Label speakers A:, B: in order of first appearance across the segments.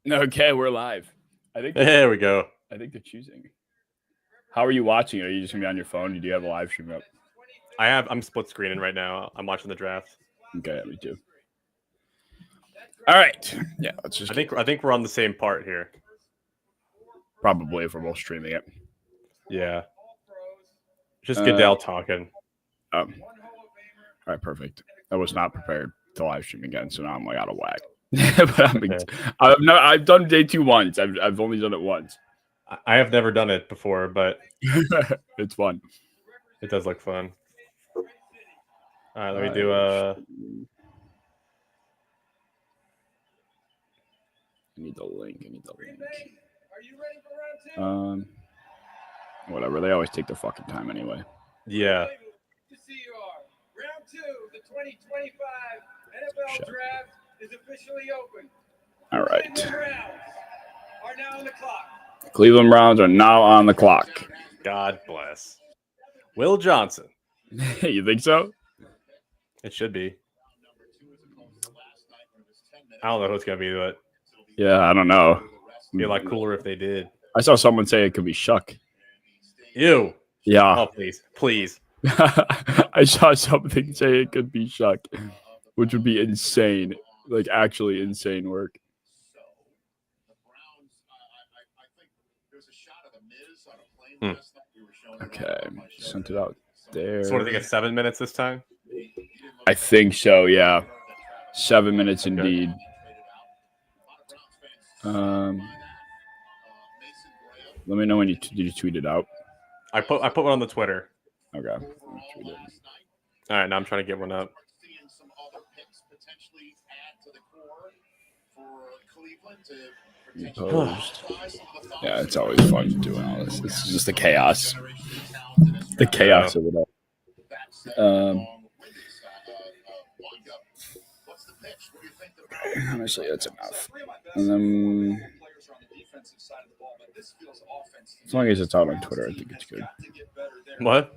A: Okay, we're live. I think
B: There we go.
A: I think they're choosing. How are you watching? Are you just gonna be on your phone? Or do you have a live stream up?
B: I'm split screening right now. I'm watching the draft.
A: Okay, me too. All right. Yeah, let's just.
B: I think we're on the same part here.
A: Probably if we're both streaming it.
B: Yeah. Just Goodell talking.
A: All right, perfect. I was not prepared to live stream again, so now I'm like out of whack. But I've done day 2 once. I've only done it once.
B: I have never done it before, but
A: it's fun.
B: It does look fun. All right, let me do
A: I need the link. Whatever. They always take their fucking time anyway.
B: Yeah.
C: Round 2, the 2025 NFL Draft is officially open.
A: All right.
C: Cleveland Browns are now on the clock.
A: Cleveland Browns are now on the clock.
B: God bless. Will Johnson.
A: You think so?
B: It should be. I don't know who it's gonna be, but
A: yeah, I don't know.
B: It'd be a lot cooler if they did.
A: I saw someone say it could be Shuck.
B: Ew.
A: Yeah.
B: Oh, please.
A: I saw something say it could be Shuck, which would be insane. Like actually insane work. Okay, sent it out there.
B: So what do they get? 7 minutes this time?
A: I think so. Yeah, 7 minutes indeed. Let me know when did you tweet it out.
B: I put one on the Twitter.
A: Okay.
B: All right, now I'm trying to get one up.
A: Post. Yeah, it's always fun doing all this. It's just the chaos. The chaos of it all. Honestly, that's enough. And then, as long as it's out on Twitter, I think it's good.
B: What?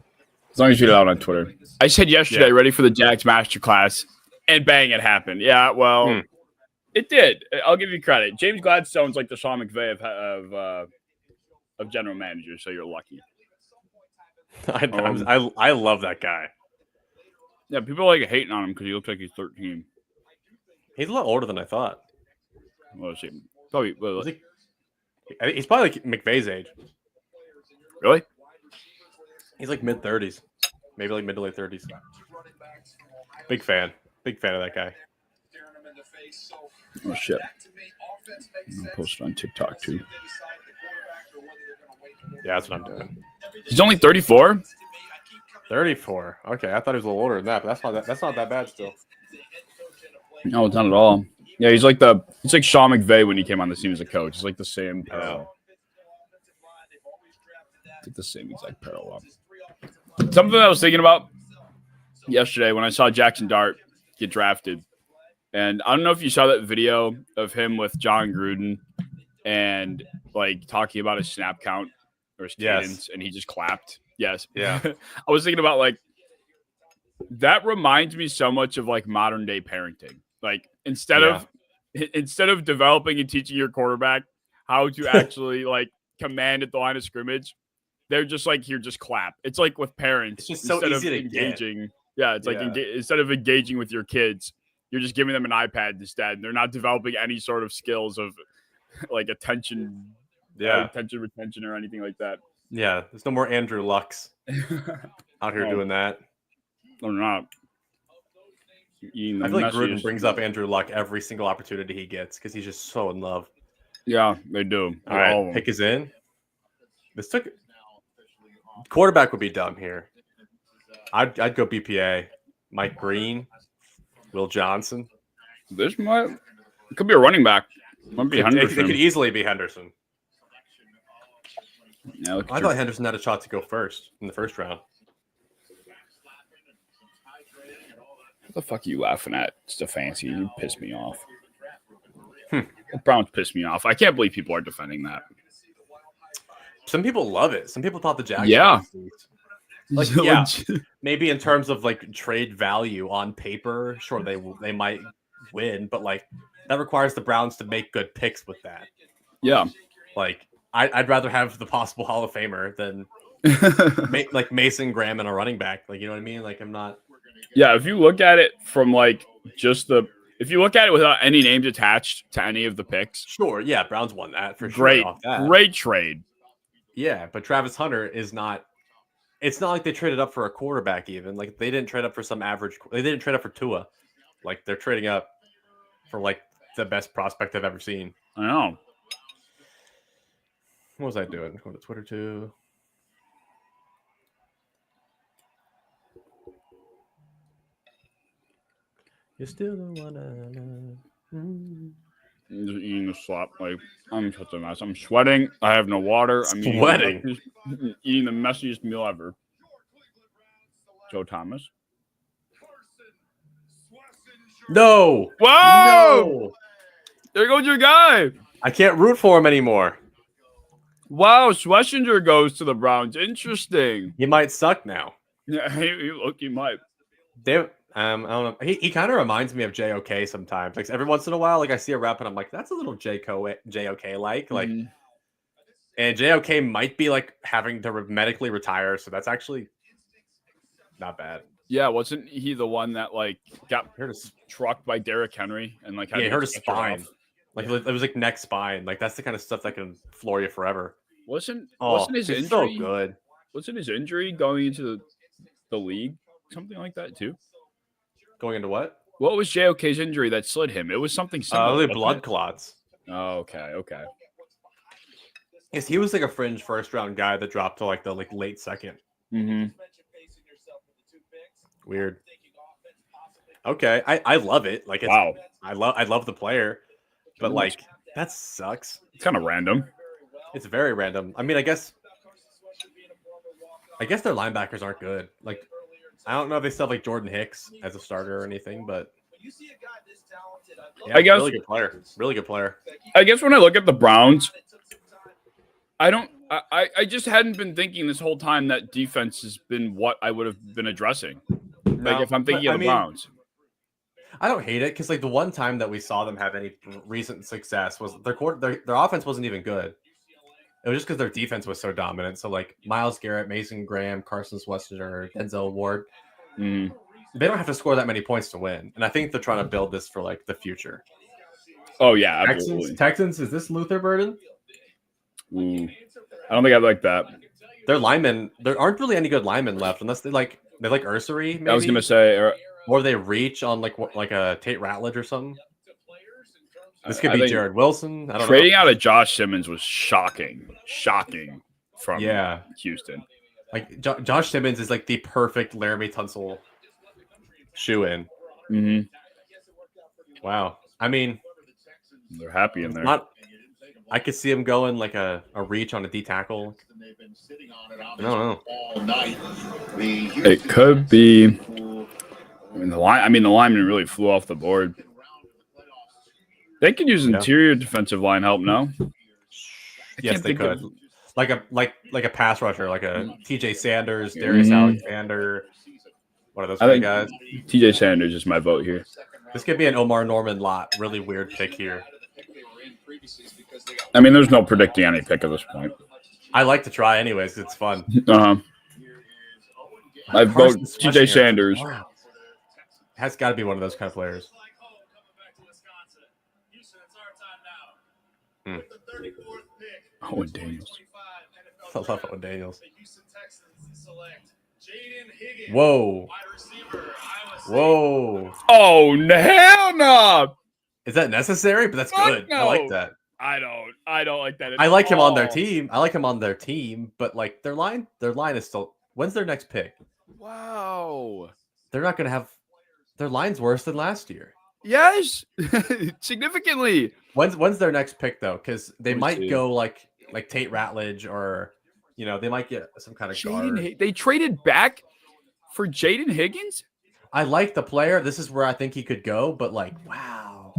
A: As long as you get it out on Twitter. I said yesterday, ready for the Jax Masterclass, and bang, it happened. Yeah, well, it did. I'll give you credit. James Gladstone's like the Sean McVay of general managers, so you're lucky.
B: I love that guy.
A: Yeah, people are like hating on him because he looks like he's 13.
B: He's a lot older than I thought.
A: Well, is he? Probably.
B: He's probably like McVay's age.
A: Really?
B: He's like mid-30s, maybe like mid to late 30s. Big fan of that guy.
A: Oh shit! I'll post it on TikTok too.
B: Yeah, that's what I'm doing.
A: He's only 34.
B: 34. Okay, I thought he was a little older than that, but that's not that bad still.
A: No, it's not at all. Yeah, he's like Sean McVay when he came on the scene as a coach. It's like the same parallel. It's the same exact parallel. Something I was thinking about yesterday when I saw Jackson Dart get drafted, and I don't know if you saw that video of him with John Gruden and like talking about his snap count or his cadence, and he just clapped. Yes.
B: Yeah.
A: I was thinking about like that reminds me so much of like modern day parenting. Like instead of developing and teaching your quarterback how to actually like command at the line of scrimmage, they're just like, here, just clap. It's like with parents.
B: It's just so easy to
A: engaging.
B: Get.
A: Yeah, it's like instead of engaging with your kids, you're just giving them an iPad instead. And they're not developing any sort of skills of like attention, attention retention or anything like that.
B: Yeah, there's no more Andrew Lucks out here doing that.
A: They're not.
B: I feel like Gruden brings up Andrew Luck every single opportunity he gets because he's just so in love.
A: Yeah, they do.
B: All right, pick is in. Quarterback would be dumb here. I'd go BPA. Mike Green, Will Johnson.
A: It could be a running back. Might be Henderson.
B: It could easily be Henderson.
A: Yeah,
B: I thought Henderson had a shot to go first in the first round.
A: What the fuck are you laughing at, Stefanski? You piss me off. The Browns piss me off. I can't believe people are defending that.
B: Some people love it. Some people thought the Jags.
A: Yeah.
B: Like, maybe in terms of like trade value on paper, sure they might win, but like that requires the Browns to make good picks with that.
A: Yeah.
B: Like, I'd rather have the possible Hall of Famer than like Mason Graham and a running back. Like, you know what I mean? Like, I'm not.
A: Yeah, if you look at it from like just if you look at it without any names attached to any of the picks,
B: Sure, yeah, Browns won that for
A: great,
B: sure. Off that.
A: great trade.
B: Yeah, but Travis Hunter is not. It's not like they traded up for a quarterback. Even like they didn't trade up for some average. They didn't trade up for Tua. Like they're trading up for like the best prospect I've ever seen.
A: I know.
B: What was I doing? Going to Twitter too. You still don't wanna.
A: Just eating the slop. Like, I'm such a mess. I'm sweating. I have no water. I'm
B: Sweating.
A: eating the messiest meal ever. Joe Thomas.
B: No.
A: Whoa!
B: No.
A: There goes your guy.
B: I can't root for him anymore.
A: Wow, Schlesinger goes to the Browns. Interesting.
B: He might suck now.
A: Yeah, he might.
B: I don't know. He kind of reminds me of JOK sometimes. Like every once in a while, like I see a rep and I'm like, that's a little JOK like.
A: Mhm.
B: And JOK might be like having to medically retire, so that's actually not bad.
A: Yeah, wasn't he the one that like got trucked by Derrick Henry and like had
B: he
A: to
B: hurt
A: get
B: his
A: stretchered
B: spine.
A: off?
B: Like it was like neck spine. Like that's the kind of stuff that can floor you forever.
A: Wasn't his
B: he's
A: injury
B: so good?
A: Wasn't his injury going into the league? Something like that too.
B: Going into what?
A: What was JOK's injury that slid him? It was something similar.
B: Really
A: wasn't
B: blood
A: it?
B: clots.
A: Oh, okay.
B: Yes, he was like a fringe first round guy that dropped to like the late second.
A: Mm-hmm.
B: Weird. Okay, I love it. Like, it's,
A: Wow,
B: I love the player, but like that sucks.
A: it's kind of random.
B: It's very random. I mean, I guess their linebackers aren't good. Like, I don't know if they still have like Jordan Hicks as a starter or anything, but yeah,
A: I guess
B: really good player. Really good player.
A: I guess when I look at the Browns, I just hadn't been thinking this whole time that defense has been what I would have been addressing. Like if I'm thinking of the Browns.
B: I don't hate it because like the one time that we saw them have any recent success was their offense wasn't even good. It was just because their defense was so dominant. So like Myles Garrett, Mason Graham, Carson Schlesinger, Denzel Ward, they don't have to score that many points to win. And I think they're trying to build this for like the future.
A: Oh yeah, absolutely.
B: Texans, is this Luther Burden?
A: Ooh. I don't think I'd like that.
B: Their linemen, there aren't really any good linemen left unless they like Ursery. Maybe?
A: I was gonna say,
B: or they reach on like a Tate Ratledge or something. This could be Jared Wilson. I don't know.
A: Trading out of Josh Simmons was shocking from Houston.
B: Like Josh Simmons is like the perfect Laramie Tunsil shoe-in.
A: Mm-hmm.
B: Wow. I mean,
A: they're happy in there.
B: I could see him going like a reach on a D tackle. I don't know.
A: It could be. The lineman really flew off the board. They could use interior defensive line help now.
B: Yes, they could. Like a pass rusher, like a TJ Sanders, Darius Alexander. One of those guys.
A: TJ Sanders is my vote here.
B: This could be an Omar Norman lot. Really weird pick here.
A: I mean, there's no predicting any pick at this point.
B: I like to try anyways. It's fun.
A: I vote TJ Sanders.
B: Wow. Has got to be one of those kind of players.
A: Owen Daniels.
B: I love Owen Daniels. Whoa.
A: Oh, hell no.
B: Is that necessary? But that's good.
A: No.
B: I like that.
A: I don't like that.
B: I like him on their team. But like their line is still. When's their next pick?
A: Wow.
B: They're not going to have. Their line's worse than last year.
A: Yes, significantly.
B: When's their next pick though? Because they might go like Tate Ratledge or they might get some kind of guard.
A: They traded back for Jaden Higgins.
B: I like the player. This is where I think he could go, but like, wow.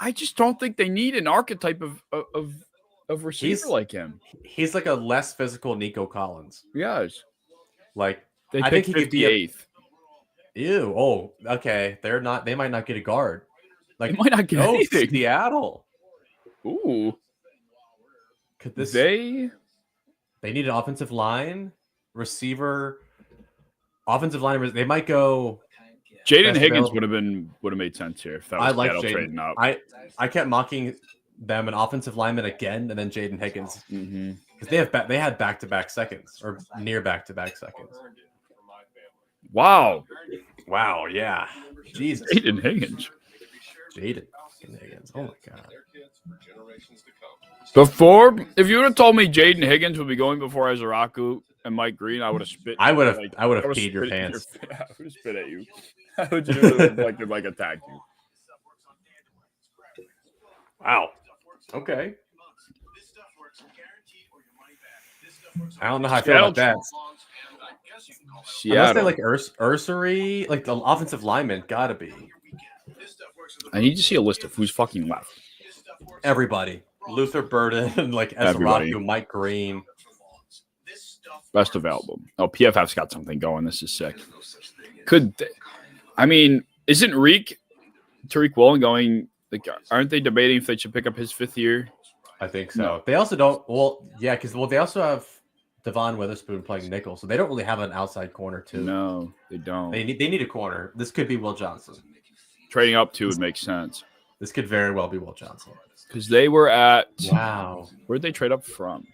A: I just don't think they need an archetype of receiver like him.
B: He's like a less physical Nico Collins.
A: Yes.
B: Like
A: I think he could be 58th.
B: Ew. Oh, okay. They might not get a guard. Like,
A: They might not get anything.
B: Seattle.
A: Ooh.
B: Could this?
A: They
B: need an offensive line, receiver, offensive line. They might go.
A: Jaden
B: Best
A: Higgins
B: available.
A: would have made sense here if that
B: I
A: was
B: like
A: Seattle
B: Jaden.
A: trading up.
B: I kept mocking them an offensive lineman again, and then Jaden Higgins
A: Mm-hmm.
B: because they had back-to-back seconds or near back-to-back seconds.
A: Wow.
B: Wow, yeah, Jesus,
A: Jaden Higgins.
B: Jaden Higgins. Oh my god.
A: Before, if you would have told me Jaden Higgins would be going before Azaraku and Mike Green, I would have spit.
B: I would have peed your pants.
A: I would have spit at you. I would have like attacked you.
B: Wow. Okay. I don't know how I feel about that. Unless they like Ursary, like the offensive lineman, gotta be.
A: I need to see a list of who's fucking left.
B: Everybody. Luther Burden, like Ezraku, Mike Green.
A: Best available. Oh, PFF's got something going. This is sick. Isn't Tariq Woolen going? Like, aren't they debating if they should pick up his 5th year?
B: I think so.
A: No.
B: They also don't. Well, yeah, because they also have Devon Witherspoon playing nickel, so they don't really have an outside corner too.
A: No, they don't.
B: They need a corner. This could be Will Johnson.
A: Trading up to would make sense.
B: This could very well be Will Johnson.
A: Because they were at
B: where'd
A: they trade up from?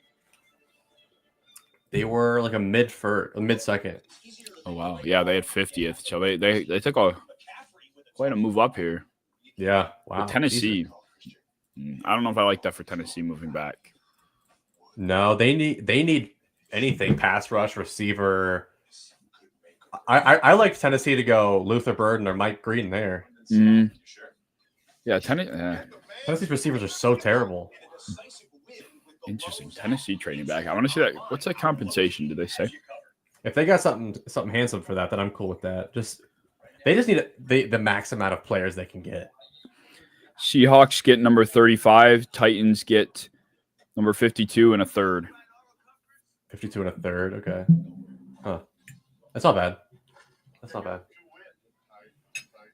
B: They were like a mid-second.
A: Oh wow, yeah, they had 50th, so they took quite a move up here.
B: Yeah, wow.
A: But Tennessee,
B: Jesus.
A: I don't know if I like that for Tennessee moving back.
B: No, they need anything pass rush receiver. I like Tennessee to go Luther Burden or Mike Green there.
A: Mm. Yeah, Tennessee's
B: receivers are so terrible.
A: Interesting. Tennessee trading back. I want to see that. What's that compensation? Did they say?
B: If they got something handsome for that, then I'm cool with that. They just need the max amount of players they can get.
A: Seahawks get number 35. Titans get number 52 and a third.
B: 52 and a third. Okay. Huh. That's not bad.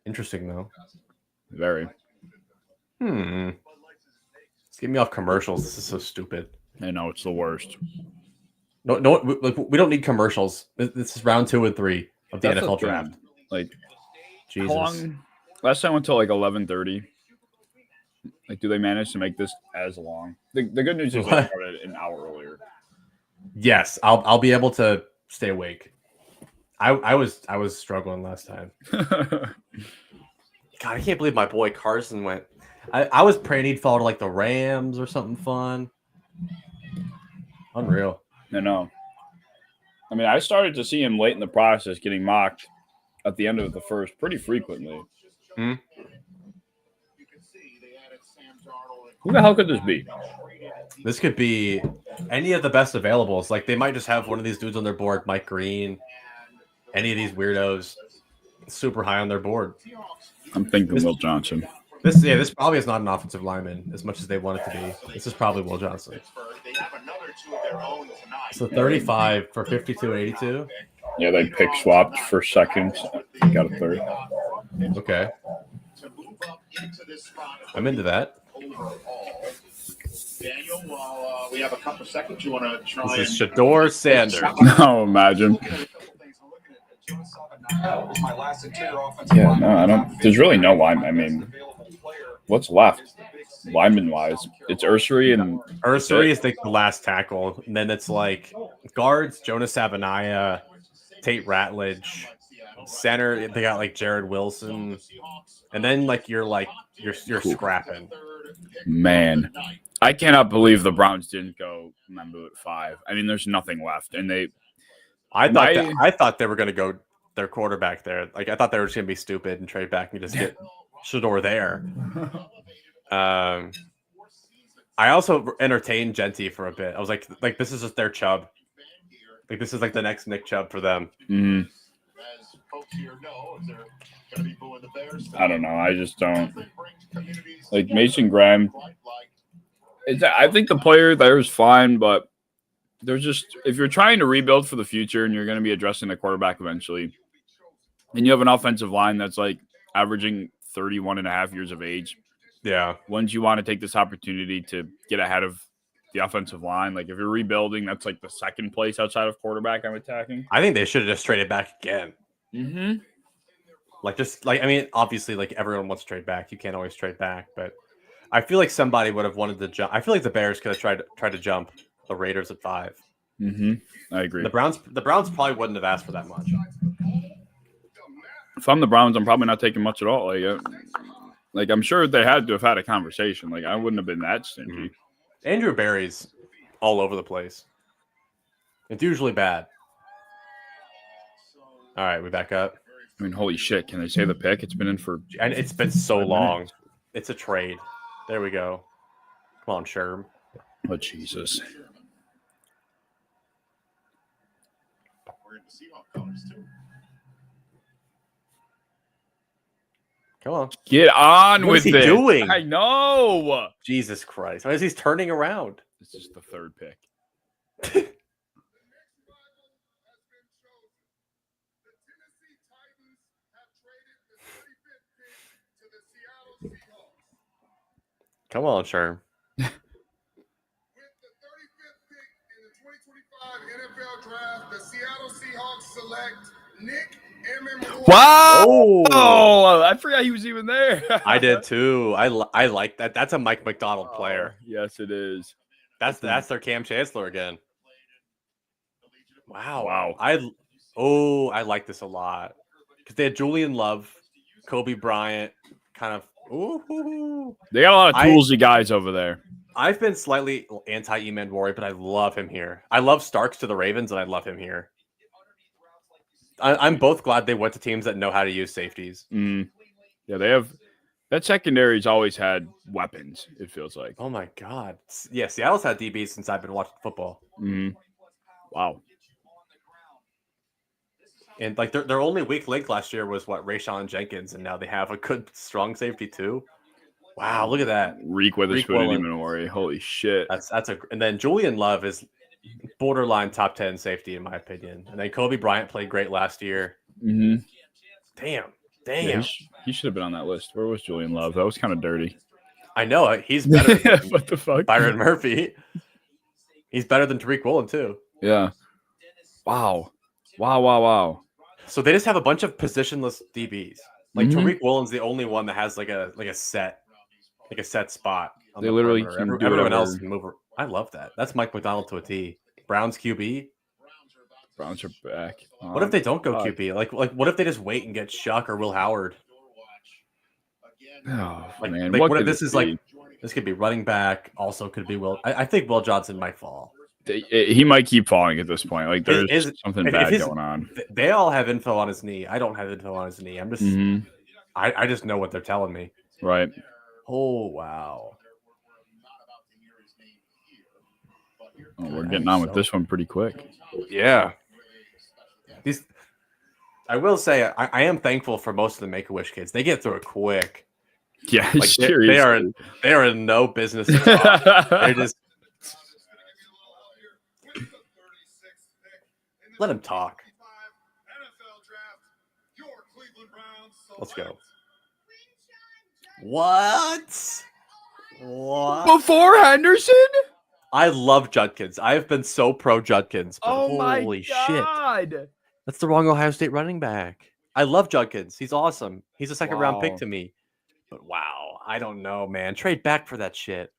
B: Interesting though.
A: Very.
B: Let's get me off commercials. This is so stupid.
A: I know it's the worst.
B: No, we don't need commercials. This is round 2 and 3 of the NFL draft.
A: Like,
B: Jesus.
A: How long? Last time I went till like 11:30. Like, do they manage to make this as long? The good news is they started an hour earlier.
B: Yes, I'll be able to stay awake. I was struggling last time. God, I can't believe my boy Carson went. I was praying he'd fall to like the Rams or something fun. Unreal.
A: No. I mean, I started to see him late in the process getting mocked at the end of the first pretty frequently.
B: Hmm?
A: Who the hell could this be?
B: This could be any of the best availables. Like, they might just have one of these dudes on their board, Mike Green, any of these weirdos super high on their board.
A: I'm thinking Will Johnson.
B: This probably is not an offensive lineman as much as they want it to be. This is probably Will Johnson. So 35 for 52.82.
A: Yeah, they pick swapped for seconds. Got a third.
B: Okay. I'm into that.
D: Daniel, while we have a couple seconds, you want to try.
B: This is Shador Sanders.
A: No, imagine. Yeah, no, I don't. There's really no line. I mean, what's left, lineman wise? It's Ursary and
B: Ursary is the last tackle, and then it's like guards: Jonas Savanaya, Tate Ratledge. Center, they got like Jared Wilson, and then like you're cool. Scrapping.
A: Man, I cannot believe the Browns didn't go Membu at 5. I mean, there's nothing left, and
B: I thought they were going to go their quarterback there. Like, I thought they were just going to be stupid and trade back and just get Shador there. I also entertained Genty for a bit. I was like this is just their Chubb. Like, this is like the next Nick Chubb for them.
A: Mm-hmm. I don't know. I just don't like Mason Graham. I think the player there is fine, but there's just, if you're trying to rebuild for the future and you're going to be addressing the quarterback eventually, and you have an offensive line that's like averaging 31 and a half years of age.
B: Yeah.
A: Wouldn't you want to take this opportunity to get ahead of the offensive line? Like if you're rebuilding, that's like the second place outside of quarterback I'm attacking.
B: I think they should have just traded back again.
A: Mm-hmm.
B: I mean, obviously, like everyone wants to trade back. You can't always trade back, but I feel like somebody would have wanted to jump. I feel like the Bears could have tried to jump the Raiders at 5.
A: Mm-hmm. I agree.
B: The Browns probably wouldn't have asked for that much.
A: If I'm the Browns, I'm probably not taking much at all. Like I'm sure they had to have had a conversation. Like I wouldn't have been that stingy.
B: Mm-hmm. Andrew Berry's all over the place. It's usually bad. All right, we back up.
A: I mean, holy shit! Can they say the pick? It's been in for
B: And it's been so
A: 5
B: long.
A: minutes.
B: It's a trade. There we go. Come on, Sherm.
A: Oh Jesus!
D: We're in the Seahawks colors too.
B: Come on.
A: Get on
B: What
A: with
B: is he
A: it.
B: doing?
A: I know.
B: Jesus Christ. Why is he turning around?
A: This is the third pick.
B: Come on, Sherm.
E: With the 35th pick in the 2025 NFL Draft, the Seattle Seahawks select Nick Emmons.
A: Wow!
B: Oh.
A: Oh, I forgot he was even there.
B: I did too. I like that. That's a Mike McDonald player.
A: Yes, it is.
B: That's their Cam Chancellor again. Wow.
A: Wow.
B: I like this a lot because they had Julian Love, Kobe Bryant, kind of. Ooh.
A: They got a lot of toolsy guys over there.
B: I've been slightly anti-Eman Wari, but I love him here. I love Starks to the Ravens, and I love him here. I'm both glad they went to teams that know how to use safeties.
A: Yeah, they have that secondary's always had weapons. It feels like.
B: Oh my god, yeah, Seattle's had DBs since I've been watching football.
A: Wow.
B: And like their only weak link last year was Rayshon Jenkins, and now they have a good strong safety too. Wow, look at that.
A: Reek Witherspoon and Eman Wari. Holy shit.
B: And then Julian Love is borderline top 10 safety in my opinion. And then Kobe Bryant played great last year.
A: Mm-hmm.
B: Damn.
A: Yeah, he should have been on that list. Where was Julian Love? That was kind of dirty.
B: I know he's better than
A: What the fuck?
B: Byron Murphy. He's better than Tariq Woolen too.
A: Yeah. Wow.
B: So they just have a bunch of positionless DBs. Like Tariq Woolen's the only one that has like a set spot.
A: They literally can do
B: everyone
A: whatever.
B: else can move. I love that. That's Mike McDonald to a T. Browns QB.
A: Browns are back.
B: What if they don't go QB? Like what if they just wait and get Shuck or Will Howard?
A: Oh
B: Like,
A: man,
B: what if this is like this could be running back? Also could be Will. I think Will Johnson might fall.
A: He might keep falling at this point. Like there's something
B: if
A: bad going on.
B: They all have info on his knee. I don't have info on his knee. I'm just I just know what they're telling me.
A: Right.
B: Oh wow.
A: Oh, we're getting on with this one pretty quick.
B: Yeah. I will say I am thankful for most of the Make-A-Wish kids. They get through it quick.
A: Yeah,
B: Like
A: seriously.
B: they are in no business to talk. They're just let him talk. Let's go. What?
A: Before Henderson?
B: I love Judkins. I have been so pro Judkins. But
A: Oh my
B: holy
A: god.
B: shit. That's the wrong Ohio State running back. I love Judkins. He's awesome. He's a second round pick to me. But wow, I don't know, man. Trade back for that shit.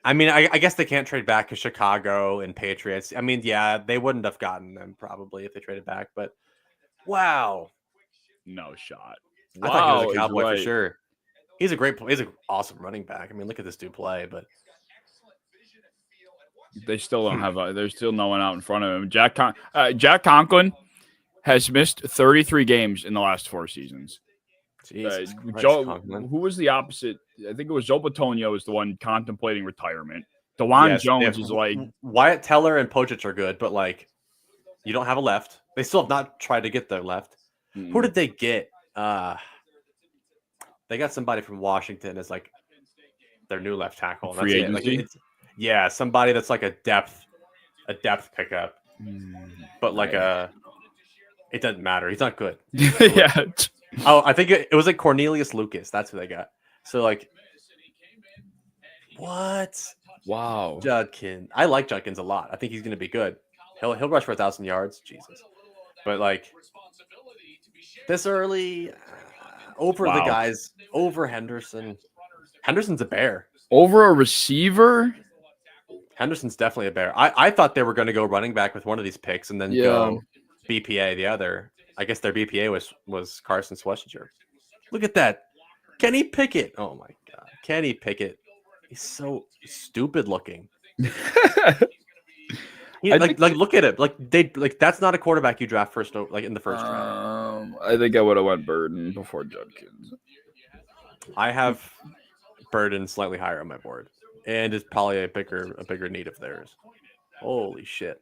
B: I mean, I guess they can't trade back because Chicago and Patriots. I mean, yeah, they wouldn't have gotten them probably if they traded back. But wow,
A: No shot.
B: I thought he was a
A: is
B: Cowboy
A: right.
B: for sure. He's an awesome running back. I mean, look at this dude play. But
A: They still don't have there's still no one out in front of him. Jack Conklin has missed 33 games in the last 4 seasons.
B: Jesus Christ,
A: Joe,
B: Conklin.
A: who was the opposite? I think it was Joe Batonio was the one contemplating retirement. DeJuan
B: Yes,
A: Jones
B: yeah,
A: is like
B: Wyatt Teller and Pocic are good, but like you don't have a left. They still have not tried to get their left. Who did they get? They got somebody from Washington as like their new left tackle. And
A: Free
B: that's it.
A: agency?
B: Like, yeah, somebody that's like a depth pickup, but like it doesn't matter. He's not good.
A: yeah.
B: Oh, I think it was like Cornelius Lucas. That's who they got. So like, what?
A: Wow.
B: Judkins. I like Judkins a lot. I think he's going to be good. He'll rush for 1,000 yards. Jesus. But like this early, over the
A: Wow.
B: guys, over Henderson. Henderson's a bear.
A: Over a receiver?
B: Henderson's definitely a bear. I thought they were going to go running back with one of these picks and then go BPA the other. I guess their BPA was Carson Schlesinger. Look at that. Kenny Pickett. Oh my God. Kenny Pickett. He's so stupid looking. Look at it. Like that's not a quarterback you draft first, like in the first round.
A: I think I would have went Burden before Judkins.
B: I have Burden slightly higher on my board, and is probably a bigger need of theirs. Holy shit!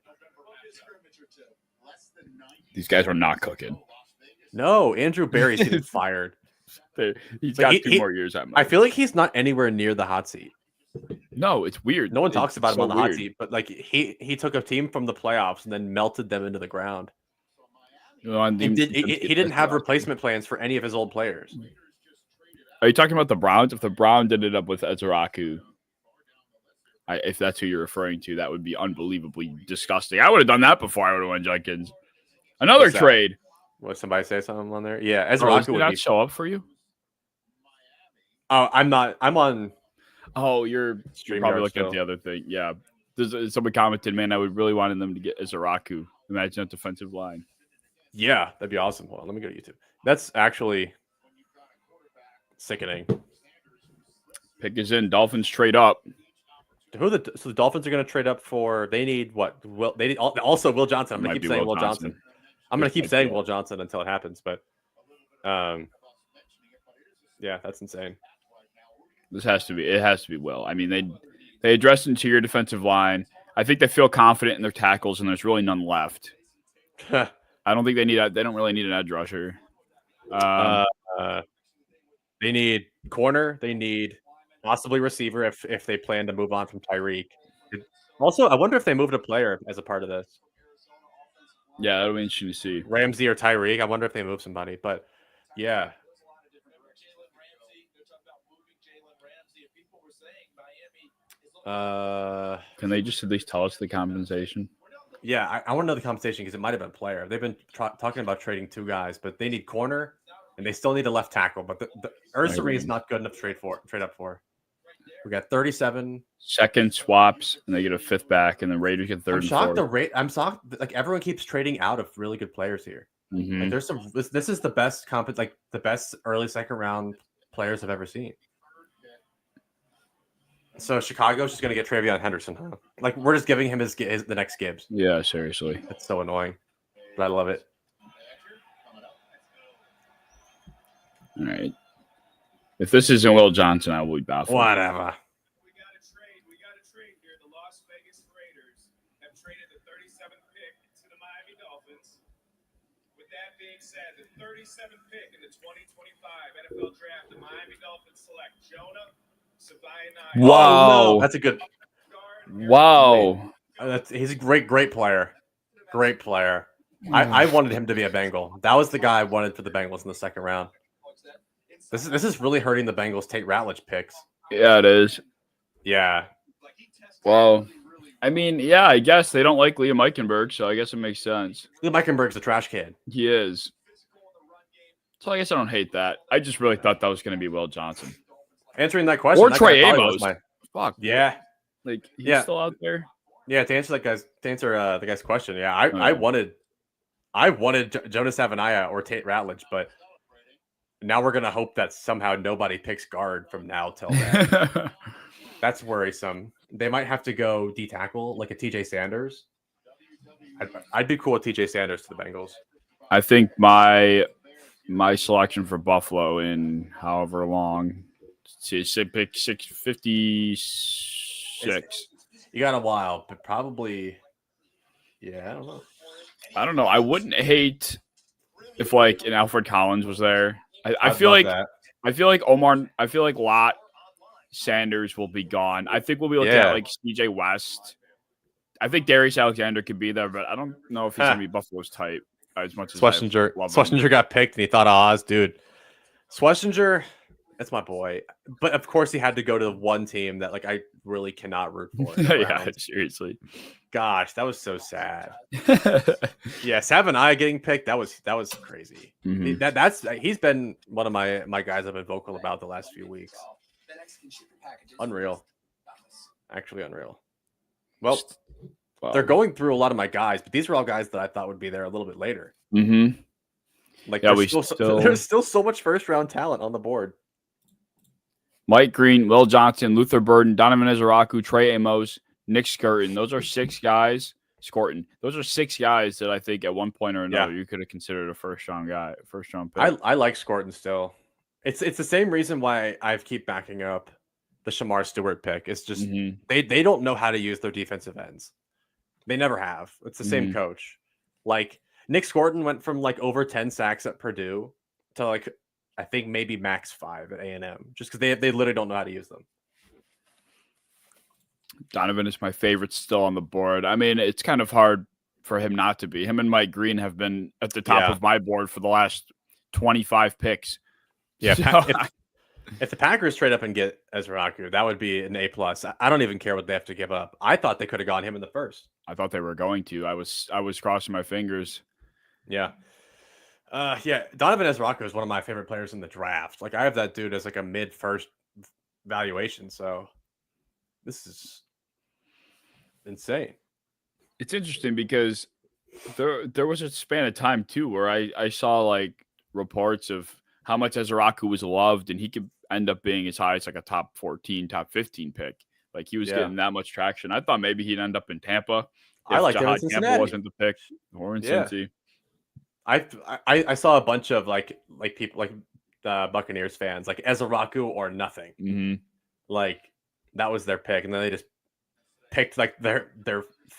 A: These guys are not cooking.
B: No, Andrew Berry's getting fired.
A: He's
B: But
A: got
B: he-
A: 2
B: he-
A: more years at most.
B: I feel like he's not anywhere near the hot seat.
A: No, it's weird.
B: No one talks
A: It's
B: about him
A: so
B: on the hot
A: weird.
B: seat, but like he took a team from the playoffs and then melted them into the ground.
A: You know, and
B: He
A: the-
B: didn't have replacement plans for any of his old players.
A: Are you talking about the Browns? If the Browns ended up with Ezraku, if that's who you're referring to, that would be unbelievably disgusting. I would have done that before I would have won Judkins. Another
B: What's that?
A: trade.
B: Will somebody say something on there? Yeah,
A: Bro,
B: Ezra
A: did he
B: would
A: not
B: be.
A: show up for you?
B: Oh, I'm not. I'm on.
A: Oh, you're
B: StreamYard
A: probably looking at
B: still.
A: the other thing. Yeah. Somebody commented, man, I would really wanted them to get Ezraku. Imagine that defensive line.
B: Yeah, that'd be awesome. Hold on, let me go to YouTube. That's actually sickening.
A: Pick is in. Dolphins trade up.
B: So the Dolphins are going to trade up for? They need what? They need also Will Johnson. I'm going
A: Might
B: to
A: be
B: keep saying
A: Will
B: Will Johnson.
A: Johnson.
B: I'm going to keep
A: Might be
B: saying
A: Will.
B: Will Johnson until it happens. But, yeah, that's insane.
A: It has to be Will. I mean, they addressed interior defensive line. I think they feel confident in their tackles, and there's really none left. I don't think they don't really need an edge rusher.
B: They need corner. They need possibly receiver if they plan to move on from Tyreek. Also, I wonder if they moved a player as a part of this.
A: Yeah, that'll be interesting to see.
B: Ramsey or Tyreek. I wonder if they move somebody. But yeah,
A: Can they just at least tell us the compensation?
B: yeah. I want to know the compensation because it might have been a player. They've been talking about trading 2 guys, but they need corner and they still need a left tackle. But the Ursary is not good enough to trade up for. We got 37.
A: Second swaps, and they get a 5th back, and then Raiders get 3rd
B: I'm
A: and
B: shocked.
A: 4th.
B: I'm shocked. Like everyone keeps trading out of really good players here.
A: Mhm.
B: Like there's some. This is the best like the best early second round players I've ever seen. So Chicago's just gonna get Travion Henderson, huh? Like we're just giving him his the next Gibbs.
A: Yeah, seriously.
B: It's so annoying, but I love it.
A: All right. If this isn't Will Johnson, I will be baffled.
B: Whatever.
C: We got a trade here. The Las Vegas Raiders have traded the 37th pick to the Miami Dolphins. With that being said, the 37th pick in the 2025 NFL Draft, the Miami Dolphins select Jonah Savaianai.
A: Wow.
B: Oh, no. That's a good.
A: Wow.
B: He's a great player. Great player. I wanted him to be a Bengal. That was the guy I wanted for the Bengals in the second round. This is really hurting the Bengals' Tate Ratledge picks.
A: Yeah, it is.
B: Yeah.
A: Well, I mean, yeah, I guess they don't like Liam Eichenberg, so I guess it makes sense.
B: Meikenberg's a trash can.
A: He is. So I guess I don't hate that. I just really thought that was going to be Will Johnson.
B: Answering that question.
A: Or
B: that
A: Trey
B: guy probably
A: Amos.
B: was my-
A: Fuck.
B: Yeah.
A: Like, he's
B: Yeah.
A: still out there?
B: Yeah, to answer the guy's question, yeah, I wanted Jonas Savaianai or Tate Ratledge, but now we're gonna hope that somehow nobody picks guard from now till then. That's worrisome. They might have to go D tackle like a TJ Sanders. I'd be cool with TJ Sanders to the Bengals.
A: I think my selection for Buffalo in however long, pick 656.
B: You got a while, but probably, yeah, I don't know.
A: I don't know. I wouldn't hate if like an Alfred Collins was there. I
B: I'd
A: feel
B: love
A: like
B: that.
A: I feel like Lott Sanders will be gone. I think we'll be looking
B: Yeah.
A: at like CJ West. I think Darius Alexander could be there, but I don't know if he's gonna be Buffalo's type. as much as
B: Schlesinger,
A: I love him.
B: Schlesinger got picked and he thought Oz, dude. Schlesinger, that's my boy. But of course he had to go to the one team that like I really cannot root for. The
A: Yeah,
B: Browns.
A: seriously.
B: Gosh, that was so sad. Yeah, Savonai getting picked, that was crazy.
A: Mhm.
B: He's been one of my guys I've been vocal about the last few weeks. Unreal. Actually unreal. Well, they're going through a lot of my guys, but these are all guys that I thought would be there a little bit later.
A: Mm-hmm.
B: Like,
A: Yeah,
B: there's still so much first round talent on the board.
A: Mike Green, Will Johnson, Luther Burden, Donovan Ezeraku, Trey Amos, Nick Skurton. Those are 6 guys. Those are 6 guys that I think at one point or another you could have considered a first round pick.
B: I like Skurton still. It's the same reason why I keep backing up the Shamar Stewart pick. It's just they don't know how to use their defensive ends. They never have. It's the same coach. Like Nick Skurton went from like over 10 sacks at Purdue to like I think maybe max 5 at A&M, just because they literally don't know how to use them.
A: Donovan is my favorite still on the board. I mean, it's kind of hard for him not to be. Him and Mike Green have been at the top of my board for the last 25 picks.
B: Yeah, so, if the Packers trade up and get Ezeraku, that would be an A+. I don't even care what they have to give up. I thought they could have gone him in the first.
A: I thought they were going to. I was crossing my fingers.
B: Yeah. Donovan Ezeraku is one of my favorite players in the draft. Like I have that dude as like a mid-first valuation, so this is insane.
A: It's interesting because there was a span of time too where I saw like reports of how much Ezeraku was loved, and he could end up being as high as like a top 14, top 15 pick. Like he was getting that much traction. I thought maybe he'd end up in Tampa.
B: I like him in Cincinnati.
A: Tampa wasn't the pick, or in Cincy.
B: I saw a bunch of like people like the Buccaneers fans like Ezeraku or nothing.
A: Mm-hmm.
B: Like that was their pick, and then they just picked like their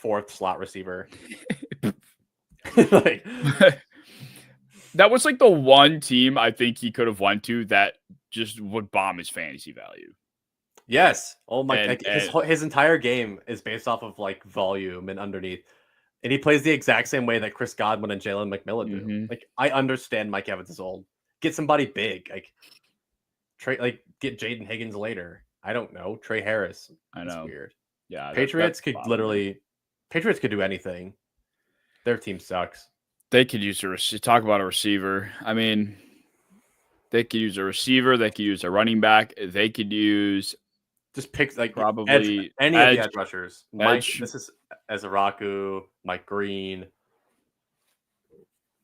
B: 4th slot receiver. Like
A: that was like the one team I think he could have went to that just would bomb his fantasy value.
B: Yes. Oh my! His entire game is based off of like volume and underneath, and he plays the exact same way that Chris Godwin and Jalen McMillan do.
A: Mm-hmm.
B: Like I understand Mike Evans is old. Get somebody big. Get Jaden Higgins later. I don't know. Trey Harris.
A: I know.
B: It's weird.
A: Yeah.
B: Patriots could do anything. Their team sucks.
A: They could use talk about a receiver. I mean, they could use a receiver. They could use a running back. They could use
B: just pick like
A: probably
B: any of the edge rushers. This is Ezeraku, Mike Green,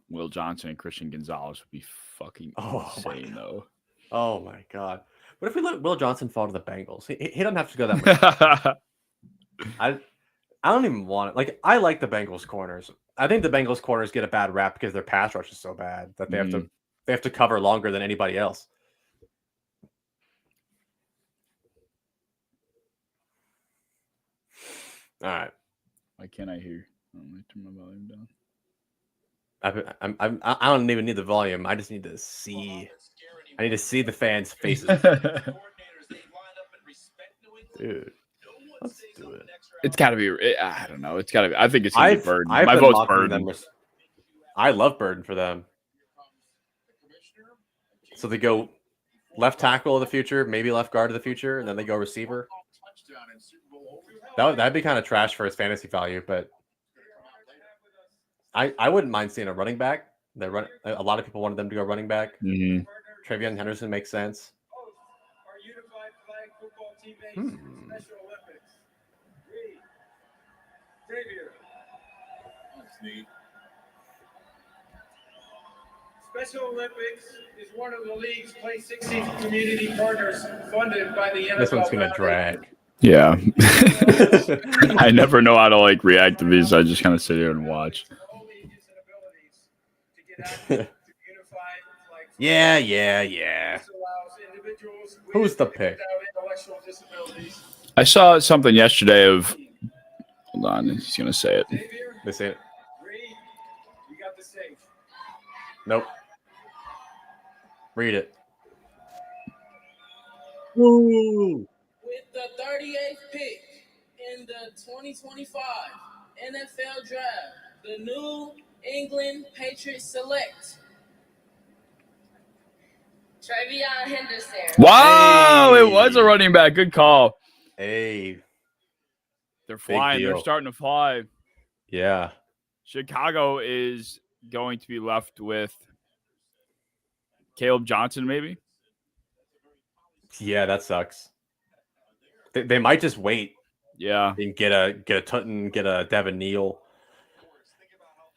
A: Will Johnson, and Christian Gonzalez would be fucking insane though.
B: Oh my god! What if we let Will Johnson fall to the Bengals? He doesn't have to go that much. I don't even want it. Like I like the Bengals corners. I think the Bengals corners get a bad rap because their pass rush is so bad that they have to cover longer than anybody else. All right.
A: Why can't I hear? Let me turn my volume down.
B: I don't even need the volume. I just need to see. I need to see the fans' faces. Dude, let's do it.
A: It's got to be. I don't know. It's got to be. I think it's going to be Burden.
B: My vote's Burden. I love Burden for them. So they go left tackle of the future, maybe left guard of the future, and then they go receiver. That'd be kind of trash for his fantasy value, but I wouldn't mind seeing a running back. A lot of people wanted them to go running back.
A: Mm-hmm.
B: Travion Henderson makes sense.
C: Our unified flag football teammates Special Olympics. Xavier.
D: That's neat.
C: Special Olympics is one of the league's Play 16 community partners funded by the NFL.
B: This one's gonna drag.
A: Yeah. I never know how to like react to these. I just kind of sit here and watch.
B: Yeah. Who's the pick?
A: I saw something yesterday of. Hold on, he's gonna say it.
B: They say it.
C: You got the stage.
B: Nope. Read it.
F: Woo! With the 38th pick in the 2025 NFL Draft, the new England Patriots select Travion Henderson.
A: Wow, it was a
B: Hey.
A: running back. Good call.
B: Hey,
A: They're flying. They're
B: deal.
A: starting to fly.
B: yeah.
A: Chicago is going to be left with Caleb Johnson, maybe.
B: Yeah, that sucks. They might just wait
A: Yeah.
B: and get a Tutton, get a Devin Neal.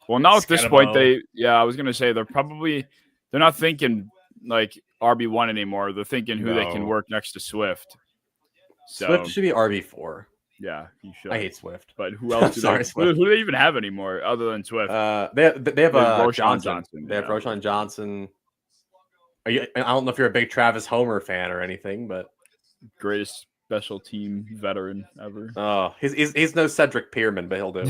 A: Well, now at this point,
B: Scannable.
A: I was gonna say they're not thinking like RB1 anymore. They're thinking who they can
B: No.
A: work next to Swift. So
B: Swift should be RB4.
A: yeah, you should.
B: I hate Swift.
A: But who else do
B: Sorry,
A: they?
B: Swift.
A: Who do they even have anymore other than Swift?
B: They have
A: Roshan
B: Johnson. They have
A: yeah.
B: Roshan Johnson. I don't know if you're a big Travis Homer fan or anything, but
A: Greatest special team veteran ever.
B: oh, he's no Cedric Pearman, but he'll do.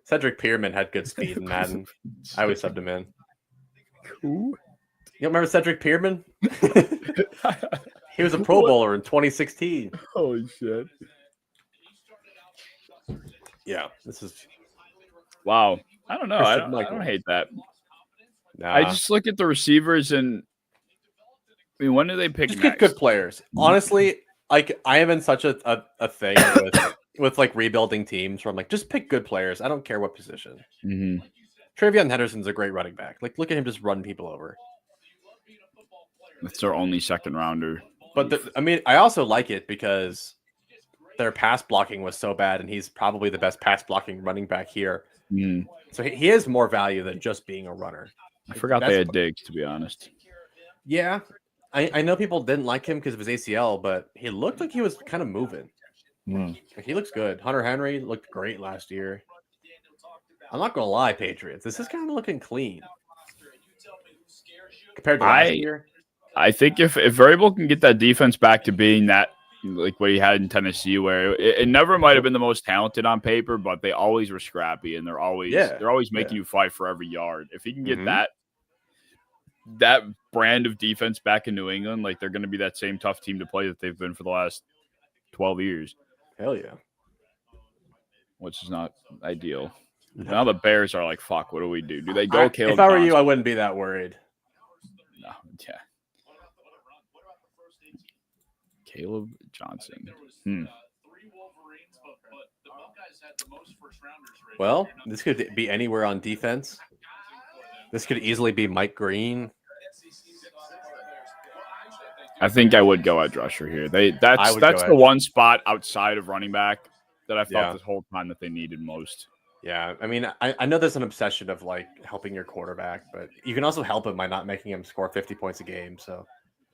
B: Cedric Pearman had good speed in Madden. I always subbed him in.
A: Who?
B: You don't remember Cedric Pearman? He was a Pro Bowler in 2016.
A: Holy shit!
B: Yeah, this is
A: Wow. I don't know. I
B: Christian
A: don't
B: Michael.
A: hate that.
B: nah.
A: I just look at the receivers and I mean, when do they pick
B: just
A: next?
B: get good players. Honestly, like I am in such a thing with like rebuilding teams where I'm like, just pick good players. I don't care what position.
A: Mm-hmm.
B: Travion Henderson's a great running back. Like, look at him just run people over.
A: That's their only second rounder.
B: But I mean, I also like it because their pass blocking was so bad, and he's probably the best pass blocking running back here.
A: Mm.
B: So he has more value than just being a runner.
A: I forgot they had Diggs, to be honest.
B: Yeah, I know people didn't like him because of his ACL, but he looked like he was kind of moving. Like, he looks good. Hunter Henry looked great last year. I'm not gonna lie, Patriots. This is kind of looking clean compared to last year.
A: I think if Variable can get that defense back to being that like what he had in Tennessee, where it never might have been the most talented on paper, but they always were scrappy and they're always making you fight for every yard. If he can get that brand of defense back in New England, like they're going to be that same tough team to play that they've been for the last 12 years.
B: Hell yeah.
A: Which is not ideal. No. Now the Bears are like, fuck, what do we do? Do they go Caleb
B: If I were
A: Johnson?
B: you, I wouldn't be that worried.
A: No, yeah. Caleb Johnson.
B: Well, this could be anywhere on defense. This could easily be Mike Green.
A: I think I would go edge rusher here. That's the one spot outside of running back that I felt this whole time that they needed most.
B: Yeah, I mean, I know there's an obsession of like helping your quarterback, but you can also help him by not making him score 50 points a game. So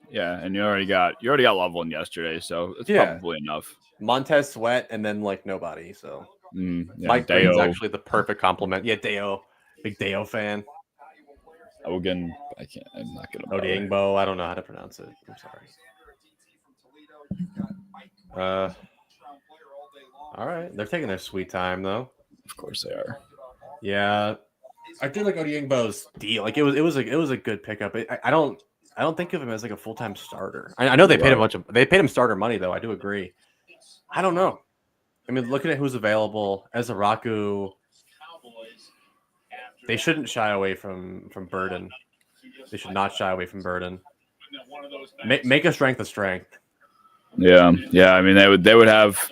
A: yeah, and you already got Loveland yesterday, so it's probably enough.
B: Montez Sweat and then like nobody. So Mike
A: Deo.
B: Green's actually the perfect compliment. Yeah, Deo, big Deo fan.
A: Ogun, I'm not gonna.
B: Odiengbo, I don't know how to pronounce it. I'm sorry. All right, they're taking their sweet time though.
A: Of course they are.
B: Yeah, I did like Odiengbo's deal. Like it was a good pickup. I don't think of him as like a full-time starter. I know they paid him starter money though. I do agree. I don't know. I mean, looking at who's available, Ezaraku, they shouldn't shy away from Burden. They should not shy away from Burden. Make a strength a strength.
A: Yeah. I mean, they would have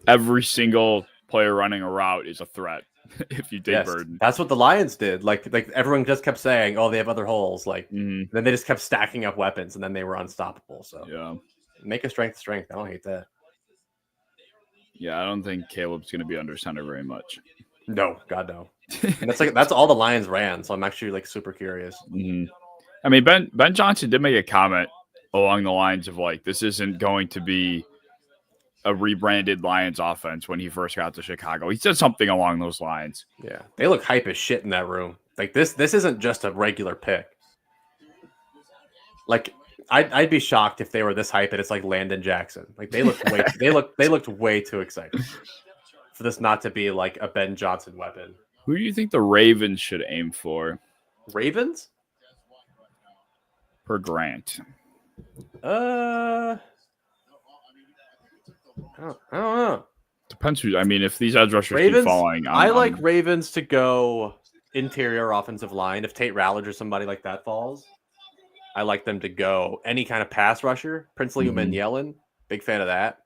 A: every single player running a route is a threat if you take Burden.
B: That's what the Lions did. Like everyone just kept saying, "Oh, they have other holes." Like then they just kept stacking up weapons, and then they were unstoppable. So make a strength a strength. I don't hate that.
A: Yeah, I don't think Caleb's going to be under center very much.
B: No, God no. And that's all the Lions ran. So I'm actually like super curious.
A: I mean, Ben Johnson did make a comment along the lines of like, this isn't going to be a rebranded Lions offense when he first got to Chicago. He said something along those lines.
B: Yeah, they look hype as shit in that room. Like this isn't just a regular pick. Like I'd be shocked if they were this hype and it's like Landon Jackson. Like they looked way too excited for this not to be like a Ben Johnson weapon.
A: Who do you think the Ravens should aim for?
B: Ravens?
A: Per Grant.
B: I don't know.
A: Depends who. I mean, if these edge rushers keep
B: Ravens.
A: falling,
B: I like Ravens to go interior offensive line. If Tate Rallage or somebody like that falls, I like them to go any kind of pass rusher. Princely
A: Mhm.
B: Yellen, big fan of that.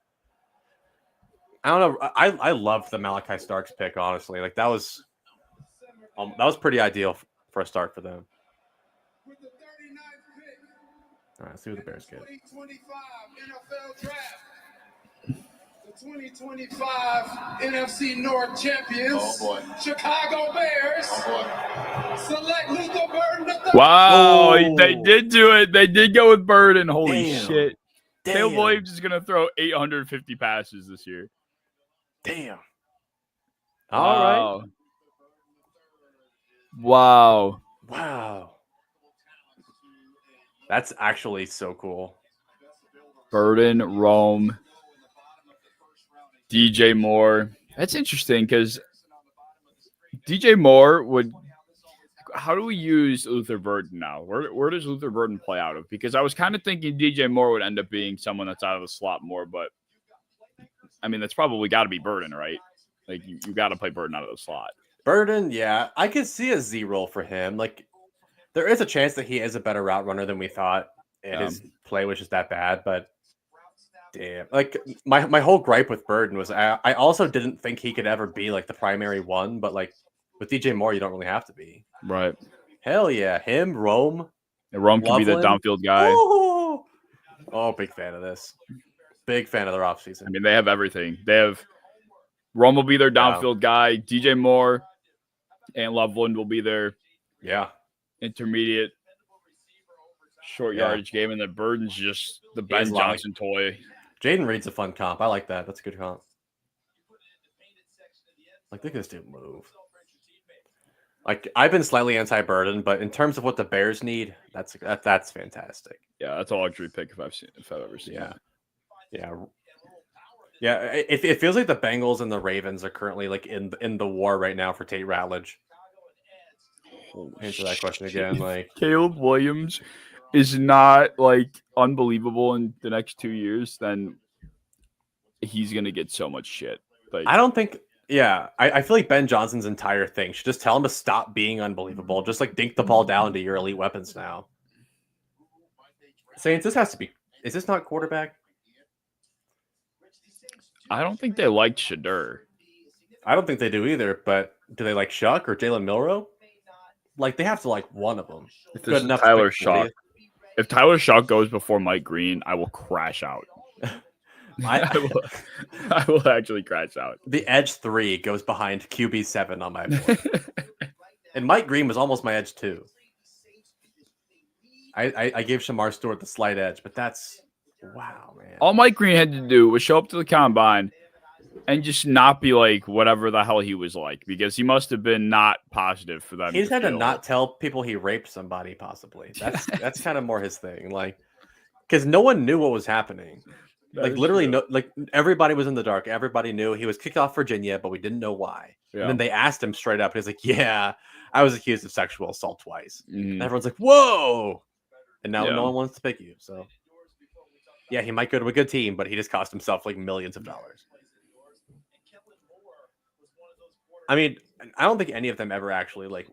B: I don't know. I love the Malachi Starks pick. Honestly, like that was pretty ideal for a start for them.
E: With the 39th pick
B: All right, let's see what the Bears
E: in the
B: get.
E: 2025 NFL Draft. The 2025 NFC North champions,
D: Oh, boy.
E: Chicago Bears,
D: Oh,
E: select Luther Burden III.
A: Wow,
B: Oh.
A: they did do it. They did go with Burden. Holy
B: Damn.
A: shit! Caleb
B: Damn.
A: Williams is gonna throw 850 passes this year.
B: Damn. All right.
A: Wow. Wow.
B: Wow. That's actually so cool.
A: Burden, Rome, DJ Moore. That's interesting because DJ Moore would. How do we use Luther Burden now? Where does Luther Burden play out of? Because I was kind of thinking DJ Moore would end up being someone that's out of the slot more, but I mean that's probably got to be Burden, right? Like you got to play Burden out of the slot.
B: Burden, yeah. I could see a Z roll for him. Like there is a chance that he is a better route runner than we thought. And his play was just that bad, but damn. Like my whole gripe with Burden was I also didn't think he could ever be like the primary one, but like with DJ Moore, you don't really have to be.
A: Right.
B: Hell yeah. Him, Rome.
A: And Rome can be the
B: Loveland.
A: downfield guy.
B: Oh, big fan of this. Big fan of their offseason.
A: I mean, they have everything. They have Rome will be their downfield guy. DJ Moore and Loveland will be their intermediate short yardage game, and the Burden's just the Ben Johnson toy.
B: Jaden Reed's a fun comp. I like that. That's a good comp. Like, look at this dude move. Like, I've been slightly anti-Burden, but in terms of what the Bears need, that's fantastic.
A: Yeah, that's a luxury pick if I've ever seen
B: Yeah.
A: it.
B: Yeah. It feels like the Bengals and the Ravens are currently like in the war right now for Tate Rallage. Answer that question again. Like
A: Caleb Williams is not like unbelievable in the next 2 years, then he's gonna get so much shit. Like
B: I don't think. Yeah, I feel like Ben Johnson's entire thing should just tell him to stop being unbelievable. Just like dink the ball down to your elite weapons now. Saints, this has to be. Is this not quarterback?
A: I don't think they liked Shadur.
B: I don't think they do either. But do they like Shuck or Jalen Milroe? Like they have to like one of them.
A: If this is Tyler Shuck, if Tyler Shuck goes before Mike Green, I will crash out. I will actually crash out.
B: The edge 3 goes behind QB 7 on my board. And Mike Green was almost my edge 2. I gave Shamar Stewart the slight edge, but that's wow, man.
A: All Mike Green had to do was show up to the combine and just not be like whatever the hell he was like, because he must have been not positive for them.
B: He's had to not tell people he raped somebody, possibly. That's kind of more his thing. Like, because no one knew what was happening. Like literally, everybody was in the dark. Everybody knew he was kicked off Virginia, but we didn't know why. Yeah. And then they asked him straight up. He's like, "Yeah, I was accused of sexual assault twice." Mm-hmm. And everyone's like, "Whoa!" And now no one wants to pick you. So, yeah, he might go to a good team, but he just cost himself like millions of dollars. I mean, I don't think any of them ever actually like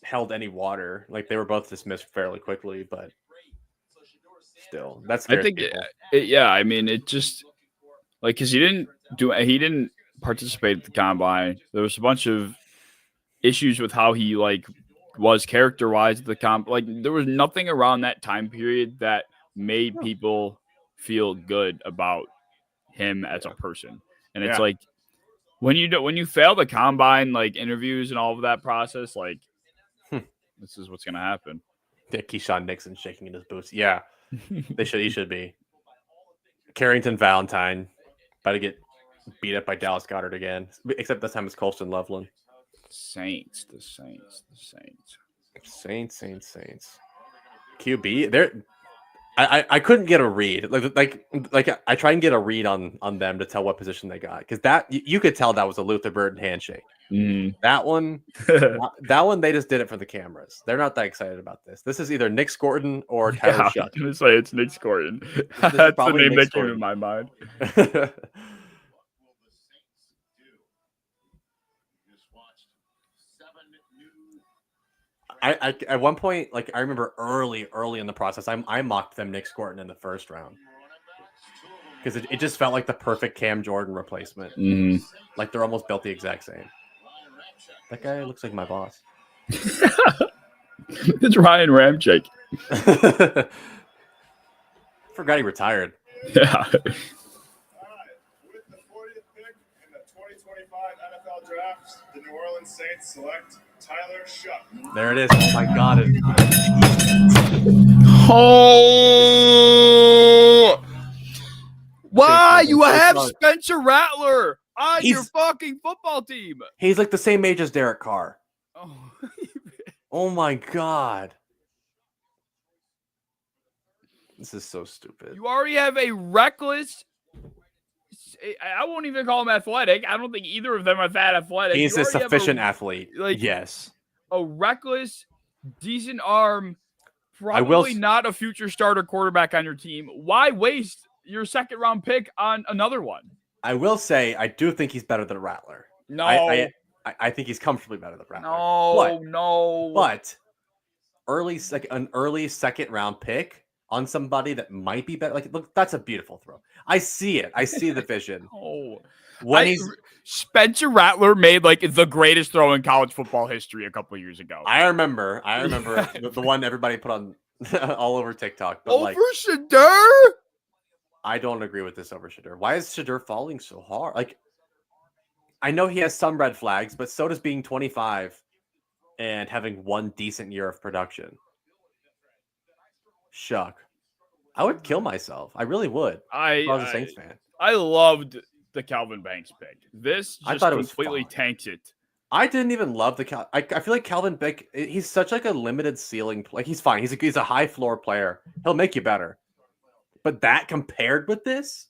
B: held any water. Like they were both dismissed fairly quickly, but. Still, that's
A: I think I mean it just like because he didn't participate at the combine. There was a bunch of issues with how he like was character-wise at the comp. Like there was nothing around that time period that made people feel good about him as a person. And it's like when you fail the combine like interviews and all of that process, like this is what's gonna happen.
B: Yeah, Keyshawn Nixon shaking in his boots. Yeah. He should be. Carrington Valentine about to get beat up by Dallas Goedert again. Except this time it's Colston Loveland.
A: The Saints.
B: QB. There I couldn't get a read. Like I try and get a read on them to tell what position they got. Because that you could tell that was a Luther Burden handshake.
A: Mm.
B: That one they just did it for the cameras. They're not that excited about this. This is either Nick Scorton or Tyler Shuck.
A: I'm gonna say it's Nick Scorton. That's the name that came to my mind.
B: I at one point, like I remember early in the process, I mocked them Nick Scorton in the first round because it just felt like the perfect Cam Jordan replacement.
A: Mhm.
B: Like they're almost built the exact same. That guy looks like my boss.
A: It's Ryan Ramchick.
B: Forgot he retired.
A: Yeah.
C: All right. With the 40th pick in the 2025 NFL Draft, the New Orleans Saints select Tyler Shuck.
B: There it is. Oh my god.
A: Oh, why
B: Saints
A: you
B: fans are so
A: have
B: smart.
A: Spencer Rattler on your
B: He's-
A: fucking football team?
B: He's like the same age as Derek Carr.
A: Oh.
B: Oh my god. This is so stupid.
A: You already have a reckless. I won't even call him athletic. I don't think either of them are that athletic.
B: He's
A: You
B: a
A: already have
B: sufficient athlete.
A: like-
B: Yes.
A: a reckless, decent arm,
B: I will
A: probably not a future starter quarterback on your team. Why waste your second round pick on another one?
B: I will say I do think he's better than Rattler.
A: No,
B: I think he's comfortably better than Rattler.
A: no.
B: But an early second round pick on somebody that might be better. Like, look, that's a beautiful throw. I see it. I see the vision.
A: Oh,
B: When he's
A: Spencer Rattler made like the greatest throw in college football history a couple of years ago.
B: I remember the one everybody put on all over TikTok. But like,
A: Over Shadur?
B: I don't agree with this over Shadur. Why is Shadur falling so hard? Like, I know he has some red flags, but so does being 25 and having one decent year of production. Shuck. I would kill myself. I really would.
A: I
B: If I was a Saints fan.
A: I loved the Calvin Banks pick. This
B: I
A: just
B: thought it was
A: completely
B: fine.
A: tanks it.
B: I didn't even love the I feel like Calvin Beck. He's such like a limited ceiling. Like he's fine. He's a high floor player. He'll make you better. But that compared with this,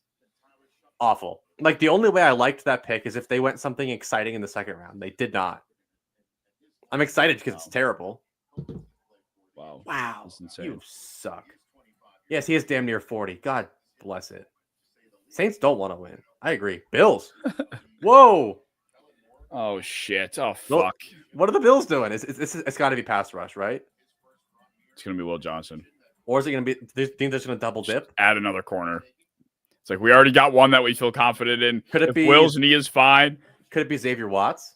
B: awful. Like the only way I liked that pick is if they went something exciting in the second round. They did not. I'm excited because it's terrible.
A: Wow.
B: Wow,
A: That's insane.
B: you suck. Yes, he is damn near 40. God bless it. Saints don't want to win. I agree. Bills. Whoa.
A: Oh shit. Oh
B: Nope.
A: fuck.
B: What are the Bills doing? It's got to be pass rush, right?
A: It's gonna be Will Johnson.
B: Or is it going to be? Do you think they're just going to double dip?
A: Add another corner. It's like we already got one that we feel confident in.
B: Could it
A: if
B: be-
A: Will's knee is fine?
B: Could it be Xavier Watts?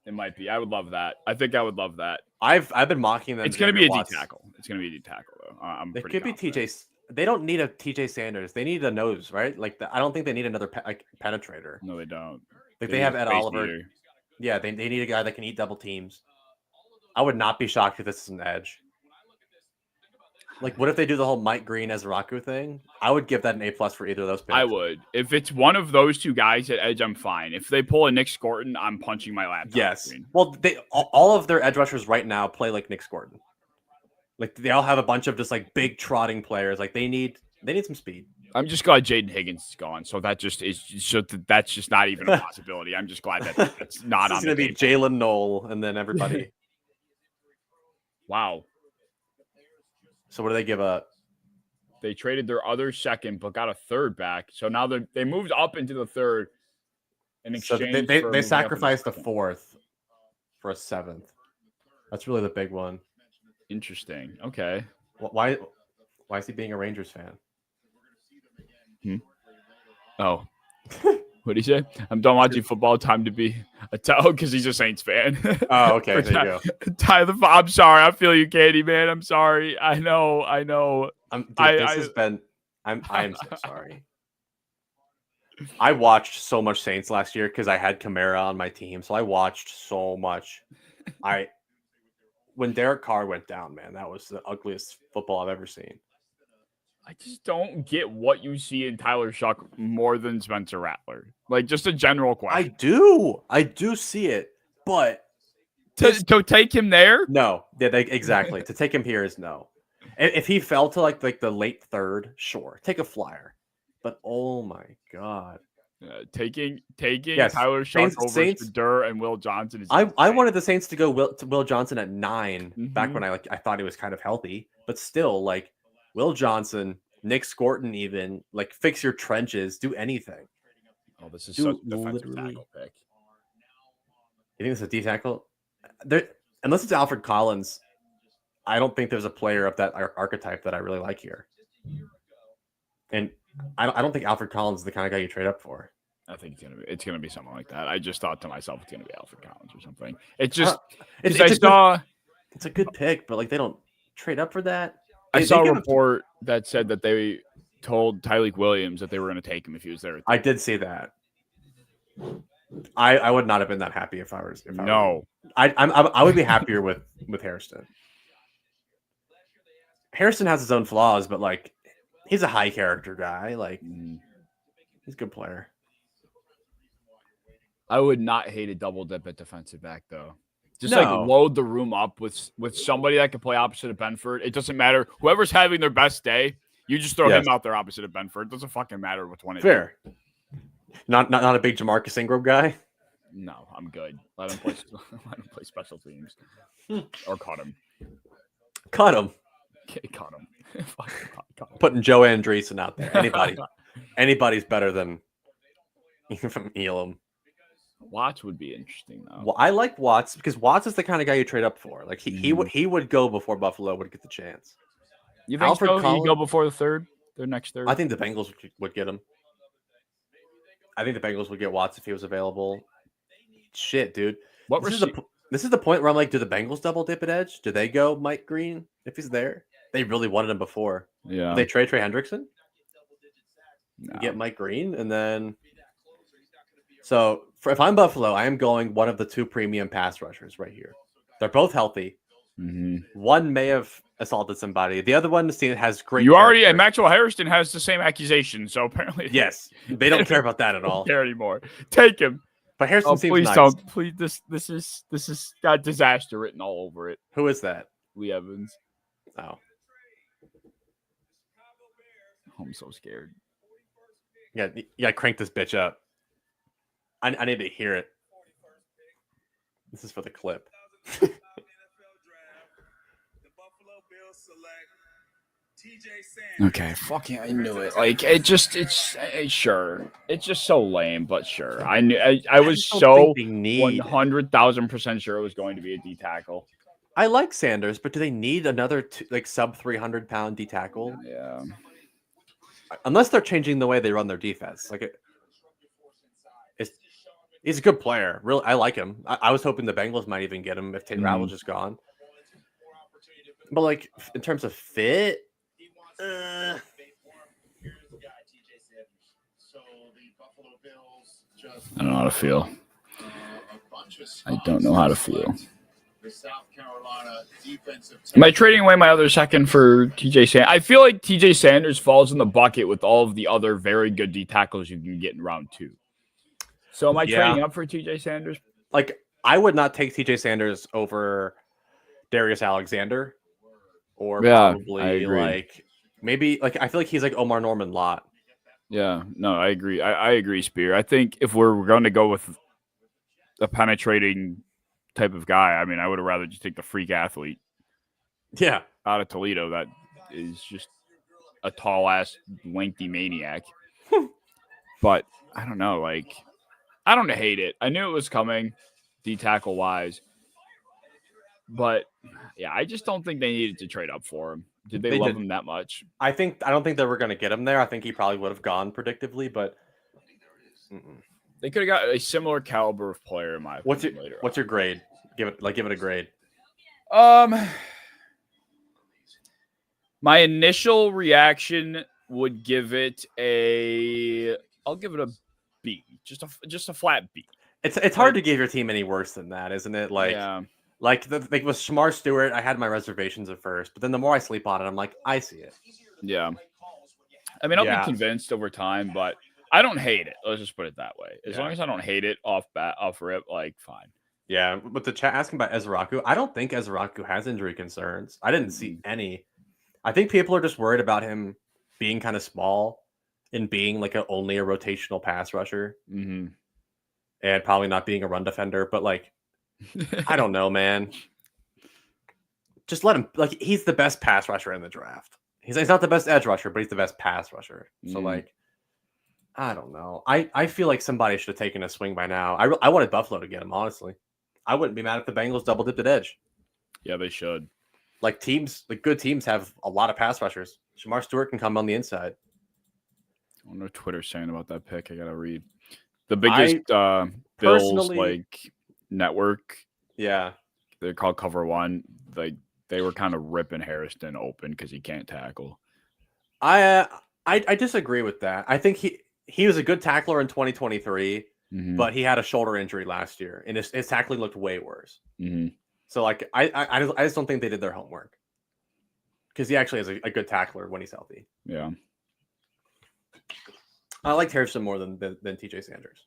A: It might be. I would love that. I think I would love that.
B: I've been mocking them.
A: It's gonna be a
B: Xavier
A: D
B: Watts.
A: tackle. It's gonna be a D tackle though. I'm
B: They
A: pretty
B: could be
A: confident.
B: TJ. They don't need a TJ Sanders. They need a nose, right? Like I don't think they need another penetrator.
A: No, they don't.
B: Like they have
A: need a
B: Ed
A: space
B: Oliver.
A: eater.
B: Yeah, they need a guy that can eat double teams. I would not be shocked if this is an edge. Like, what if they do the whole Mike Green as Raku thing? I would give that an A+ for either of those picks.
A: I would. If it's one of those two guys at edge, I'm fine. If they pull a Nick Scorton, I'm punching my laptop.
B: Yes.
A: screen.
B: Well, they all of their edge rushers right now play like Nick Scorton. Like they all have a bunch of just like big trotting players. Like they need some speed.
A: I'm just glad Jaden Higgins is gone. So that just is. So that's just not even a possibility. I'm just glad that it's not
B: It's
A: on
B: going
A: the
B: to be
A: table.
B: Jalen Knoll and then everybody.
A: Wow.
B: So what do they give up?
A: They traded their other second, but got a third back. So now they moved up into the third. In
B: So
A: exchange,
B: they
A: for moving up
B: sacrificed the
A: second.
B: fourth for a seventh. That's really the big one.
A: Interesting. Okay.
B: Why is he being a Rangers fan?
A: Oh, what did he say? I'm done watching football. Time to be a because he's a Saints fan.
B: Oh, okay. There you go.
A: Tyler, I'm sorry. I feel you, Katie, man. I'm sorry. I know.
B: Dude,
A: I-
B: this
A: I-
B: has been. I am so sorry. I watched so much Saints last year because I had Kamara on my team, so I watched so much. When Derek Carr went down, man, that was the ugliest football I've ever seen.
A: I just don't get what you see in Tyler Shuck more than Spencer Rattler. Like just a general question.
B: I do see it, but
A: To take him there,
B: no, yeah, exactly. To take him here is no. If he fell to like the late third, sure, take a flyer. But oh my god,
A: taking
B: Yes,
A: Tyler Shuck over
B: Saints-
A: Shadur and Will Johnson is
B: I
A: insane.
B: wanted the Saints to go to Will Johnson at 9 back
A: Mhm.
B: when I thought he was kind of healthy, but still like Will Johnson, Nick Scorton, even like fix your trenches, do anything.
A: Oh, this is
B: Dude,
A: such a defensive
B: literally.
A: tackle pick.
B: You think it's a D tackle? There, unless it's Alfred Collins, I don't think there's a player of that archetype that I really like here. And I don't think Alfred Collins is the kind of guy you trade up for.
A: I think it's gonna be something like that. I just thought to myself it's gonna be Alfred Collins or something. It's just
B: It's a good pick, but like they don't trade up for that.
A: I saw a report that said that they told Tyreek Williams that they were going to take him if he was there.
B: I did see that. I would not have been that happy if I was. I would be happier with Hairston. Hairston has his own flaws, but like he's a high character guy. Like he's a good player.
A: I would not hate a double dip at defensive back though. Just like load the room up with somebody that can play opposite of Benford. It doesn't matter. Whoever's having their best day, you just throw him out there opposite of Benford. It doesn't fucking matter which one it is.
B: Fair. Not a big Jamarcus Ingram guy?
A: No, I'm good. Let him play special teams. Or cut him.
B: Cut him.
A: Okay, cut him.
B: Putting Joe Andreessen out there. Anybody's better than from Elam.
A: Watts would be interesting though.
B: Well, I like Watts because Watts is the kind of guy you trade up for. Like he would go before Buffalo would get the chance.
A: You think Alfred Collins, he'd go before their next third?
B: I think the Bengals would get him. I think the Bengals would get Watts if he was available. Shit, dude. This is the point where I'm like, do the Bengals double dip at edge? Do they go Mike Green if he's there? They really wanted him before.
A: Yeah.
B: Do they trade Trey Hendrickson?
A: No.
B: Get Mike Green and then. So if I'm Buffalo, I am going one of the two premium pass rushers right here. They're both healthy.
A: Mm-hmm.
B: One may have assaulted somebody. The other one has great.
A: And Maxwell Hairston has the same accusation. So apparently,
B: yes, they don't care about that at all.
A: Don't care anymore. Take him.
B: But Hairston seems
A: please
B: nice.
A: Don't. Please, this is got disaster written all over it.
B: Who is that?
A: Lee Evans.
B: Oh,
A: I'm so scared.
B: Yeah, you gotta crank this bitch up. I need to hear it. This is for the clip.
A: Okay, fucking, I knew it. Like it's sure. It's just so lame, but sure. I knew. I was so 100,000% sure it was going to be a D tackle.
B: I like Sanders, but do they need another sub 300-pound D tackle?
A: Yeah.
B: Unless they're changing the way they run their defense, he's a good player. Really, I like him. I was hoping the Bengals might even get him if Tate Rattle just gone. But like in terms of fit,
D: I
A: don't know how to feel. I don't know how to feel. Am I trading away my other second for TJ Sanders? I feel like TJ Sanders falls in the bucket with all of the other very good D tackles you can get in round 2. So am I trading up for TJ Sanders?
B: Like I would not take TJ Sanders over Darius Alexander or probably like maybe like I feel like he's like Omar Norman Lott.
A: Yeah, no, I agree. I agree, Spear. I think if we're going to go with a penetrating type of guy, I mean, I would have rather just take the freak athlete.
B: Yeah.
A: Out of Toledo that is just a tall ass lengthy maniac. But I don't know, like I don't hate it. I knew it was coming, D tackle wise. But yeah, I just don't think they needed to trade up for him. Did they love him that much?
B: I don't think they were going to get him there. I think he probably would have gone predictably, but
A: they could have got a similar caliber of player in my opinion.
B: What's your grade? Give it a grade.
A: My initial reaction would give it I'll give it a B. Just a flat B.
B: It's hard to give your team any worse than that, isn't it? Like
A: yeah.
B: Like with Shamar Stewart, I had my reservations at first, but then the more I sleep on it, I'm like, I see it.
A: Yeah. I mean, I'll be convinced over time, but I don't hate it. Let's just put it that way. As long as I don't hate it off rip, like fine.
B: Yeah. With the chat asking about Ezraku, I don't think Ezraku has injury concerns. I didn't see any. I think people are just worried about him being kind of small and being like only a rotational pass rusher, and probably not being a run defender, but like. I don't know, man. Just let him. Like he's the best pass rusher in the draft. He's not the best edge rusher, but he's the best pass rusher. So like, I don't know. I feel like somebody should have taken a swing by now. I wanted Buffalo to get him. Honestly, I wouldn't be mad if the Bengals double dipped at edge.
A: Yeah, they should.
B: Like good teams have a lot of pass rushers. Shamar Stewart can come on the inside.
A: I wonder what Twitter's saying about that pick. I gotta read. The biggest Bills
B: personally-
A: network.
B: Yeah.
A: They're called Cover One. Like they were kind of ripping Harrison open because he can't tackle.
B: I disagree with that. I think he was a good tackler in 2023, but he had a shoulder injury last year, and his tackling looked way worse. So like I just don't think they did their homework because he actually is a good tackler when he's healthy.
A: Yeah,
B: I liked Harrison more than TJ Sanders.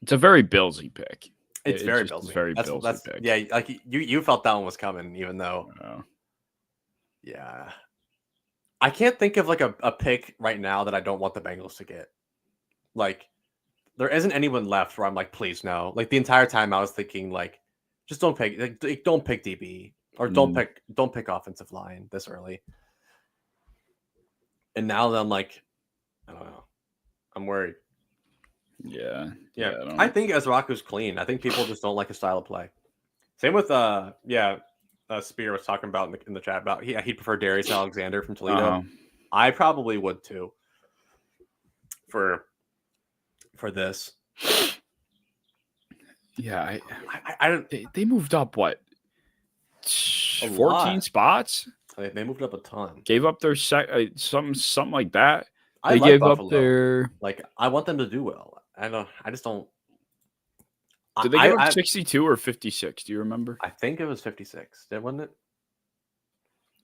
A: it's a very Billsy pick.
B: It's very Billsy.
A: Very Billsy pick.
B: Yeah, like you felt that one was coming, even though. Yeah. I can't think of like a pick right now that I don't want the Bengals to get. Like, there isn't anyone left where I'm like, please no. Like the entire time I was thinking like, just don't pick DB or don't pick offensive line this early. And now that I'm like, I don't know. I'm worried.
A: Yeah.
B: I think Ezraku's clean. I think people just don't like his style of play. Same with Spear was talking about in the chat about he'd prefer Darius Alexander from Toledo. I probably would too. For this.
A: Yeah,
B: I don't.
A: They moved up what? 14 spots.
B: They moved up a ton.
A: Gave up their something like that.
B: They
A: like gave Buffalo. Up their.
B: Like I want them to do well. I just don't.
A: Did they give up 62 or 56? Do you remember?
B: I think it was 56. Wasn't it?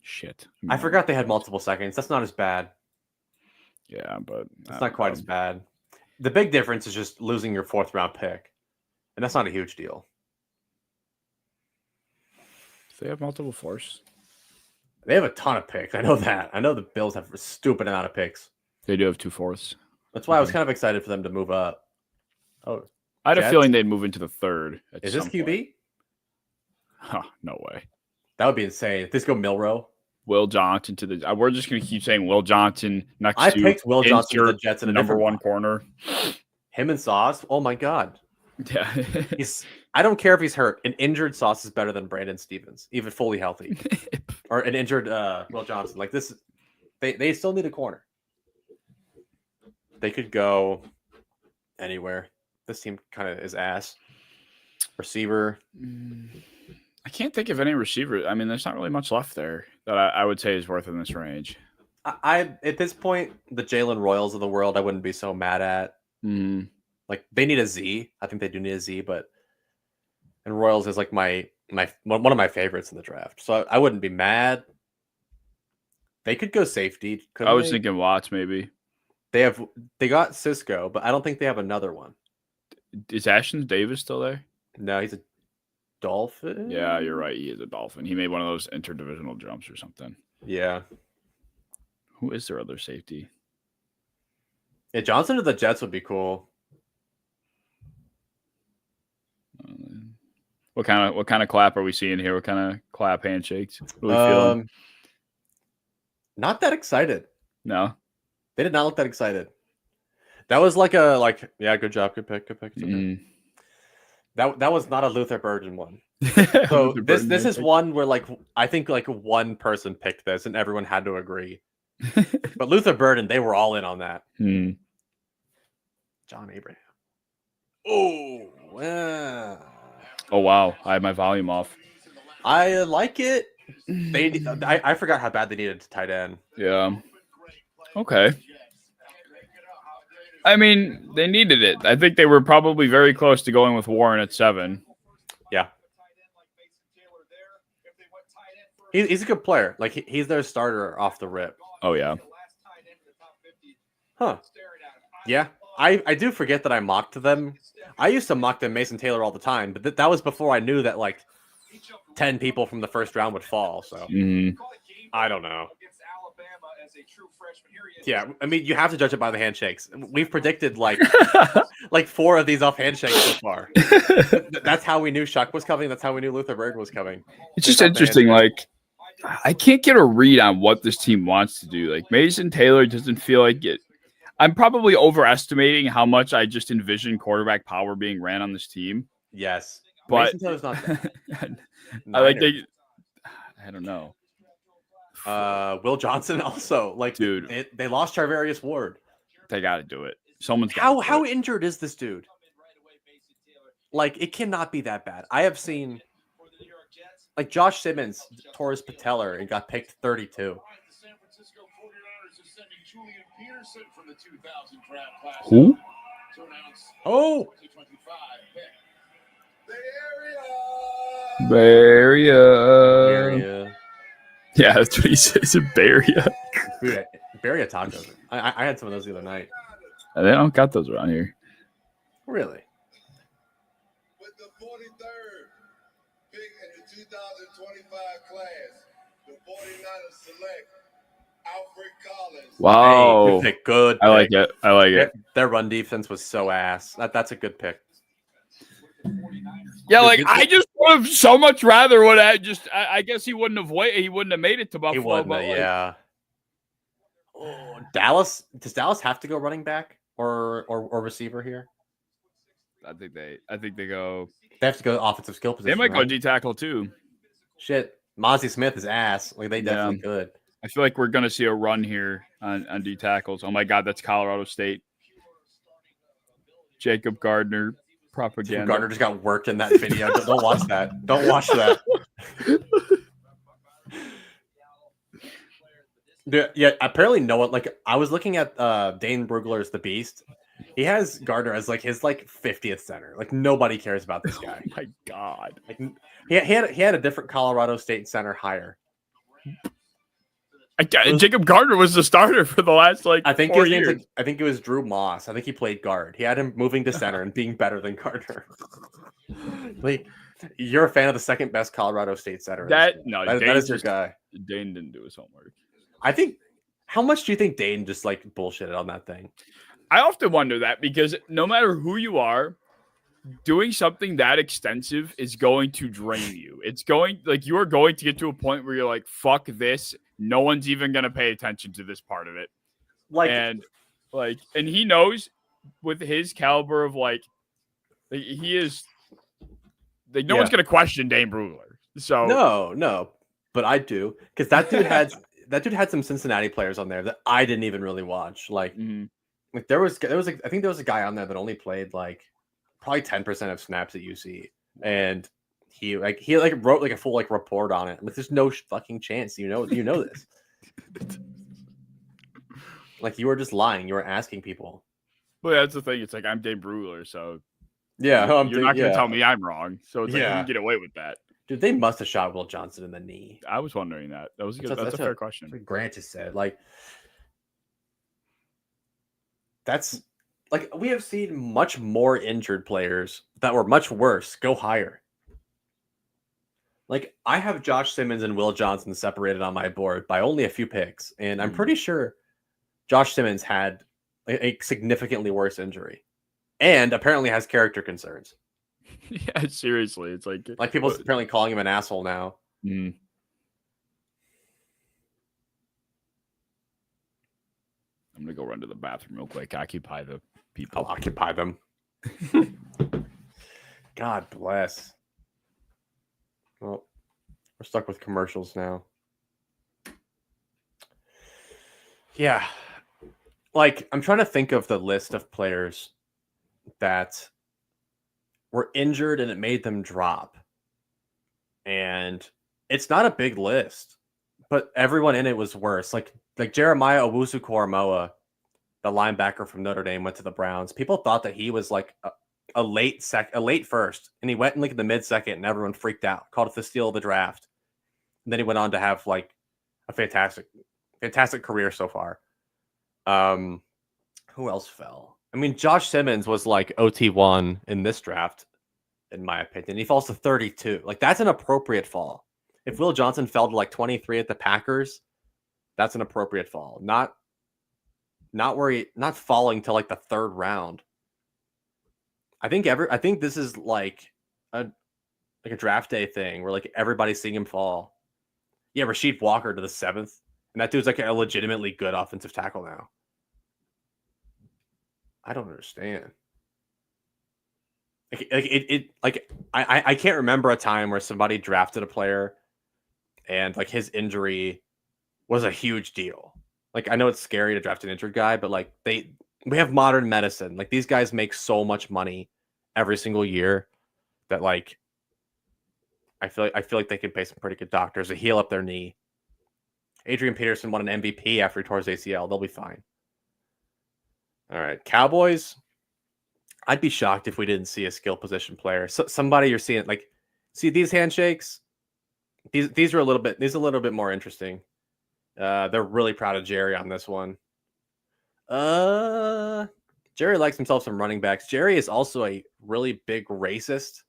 A: Shit.
B: I forgot they had multiple seconds. That's not as bad.
A: Yeah, but
B: it's not quite as bad. The big difference is just losing your 4th round pick. And that's not a huge deal.
A: Do they have multiple fourths?
B: They have a ton of picks. I know that. I know the Bills have a stupid amount of picks.
A: They do have 2 fourths.
B: That's why I was kind of excited for them to move up. Oh,
A: I had a feeling they'd move into the 3rd.
B: Is this QB?
A: Point. Huh, no way.
B: That would be insane. If this go Milrow.
A: Will Johnson to the. We're just going to keep saying Will Johnson next to.
B: I picked Will Johnson to the Jets in a
A: number 1 corner.
B: Him and Sauce. Oh my God.
A: Yeah.
B: I don't care if he's hurt. An injured Sauce is better than Brandon Stevens, even fully healthy. Or an injured Will Johnson. Like this, they still need a corner. They could go anywhere. This team kind of is ass. Receiver.
A: I can't think of any receiver. I mean, there's not really much left there that I would say is worth in this range.
B: I at this point, the Jalen Royals of the world, I wouldn't be so mad at. Like they need a Z. I think they do need a Z, and Royals is like my one of my favorites in the draft. So I wouldn't be mad. They could go safety.
A: I was thinking Watts maybe.
B: They got Cisco, but I don't think they have another one.
A: Is Ashton Davis still there?
B: No, he's a Dolphin.
A: Yeah, you're right. He is a Dolphin. He made one of those interdivisional jumps or something.
B: Yeah.
A: Who is their other safety?
B: Yeah, Johnson to the Jets would be cool.
A: What kind of clap are we seeing here? What kind of clap handshakes? What are we feeling?
B: Not that excited.
A: No,
B: they did not look that excited. That was yeah, good job, good pick. Okay. That was not a Luther Burden one. So this is one where I think one person picked this and everyone had to agree. But Luther Burden, they were all in on that. John Abraham. Oh, yeah.
A: Oh wow! I had my volume off.
B: I like it. I forgot how bad they needed to tight end.
A: Yeah. Okay. I mean, they needed it. I think they were probably very close to going with Warren at 7.
B: Yeah. He's a good player. Like he's their starter off the rip.
A: Oh yeah.
B: Huh. Yeah. I do forget that I mocked them. I used to mock them Mason Taylor all the time, but that was before I knew that 10 people from the first round would fall. So I don't know. Yeah, I mean, you have to judge it by the handshakes. We've predicted 4 of these off handshakes so far. That's how we knew Shuck was coming. That's how we knew Luther Bird was coming.
A: It's just interesting. I can't get a read on what this team wants to do. Mason Taylor doesn't feel like it. I'm probably overestimating how much I just envision quarterback power being ran on this team.
B: Yes.
A: but
B: Mason Taylor's not bad.
A: I like
B: Niners.
A: I don't know,
B: Will Johnson also like
A: dude.
B: they lost Charvarius Ward.
A: They got to do it. Someone's got to
B: How injured is this dude? Like it cannot be that bad. I have seen like Josh Simmons tore his patellar and got picked 32.
D: The San Francisco 49ers are sending Julian Peterson from the 2000 draft class
A: Who?
D: to announce
B: Oh,
D: 2025 pick.
E: Bay Area.
A: Baria. Yeah, that's what he says. Baria.
B: dude, Barry tacos. I had some of those the other night.
A: They don't got those around here.
B: Really?
E: With the 43rd pick in the 2025 class, the 49ers select Alfred Collins.
A: Wow.
B: Hey, good pick. Good.
A: I like
B: pick.
A: it. I like it.
B: Their run defense was so ass. That's a good pick.
A: Yeah, like
B: Dude,
A: I just would have so much rather would I just I guess he wouldn't have waited. He wouldn't have made it to
B: He
A: Buffalo.
B: wouldn't.
A: But like,
B: Yeah. Oh, Dallas. Does Dallas have to go running back or receiver here?
A: I think they go.
B: They have to go offensive skill
A: They
B: position.
A: might go
B: right?
A: D tackle too.
B: Shit. Mozzie Smith is ass. Like they definitely could.
A: I feel like we're gonna see a run here on D tackles. Oh my God, that's Colorado State. Jacob Gardner propaganda.
B: Gardner just got worked in that video. Don't watch that. Don't watch that. Dude, yeah, apparently no one like I was looking at Dane Brugler's The Beast. He has Gardner as like his 50th center. Like nobody cares about this guy.
A: Oh my God.
B: Like he had a different Colorado State center higher.
A: Jacob Gardner was the starter for the last
B: I think
A: 4
B: his name's
A: years.
B: I think it was Drew Moss. I think he played guard. He had him moving to center and being better than Gardner. Like you're a fan of the second best Colorado State center.
A: That
B: that is your guy.
A: Dane didn't do his homework.
B: I think. How much do you think Dane just bullshitted on that thing?
A: I often wonder that because no matter who you are, doing something that extensive is going to drain you. It's going you are going to get to a point where you're like, fuck this. No one's even going to pay attention to this part of it. And he knows with his caliber of he is no one's going to question Dane Brugler. So
B: No, but I do because that dude had some Cincinnati players on there that I didn't even really watch. Like there was I think there was a guy on there that only played probably 10% of snaps at UC, and he wrote a full report on it. There's no fucking chance you know this. You were just lying. You were asking people.
A: Well, that's the thing. It's I'm Dane Brugler, so
B: yeah,
A: you're not going to tell me I'm wrong. So it's you can get away with that.
B: Dude, they must have shot Will Johnson in the knee.
A: I was wondering that. That was that's a fair question.
B: That's what Grant just said. That's we have seen much more injured players that were much worse go higher. I have Josh Simmons and Will Johnson separated on my board by only a few picks, and I'm pretty sure Josh Simmons had a significantly worse injury and apparently has character concerns.
A: Yeah, seriously. It's
B: people apparently calling him an asshole now.
A: I'm going to go run to the bathroom real quick. Occupy the people.
B: I'll occupy them. God bless. Well, we're stuck with commercials now. Yeah. I'm trying to think of the list of players that were injured and it made them drop. And it's not a big list, but everyone in it was worse. Like Jeremiah Owusu-Koramoah, the linebacker from Notre Dame, went to the Browns. People thought that he was a late first, and he went in the mid-second, and everyone freaked out, called it the steal of the draft. And then he went on to have a fantastic career so far. Who else fell? I mean, Josh Simmons was OT1 in this draft, in my opinion. He falls to 32. That's an appropriate fall. If Will Johnson fell to 23 at the Packers, that's an appropriate fall. Not falling to the third round. I think this is a draft day thing where everybody's seeing him fall. Yeah, Rasheed Walker to the 7th, and that dude's a legitimately good offensive tackle now. I don't understand. I can't remember a time where somebody drafted a player and like his injury was a huge deal. Like I know it's scary to draft an injured guy, but like we have modern medicine. Like these guys make so much money every single year that like I feel like they can pay some pretty good doctors to heal up their knee. Adrian Peterson won an MVP after he tore his ACL. They'll be fine. All right, Cowboys. I'd be shocked if we didn't see a skill position player. So, somebody you're seeing like, see these handshakes. These are a little bit more interesting. They're really proud of Jerry on this one. Jerry likes himself some running backs. Jerry is also a really big racist,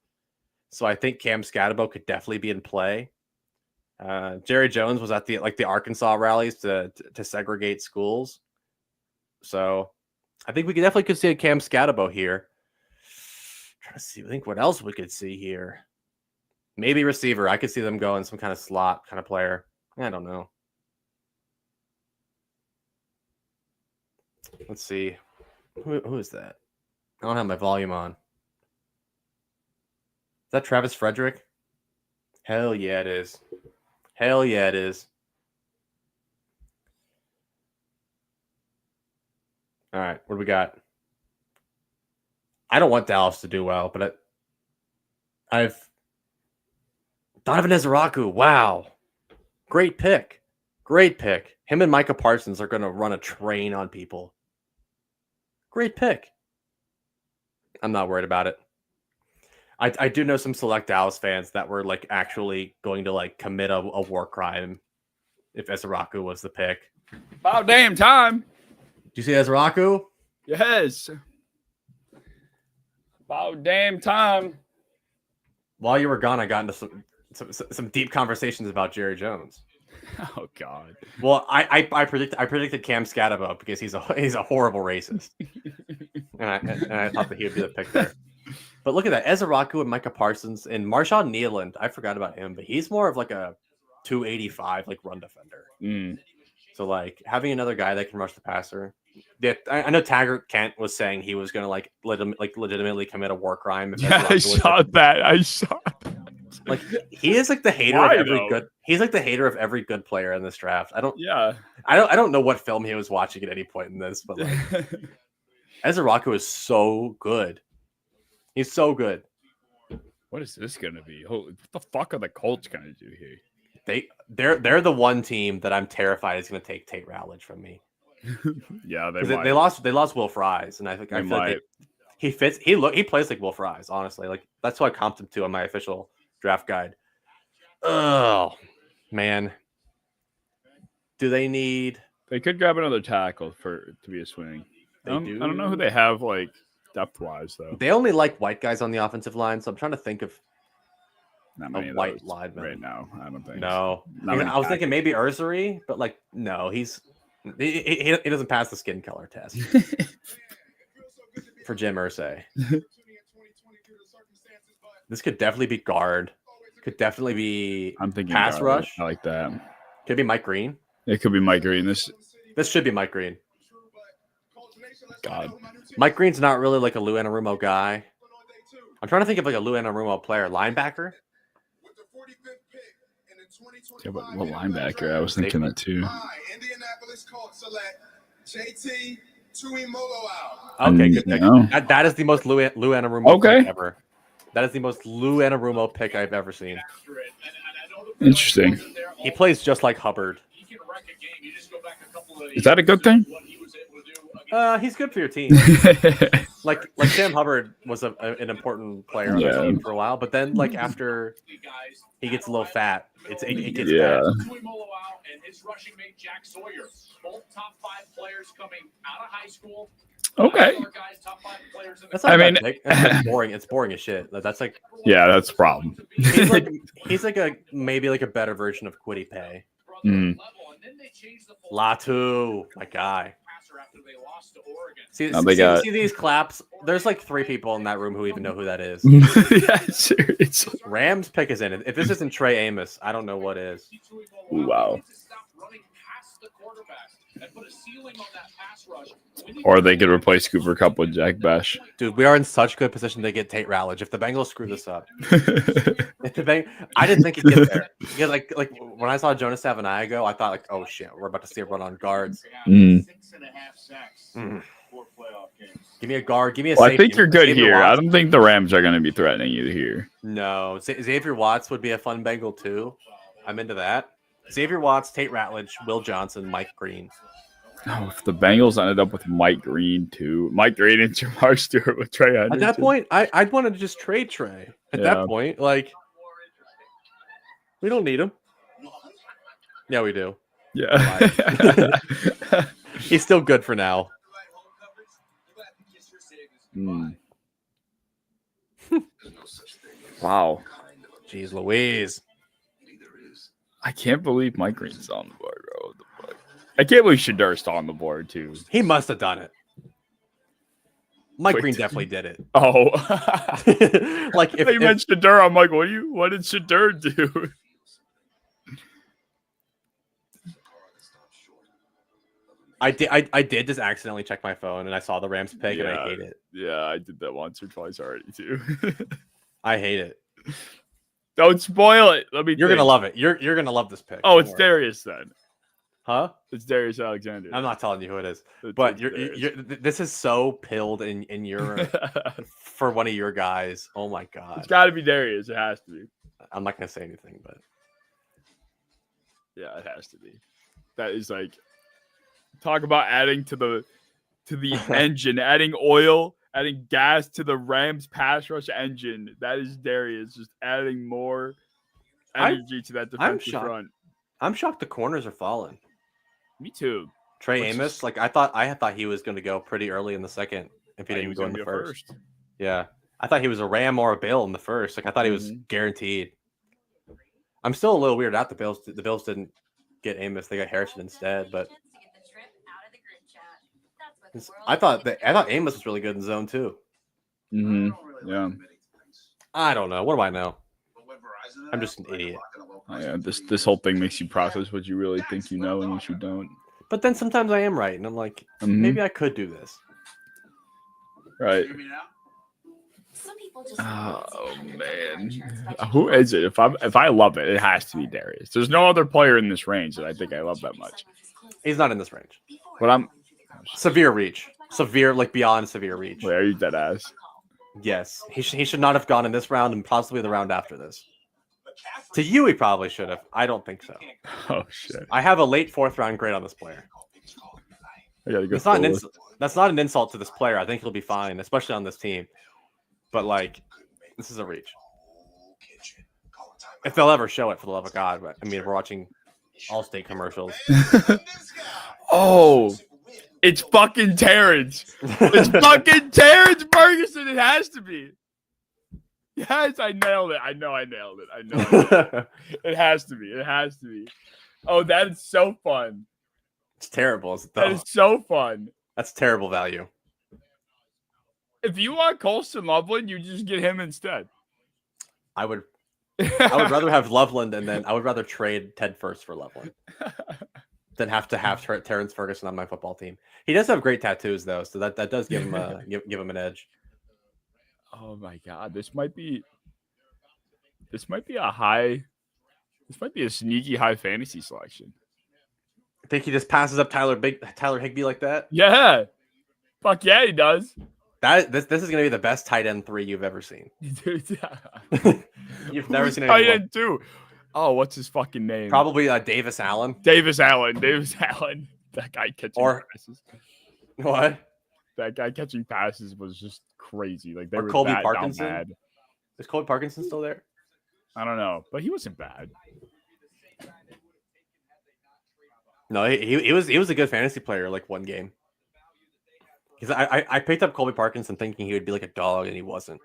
B: so I think Cam Scatterbo could definitely be in play. Jerry Jones was at the Arkansas rallies to segregate schools, so I think we definitely could see a Cam Scatterbo here. Trying to see, I think what else we could see here. Maybe receiver. I could see them going some kind of slot kind of player. I don't know. Let's see. Who is that? I don't have my volume on. Is that Travis Frederick? Hell yeah, it is. Hell yeah, it is. All right, what do we got? I don't want Dallas to do well, but I've Donovan Ezeraku. Wow. Great pick. Great pick. Him and Micah Parsons are going to run a train on people. Great pick. I'm not worried about it. I do know some select Dallas fans that were like actually going to like commit a war crime if Ezeraku was the pick.
A: About damn time.
B: Did you see Ezeraku?
A: Yes. About damn time.
B: While you were gone, I got into some deep conversations about Jerry Jones.
A: Oh God.
B: Well, I predicted Cam Scatterbo because he's a horrible racist, and I thought that he would be the pick there. But look at that, Ezeraku and Micah Parsons and Marshawn Nealand. I forgot about him, but he's more of like a 285 like run defender. So like having another guy that can rush the passer. Yeah, I know Taggart Kent was saying he was going to legitimately commit a war crime.
A: Yeah, I saw that. I saw that.
B: Like he is like the hater
A: Why,
B: of every
A: though?
B: good. He's like the hater of every good player in this draft. I don't know what film he was watching at any point in this, but like Ezeraku is so good. He's so good.
A: What is this going to be? What the fuck are the Colts going to do here?
B: They're the one team that I'm terrified is going to take Tate Rowledge from me.
A: Yeah,
B: they lost Will Fries, and I feel like he fits. He plays like Will Fries. Honestly, like that's who I comped him to on my official draft guide. Oh man, do they need?
A: They could grab another tackle to be a swing. I don't know who they have like depth wise though.
B: They only like white guys on the offensive line, so I'm trying to think of
A: not many
B: a white
A: of those
B: lineman
A: right now. I don't think.
B: No, I was thinking maybe Ursary, but like no, he doesn't pass the skin color test for Jim Irsay. This could definitely be guard. Could definitely be
A: I'm thinking
B: pass
A: guard.
B: rush.
A: I like that.
B: Could be Mike Green.
A: It could be Mike Green. This
B: should be Mike Green.
A: God.
B: Mike Green's not really like a Lou Anarumo guy. I'm trying to think of like a Lou Anarumo player. Linebacker?
A: Yeah, but what linebacker? I was thinking that too.
E: Indianapolis Colts select JT Tuimoloau.
B: Okay, good pick.
A: No.
B: That is the most Lou Anarumo pick ever. That is the most Lou Anarumo pick I've ever seen.
A: Interesting.
B: He plays just like Hubbard.
A: Is that a good thing?
B: He's good for your team. like Sam Hubbard was an important player on the team for a while, but then like after he gets a little fat, it gets bad.
D: And his rushing mate Jack Sawyer, both top 5 players coming out of high school.
A: Okay.
B: That's not that's boring. It's boring as shit. That's like
A: that's a problem.
B: He's like a maybe like a better version of Kwity Paye. Latu, my guy. See these claps? There's like 3 people in that room who even know who that is.
A: Yeah, seriously.
B: Rams pick is in it. If this isn't Trey Amos, I don't know what is.
A: Wow.
D: and put a ceiling on that pass rush.
A: Or they could replace Cooper Kupp with Jack Bash.
B: Dude, we are in such good position to get Tate Ratledge. If the Bengals screw this up, I didn't think he'd get there. Yeah, like when I saw Jonas Savaiinaga go, I thought like, oh shit, we're about to see a run on guards.
D: 6.5 sacks.
B: Mm.
D: 4 playoff games.
B: Give me a guard. Give me a
A: Well, I
B: safety.
A: think you're good
B: Xavier
A: here. I
B: Watts.
A: don't think the Rams are going to be threatening you here.
B: No, Xavier Watts would be a fun Bengal too. I'm into that. Xavier Watts, Tate Ratledge, Will Johnson, Mike Green.
A: Oh, if the Bengals ended up with Mike Green too, Mike Green and Jamar Stewart with Trey Henderson.
B: At that point, I'd want to just trade Trey. At that point, like we don't need him. Yeah, we do.
A: Yeah.
B: He's still good for now.
A: Mm. Wow.
B: Jeez Louise.
A: I can't believe Mike Green's on the board, bro. What the fuck? I can't believe Shadur's on the board too.
B: He must have done it. Mike
A: Wait,
B: Green definitely did it.
A: Oh.
B: Like
A: if you mentioned Shadur, I'm like, what did Shadur do?
B: I did just accidentally check my phone and I saw the Rams pick and I hate it.
A: Yeah, I did that once or twice already too.
B: I hate it.
A: Don't spoil it.
B: You're gonna love it. You're gonna love this pick.
A: Oh, it's
B: Don't worry.
A: Darius then.
B: Huh?
A: It's Darius Alexander.
B: I'm not telling you who it is,
A: It's
B: but
A: Darius.
B: this is so pilled in your for one of your guys. Oh my god!
A: It's got to be Darius. It has to be.
B: I'm not gonna say anything, but
A: Yeah, it has to be. That is like talk about adding to the engine, adding oil, adding gas to the Rams pass rush engine. That is Darius just adding more energy to that defensive
B: shocked.
A: front.
B: I'm shocked the corners are falling.
A: Me too.
B: Trey
A: Which
B: Amos,
A: is-
B: like I thought he was going to go pretty early in the second if he
A: He
B: didn't
A: was
B: go in
A: gonna
B: the
A: be a
B: first. Yeah, I thought he was a Ram or a Bill in the first. Like I thought he was
A: Mhm.
B: guaranteed. I'm still a little weirded out. The Bills didn't get Amos; they got Harrison instead. But I thought Amos was really good in zone too.
A: Mm-hmm. Yeah.
B: I don't know. What do I know? I'm just an idiot.
A: Oh, yeah. This whole thing makes you process what you really think you know and what you don't.
B: But then sometimes I am right, and I'm like,
A: Mhm.
B: maybe I could do this.
A: Right.
D: Hear me now?
A: Oh man, who is it? If I love it, it has to be Darius. There's no other player in this range that I think I love that much.
B: He's not in this range.
A: But I'm.
B: Severe reach. Severe, like beyond severe reach.
A: Wait, are you dead ass?
B: Yes. He should not have gone in this round and possibly the round after this. To you, he probably should have. I don't think so.
A: Oh shit!
B: I have a late 4th round grade on this player.
A: I gotta go.
B: It's not an
A: forward.
B: insult. That's not an insult to this player. I think he'll be fine, especially on this team. But like, this is a reach. If they'll ever show it, for the love of God. But I mean, we're watching Allstate commercials.
A: Oh, it's fucking Terrence. It's fucking Terrence Ferguson. It has to be. Yes, I nailed it. I know I nailed it. I know. It has to be. It has to be. Oh, that is so fun.
B: It's terrible.
A: That is so fun.
B: That's terrible value.
A: If you want Colston Loveland, you just get him instead.
B: I would rather have Loveland, and then I would rather trade Ted First for Loveland than have to have Terrence Ferguson on my football team. He does have great tattoos, though, so that does give him give him an edge.
A: Oh my god, this might be a high. This might be a sneaky high fantasy selection.
B: I think he just passes up Tyler Higbee like that.
A: Yeah, fuck yeah, he does.
B: This is gonna be the best tight end 3 you've ever seen.
A: Dude,
B: You've never seen
A: tight
B: anyone.
A: end too. Oh, what's his fucking name?
B: Probably Davis Allen.
A: Davis Allen. That guy catching passes.
B: What?
A: That guy catching passes was just crazy. Like they
B: Or
A: were
B: Colby
A: that
B: Parkinson?
A: down bad.
B: Is Colby Parkinson still there?
A: I don't know, but he wasn't bad.
B: No, he was a good fantasy player like one game. Because I picked up Colby Parkinson thinking he would be like a dog, and he wasn't.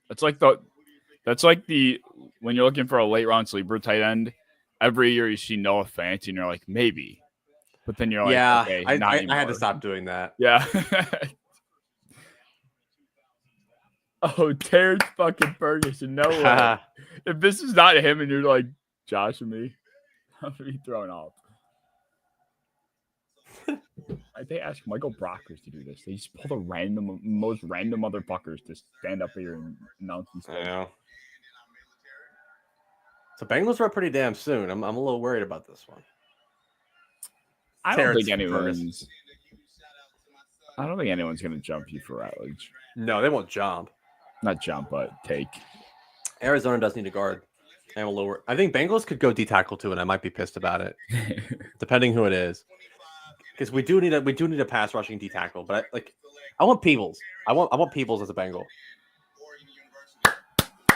A: That's like the when you're looking for a late round sleeper tight end. Every year you see Noah Fant, and you're like maybe, but then you're like,
B: Yeah,
A: okay,
B: I
A: not
B: had to
A: anymore.
B: stop doing that.
A: Yeah. Oh, Terrence fucking Ferguson. No way. If this is not him and you're like Josh and me, I'm gonna be thrown off. They ask Michael Brockers to do this. They just pull the most random motherfuckers to stand up here and announce these
B: I
A: things.
B: know. So Bengals are up pretty damn soon. I'm a little worried about this one.
A: I don't think
B: Terrence
A: anyone's gonna jump you for Rutledge.
B: No, they won't jump.
A: Not jump, but take.
B: Arizona does need a guard. I'm a little. I think Bengals could go D tackle too, and I might be pissed about it, depending who it is. Because we do need a pass rushing D tackle, but I want Peebles. I want Peebles as a Bengal.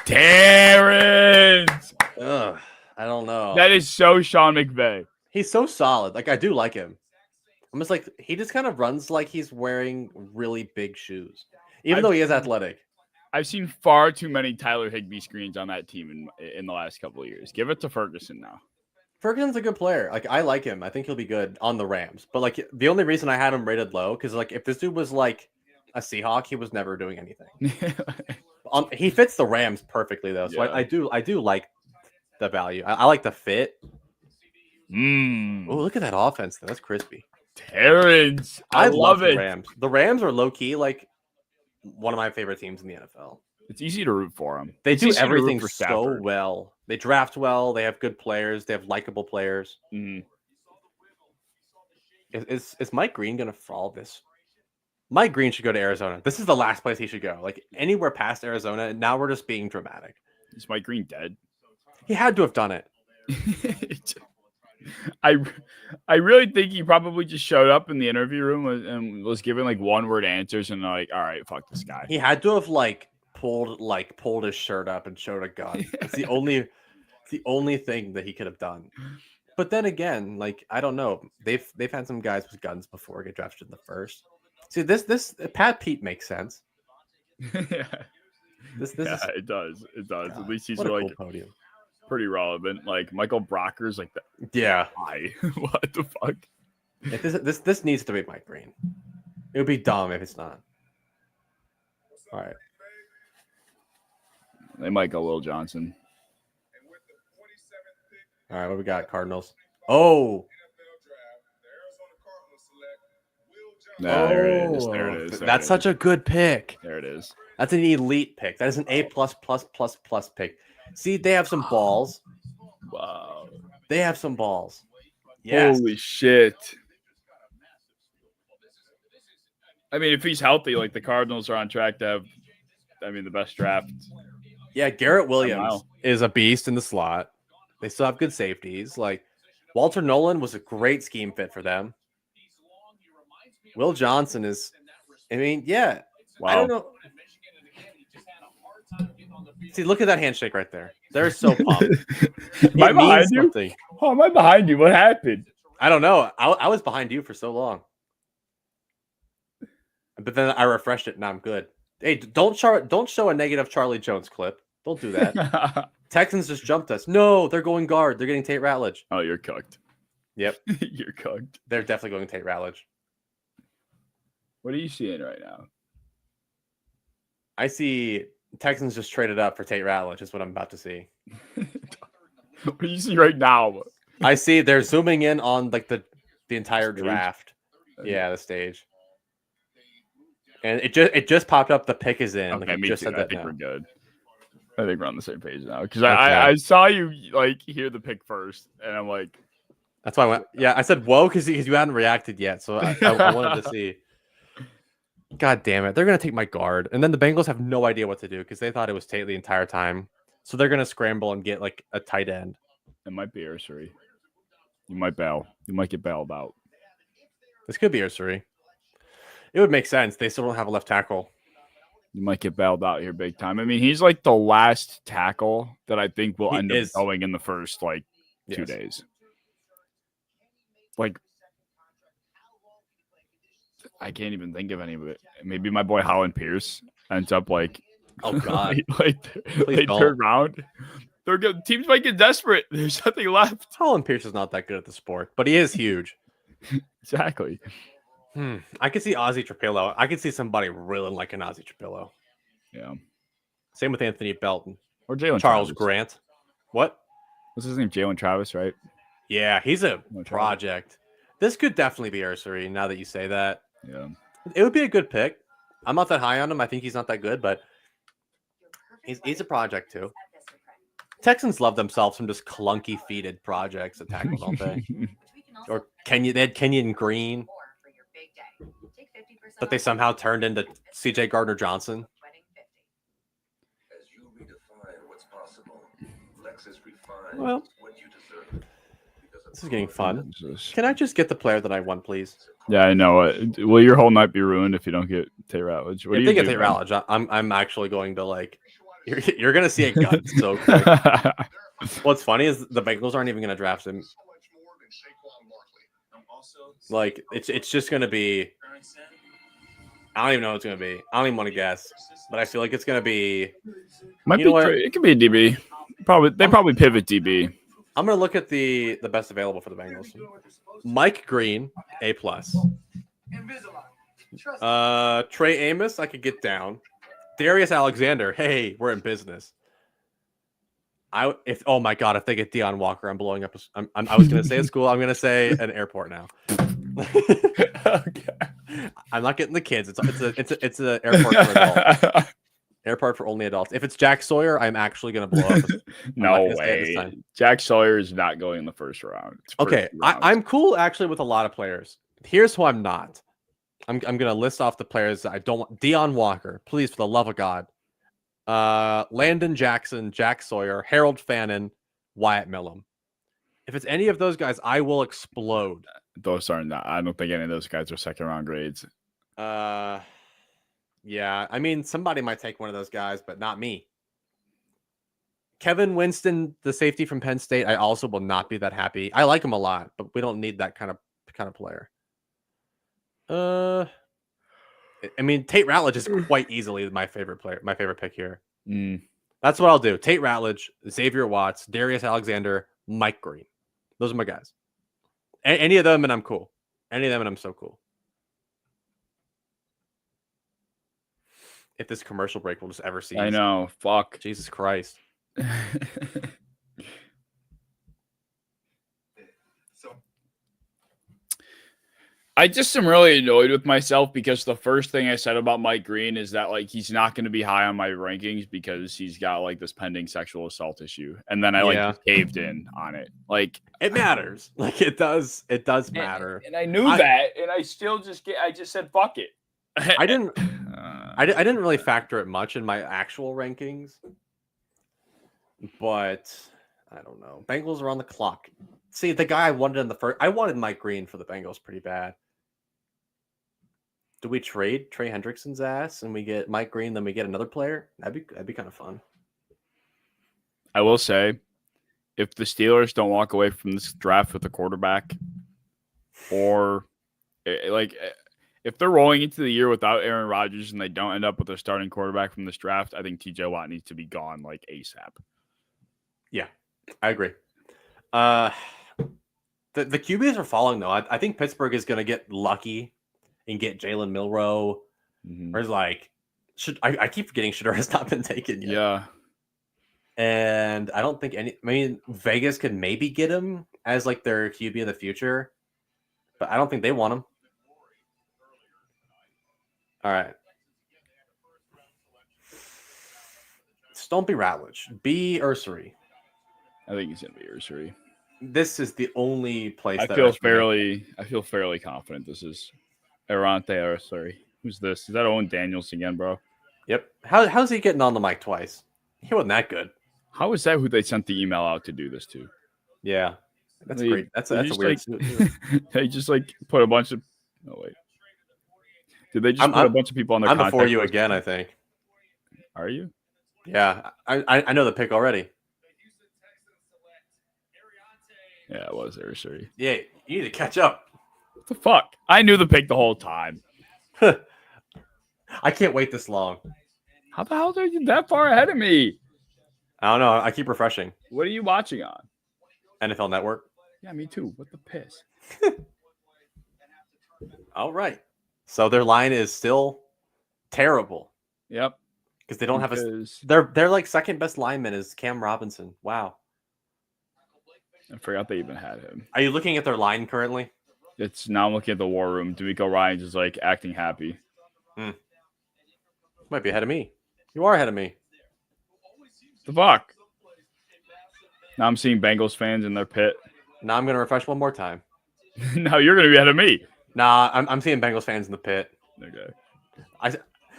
A: Terrence!
B: Ugh, I don't know.
A: That is so Sean McVay.
B: He's so solid. Like, I do like him. I'm just like, he just kind of runs like he's wearing really big shoes, even though he is athletic.
A: I've seen far too many Tyler Higbee screens on that team in the last couple of years. Give it to Ferguson now.
B: Ferguson's a good player. Like, I like him. I think he'll be good on the Rams. But like, the only reason I had him rated low, because like, if this dude was like a Seahawk, he was never doing anything. He fits the Rams perfectly though, so
A: Yeah.
B: I do like the value. I like the fit. Oh,
A: Mm.
B: look at that offense! That's crispy.
A: Terrence, I love
B: the
A: it.
B: Rams. The Rams are low key like one of my favorite teams in the NFL.
A: It's easy to root for them.
B: They
A: It's
B: do
A: easy to root
B: everything
A: for
B: so
A: Stafford.
B: well. They draft well. They have good players. They have likable players.
A: Mhm.
B: Is Mike Green gonna fall this? Mike Green should go to Arizona. This is the last place he should go. Like anywhere past Arizona. Now we're just being dramatic.
A: Is Mike Green dead?
B: He had to have done it.
A: I really think he probably just showed up in the interview room and was giving like one word answers and like, all right, fuck this guy.
B: He had to have pulled his shirt up and showed a gun. It's the only thing that he could have done. But then again, like I don't know, they've had some guys with guns before get drafted in the first. See, this Pat Pete makes sense.
A: Yeah,
B: This
A: yeah,
B: is
A: it does. It does.
B: God,
A: At least he's
B: what a
A: like
B: cool podium.
A: pretty relevant. Like Michael Brocker's like the
B: Yeah,
A: guy. What the fuck?
B: if this needs to be Mike Green. It would be dumb if it's not. All right,
A: They might go Will Johnson.
B: all right. What we got? Cardinals. Oh,
A: There it is. There it is. There
B: That's
A: it
B: such
A: is.
B: a good pick.
A: There it is.
B: That's an elite pick. That is an A plus pick. See, they have some balls.
A: Wow.
B: They have some balls. Yes.
A: Holy shit. I mean, if he's healthy, like the Cardinals are on track to have, the best draft.
B: Yeah, Garrett Williams
A: Wow.
B: is a beast in the slot. They still have good safeties. Like Walter Nolan was a great scheme fit for them. Will Johnson is, yeah.
A: Wow.
B: I don't know. See, look at that handshake right there. They're so pumped.
A: Am I
B: It means
A: behind you?
B: something.
A: Oh, am I behind you? What happened?
B: I don't know. I was behind you for so long. But then I refreshed it and I'm good. Hey, don't show a negative Charlie Jones clip. Don't do that. Texans just jumped us. No, they're going guard. They're getting Tate Ratledge.
A: Oh, you're cooked.
B: Yep.
A: You're cooked.
B: They're definitely going Tate Ratledge.
A: What are you seeing right now?
B: I see Texans just traded up for Tate Ratledge is what I'm about to see.
A: What are you seeing right now?
B: I see they're zooming in on like the entire draft. Yeah, the stage. And it just popped up. The pick is in.
A: Okay,
B: like,
A: me
B: just
A: too.
B: said
A: I
B: that
A: think
B: now.
A: we're good. I think we're on the same page now because
B: Okay.
A: I saw you like hear the pick first, and I'm like,
B: That's why I went. Yeah, I said whoa because you hadn't reacted yet, so I wanted to see. God damn it! They're gonna take my guard, and then the Bengals have no idea what to do because they thought it was Tate the entire time. So they're gonna scramble and get like a tight end.
A: it might be Ursery. You might bail. You might get bailed out.
B: This could be Ursery. It would make sense. They still don't have a left tackle.
A: You might get bailed out here big time. I mean, he's like the last tackle that I think will
B: He
A: end
B: is.
A: up going in the first like 2
B: Yes.
A: days. Like, I can't even think of any of it. Maybe my boy Holland Pierce ends up like,
B: Oh God!
A: like they
B: don't.
A: turn around. They're good. Teams might get desperate. There's nothing left.
B: Holland Pierce is not that good at the sport, but he is huge.
A: Exactly.
B: I could see Ozzie Trapillo. I could see somebody really liking Ozzie Trapillo.
A: Yeah.
B: Same with Anthony Belton.
A: Or Jalen
B: Charles
A: Travis.
B: Grant. What?
A: What's his name? Jalen Travis, right?
B: Yeah, he's a
A: Travis.
B: project. This could definitely be Ursary. Now that you say that,
A: Yeah.
B: it would be a good pick. I'm not that high on him. I think he's not that good, but he's a project too. Texans love themselves some just clunky feeted projects at tackle, don't they? Or they had Kenyon Green, but they somehow turned into CJ Gardner Johnson.
G: As you redefine what's possible, Lexus refines
B: Well,
G: what you deserve. Because of
B: this is getting fun.
A: Jesus.
B: Can I just get the player that I want, please?
A: Yeah, I know it. Will your whole night be ruined if you don't get Tate Ratledge? What do
B: If
A: you
B: they get
A: do,
B: Tate
A: man?
B: Ratledge, I'm actually going to like you're gonna see a gut so quick. What's funny is the Bengals aren't even gonna draft him.
E: So much more than Saquon Barkley.
C: Also,
B: Like it's just gonna be. I don't even know what it's gonna be. I don't even want to guess, but I feel like it's gonna be.
A: Might
B: You know
A: be.
B: what?
A: It could be a DB. They probably pivot DB.
B: I'm gonna look at the best available for the Bengals. Mike Green, A+. Trey Amos, I could get down. Darius Alexander, hey, we're in business. Oh my god, if they get Deion Walker, I'm blowing up. I was gonna say a school. I'm gonna say an airport now.
A: Okay.
B: I'm not getting the kids. It's a airport for adults. Airport for only adults. If it's Jack Sawyer, I'm actually gonna blow up.
A: No
B: not gonna say it this
A: way.
B: time.
A: Jack Sawyer is not going in the first round. It's
B: Okay,
A: first round.
B: I'm cool actually with a lot of players. Here's who I'm not. I'm gonna list off the players that I don't want. Deion Walker, please, for the love of God. Landon Jackson, Jack Sawyer, Harold Fannin, Wyatt Millum. If it's any of those guys, I will explode.
A: Those are not. I don't think any of those guys are second round grades.
B: Yeah, I mean somebody might take one of those guys, but not me. Kevin Winston, the safety from Penn State, I also will not be that happy. I like him a lot, but we don't need that kind of player. I mean, Tate Ratledge is quite easily my favorite player, my favorite pick here. That's what I'll do. Tate Ratledge, Xavier Watts, Darius Alexander, Mike Green. Those are my guys. Any of them, and I'm cool. Any of them, and I'm so cool. If this commercial break will just ever see.
A: I know. Fuck.
B: Jesus Christ.
A: I just am really annoyed with myself because the first thing I said about Mike Green is that like he's not going to be high on my rankings because he's got like this pending sexual assault issue, and then I just caved in on it. Like
B: it matters. Like it does matter.
A: And I knew that, and I still I just said fuck it.
B: I didn't really factor it much in my actual rankings, but I don't know. Bengals are on the clock. See, the guy I wanted in the first, I wanted Mike Green for the Bengals pretty bad. Do we trade Trey Hendrickson's ass and we get Mike Green, then we get another player? That'd be kind of fun.
A: I will say, if the Steelers don't walk away from this draft with a quarterback, or if they're rolling into the year without Aaron Rodgers and they don't end up with a starting quarterback from this draft, I think TJ Watt needs to be gone like ASAP.
B: Yeah, I agree. The QBs are falling though. I think Pittsburgh is going to get lucky and get Jalen Milroe. Or like, I keep forgetting Shedeur has not been taken yet.
A: Yeah.
B: And I don't think Vegas could maybe get him as like their QB in the future, but I don't think they want him. All right. So don't be Ratledge. Be Ursary.
A: I think he's gonna be Ursary.
B: This is the only place
A: I feel fairly confident this is Arante Ursary. Who's this? Is that Owen Daniels again, bro?
B: Yep. How's he getting on the mic twice? He wasn't that good.
A: How is that who they sent the email out to do this to?
B: Yeah. That's great. That's a weird.
A: They just like put a bunch of. Oh wait. Did they just put a bunch of people on their?
B: I'm before you
A: list?
B: again. I think.
A: Are you?
B: Yeah, I know the pick already.
A: Yeah, it was Ursary.
B: Yeah, you need to catch up.
A: What the fuck? I knew the pick the whole time.
B: I can't wait this long.
A: How the hell are you that far ahead of me?
B: I don't know. I keep refreshing.
A: What are you watching on?
B: NFL Network.
A: Yeah, me too. What the piss?
B: All right. So their line is still terrible.
A: Yep.
B: Because they don't have they're like second best lineman is Cam Robinson. Wow.
A: I forgot they even had him.
B: Are you looking at their line currently?
A: It's now I'm looking at the war room. D'Amico Ryan's just like acting happy.
B: Might be ahead of me. You are ahead of me.
A: The fuck? Now I'm seeing Bengals fans in their pit.
B: Now I'm gonna refresh one more time.
A: Now you're gonna be ahead of me.
B: Nah, I'm seeing Bengals fans in the pit.
A: Okay.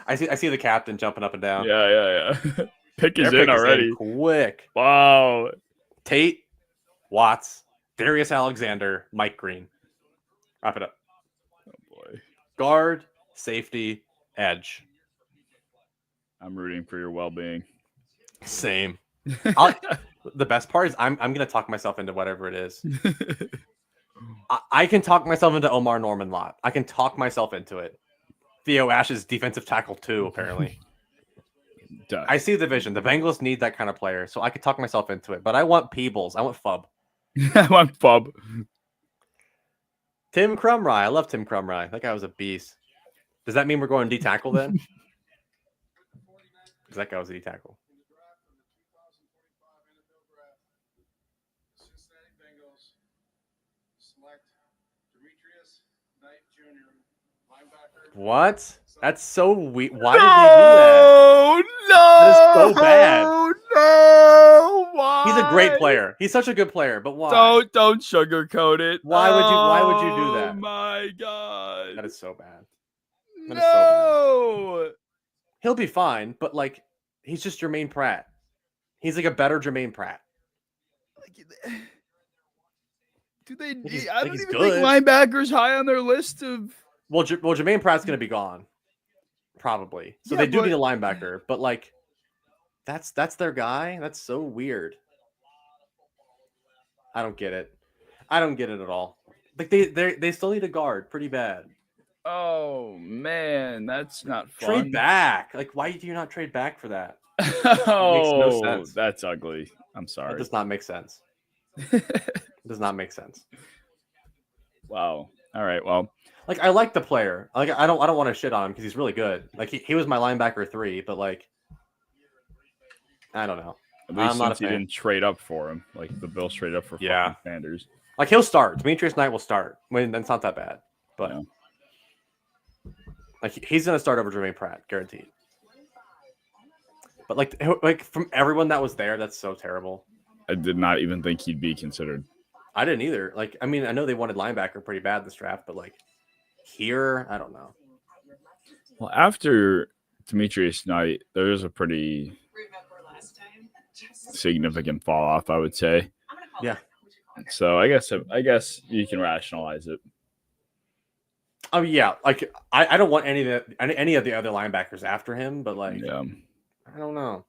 B: I see the captain jumping up and down.
A: Yeah. Pick is
B: Their
A: in
B: pick
A: already.
B: Quick.
A: Wow.
B: Tate, Watts, Darius Alexander, Mike Green. Wrap it up.
A: Oh boy.
B: Guard, safety, edge.
A: I'm rooting for your well-being.
B: Same. The best part is I'm gonna talk myself into whatever it is. I can talk myself into Omar Norman Lott. I can talk myself into it. Theo Ash's defensive tackle too, apparently.
A: Duh.
B: I see the vision. The Bengals need that kind of player, so I could talk myself into it. But I want Peebles. I want Fub.
A: I want Fub.
B: Tim Crumry. I love Tim Crumry. That guy was a beast. Does that mean we're going D tackle then? Because that guy was a D tackle.
C: Cincinnati Bengals select Demetrius Knight Jr., linebacker.
B: What? That's so weird. Why did he do that?
A: No!
B: That is so bad.
A: No! Why?
B: He's a great player. He's such a good player, but why?
A: Don't sugarcoat it.
B: Why would you do that?
A: Oh my god.
B: That is so bad.
A: No.
B: That is so bad. He'll be fine, but like he's just Jermaine Pratt. He's like a better Jermaine Pratt.
A: Do they?
B: He's-
A: I
B: like
A: don't
B: he's
A: even
B: good.
A: think linebackers high on their list of.
B: Well, Jermaine Pratt's going to be gone, probably. So
A: Yeah,
B: they do
A: but-
B: need a linebacker, but like, that's their guy. That's so weird. I don't get it. I don't get it at all. Like they still need a guard, pretty bad.
A: Oh man, that's not fun.
B: Trade back. Like, why do you not trade back for that?
A: Oh,
B: sense.
A: that's ugly. I'm
B: That
A: sorry.
B: does not make sense. It does not make sense.
A: Wow. All right. Well,
B: Like, I like the player. Like, I don't want to shit on him because he's really good. Like, he was my linebacker 3, but like, I don't know.
A: at least
B: I'm not a
A: since you
B: fan.
A: didn't trade up for him, like the Bills trade up for
B: Yeah.
A: fucking Sanders.
B: Like, he'll start. Demetrius Knight will start. When that's not that bad, but
A: Yeah.
B: like he's gonna start over Jermaine Pratt, guaranteed. But like from everyone that was there, that's so terrible.
A: I did not even think he'd be considered.
B: I didn't either. Like, I mean, I know they wanted linebacker pretty bad this draft, but like here, I don't know.
A: Well, after Demetrius Knight, there is a pretty significant fall off, I would say.
B: Yeah.
A: So I guess you can rationalize it.
B: Oh yeah, like I don't want any of the other linebackers after him, but like
A: Yeah.
B: I don't know.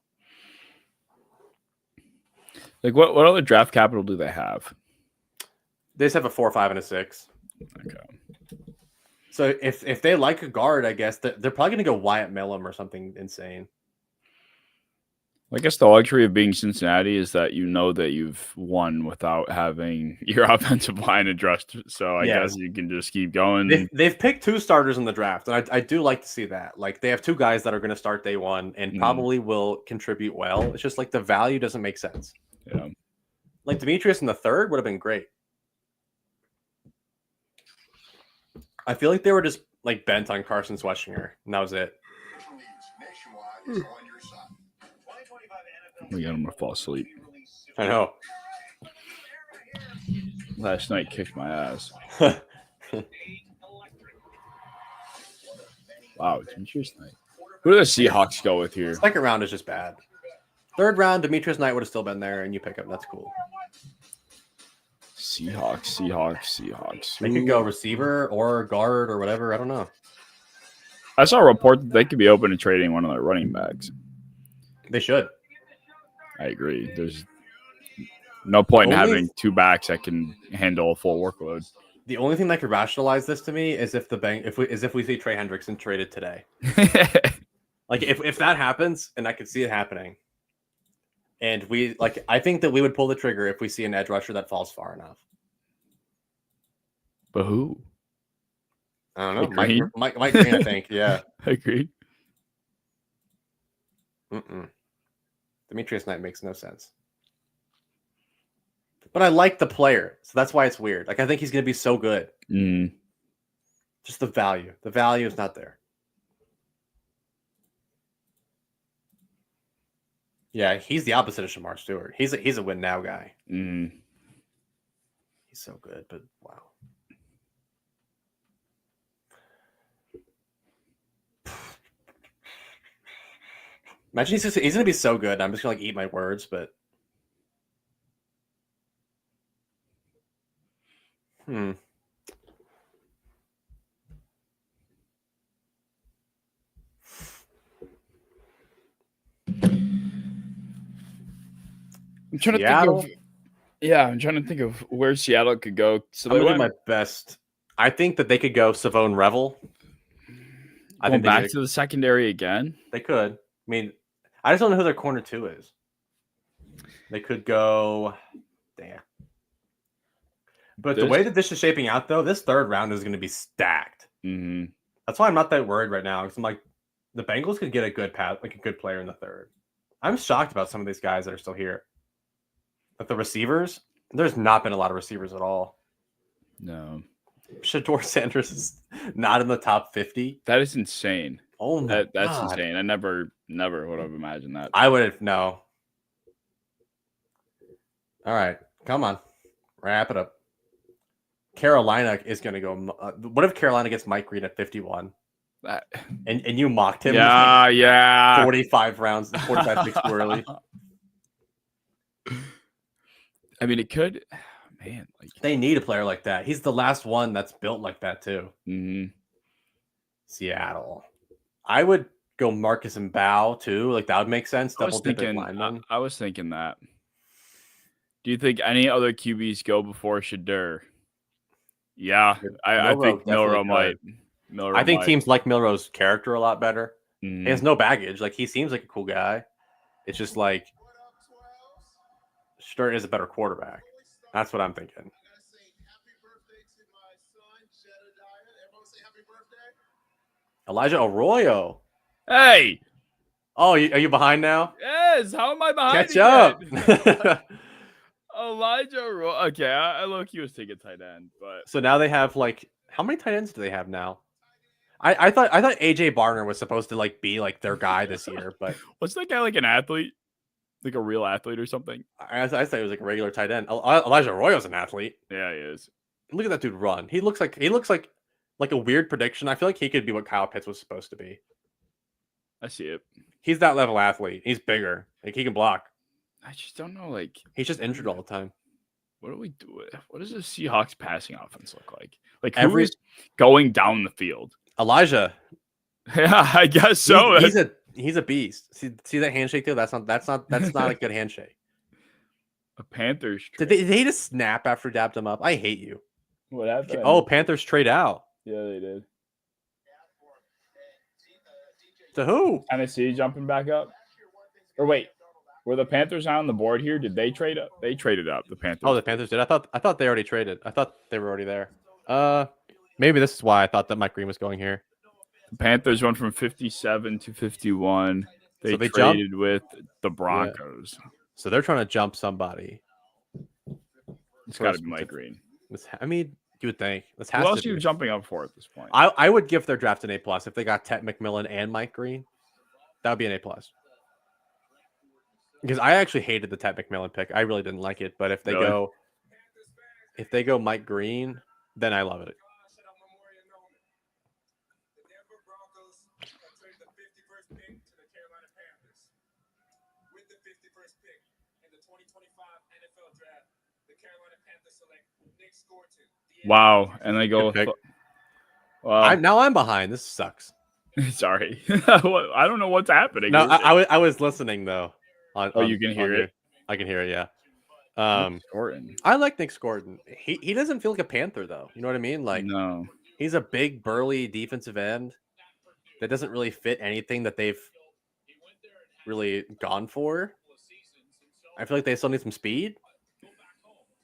A: Like what other draft capital do they have?
B: They just have a 4, 5, and a 6.
A: Okay.
B: So if they like a guard, I guess they're probably gonna go Wyatt Millum or something insane.
A: I guess the luxury of being Cincinnati is that you know that you've won without having your offensive line addressed. So I
B: Yeah.
A: guess you can just keep going.
B: They've picked 2 starters in the draft, and I do like to see that. Like, they have 2 guys that are going to start day 1 and probably will contribute well. It's just like the value doesn't make sense.
A: Yeah.
B: Like Demetrius in the 3rd would have been great. I feel like they were just like bent on Carson Schwarzenegger, and that was it.
D: Nationwide is on your side.
A: We got him to fall asleep.
B: I know.
A: Last night kicked my ass. Wow, Demetrius Knight. Who do the Seahawks go with here?
B: 2nd round is just bad. 3rd round, Demetrius Knight would have still been there, and you pick him. That's cool.
A: Seahawks.
B: They could go receiver or guard or whatever. I don't know.
A: I saw a report that they could be open to trading one of their running backs.
B: They should.
A: I agree. There's no point in
B: Only-
A: having 2 backs that can handle a full workload.
B: The only thing that could rationalize this to me is if we see Trey Hendrickson traded today. Like if that happens, and I could see it happening, and I think that we would pull the trigger if we see an edge rusher that falls far enough.
A: But who?
B: I don't know.
A: Mike Green?
B: Mike Green, I think. Yeah.
A: I agree.
B: Demetrius Knight makes no sense. But I like the player, so that's why it's weird. Like I think he's gonna be so good.
A: Mm.
B: Just the value. The value is not there. Yeah, he's the opposite of Shamar Stewart. He's a win now guy.
A: Mm.
B: He's so good, but wow. Imagine he's gonna be so good. I'm just gonna like eat my words, but
A: I'm trying
B: Seattle?
A: to think of I'm trying to think of where Seattle could go. So
B: I'm
A: they
B: gonna do
A: went
B: my best. I think that they could go Savone Revel. I
A: going
B: think
A: back to the secondary again.
B: they could. I mean, I just don't know who their corner 2 is. They could go. Damn. But the way that this is shaping out, though, this third round is going to be stacked.
A: Mm-hmm.
B: That's why I'm not that worried right now. Because I'm like, the Bengals could get a good like a good player in the third. I'm shocked about some of these guys that are still here. But the receivers, there's not been a lot of receivers at all.
A: No,
B: Shador Sanders is not in the top 50.
A: that is insane.
B: Oh my
A: That's
B: God.
A: insane. I never would have imagined that.
B: I would have no. All right, come on, wrap it up. Carolina is going to go. What if Carolina gets Mike Green at 51?
A: That-
B: And you mocked him.
A: yeah,
B: like
A: yeah.
B: 45 rounds, 45 picks too early.
A: I mean, it could. Man, like
B: They need a player like that. He's the last one that's built like that too.
A: mhm.
B: Seattle. I would go Marcus and Bow too. Like that would make sense.
A: I was
B: Double dip at
A: thinking.
B: lineman.
A: I was thinking that. Do you think any other QBs go before Shadur? Yeah, I
B: Milroe
A: think
B: definitely
A: Milroe might. Milroe
B: I think
A: might.
B: teams like Milroe's character a lot better.
A: Mhm.
B: He has no baggage. Like he seems like a cool guy. It's just like Sturt is a better quarterback. That's what I'm thinking. Elijah Arroyo.
A: Hey,
B: Oh, are you behind now?
A: yes. How am I behind?
B: Catch up.
A: Elijah. Okay, I look. He was taking tight end, but
B: So now they have like how many tight ends do they have now? I thought AJ Barner was supposed to like be like their guy this year, but
A: what's that guy like? An athlete, like a real athlete or something?
B: I thought he was like a regular tight end. Elijah Arroyo's an athlete.
A: Yeah, he is.
B: Look at that dude run. He looks like a weird prediction. I feel like he could be what Kyle Pitts was supposed to be.
A: I see it.
B: He's that level athlete. He's bigger. Like he can block.
A: I just don't know. Like,
B: He's just injured all the time.
A: what do we do? What does the Seahawks passing offense look like? Like,
B: Every-
A: who's going down the field?
B: Elijah.
A: Yeah, I guess so.
B: He's a beast. See that handshake too? That's not a good handshake.
A: A Panthers.
B: Did
A: Trade.
B: they just snap after dapped him up? I hate you.
A: What happened?
B: Oh, Panthers trade out.
A: yeah, they did.
B: To who?
A: Tennessee jumping back up. Or wait, were the Panthers on the board here? Did they trade up? They traded up. The Panthers.
B: Oh, the Panthers did. I thought they already traded. I thought they were already there. Maybe this is why I thought that Mike Green was going here.
A: The Panthers went from 57 to 51. They,
B: So they
A: traded with the Broncos.
B: So they're trying to jump somebody.
A: It's got to be Mike Green.
B: I mean, you would think this
A: Who
B: has
A: else
B: to
A: are you
B: be.
A: jumping up for at this point?
B: I would give their draft an A+ if they got Ted McMillan and Mike Green. That would be an A+. Because I actually hated the Ted McMillan pick. I really didn't like it. But if they
A: Really?
B: go Mike Green, then I love it.
A: Wow, and they go.
B: Good pick.
A: Well,
B: I'm behind. This sucks.
A: sorry. I don't know what's happening.
B: No, I was listening though.
A: You can hear it?
B: I can hear it. Yeah.
A: Orton.
B: I like Nick Scorton. He doesn't feel like a Panther though. You know what I mean? Like
A: No.
B: he's a big burly defensive end that doesn't really fit anything that they've really gone for. I feel like they still need some speed,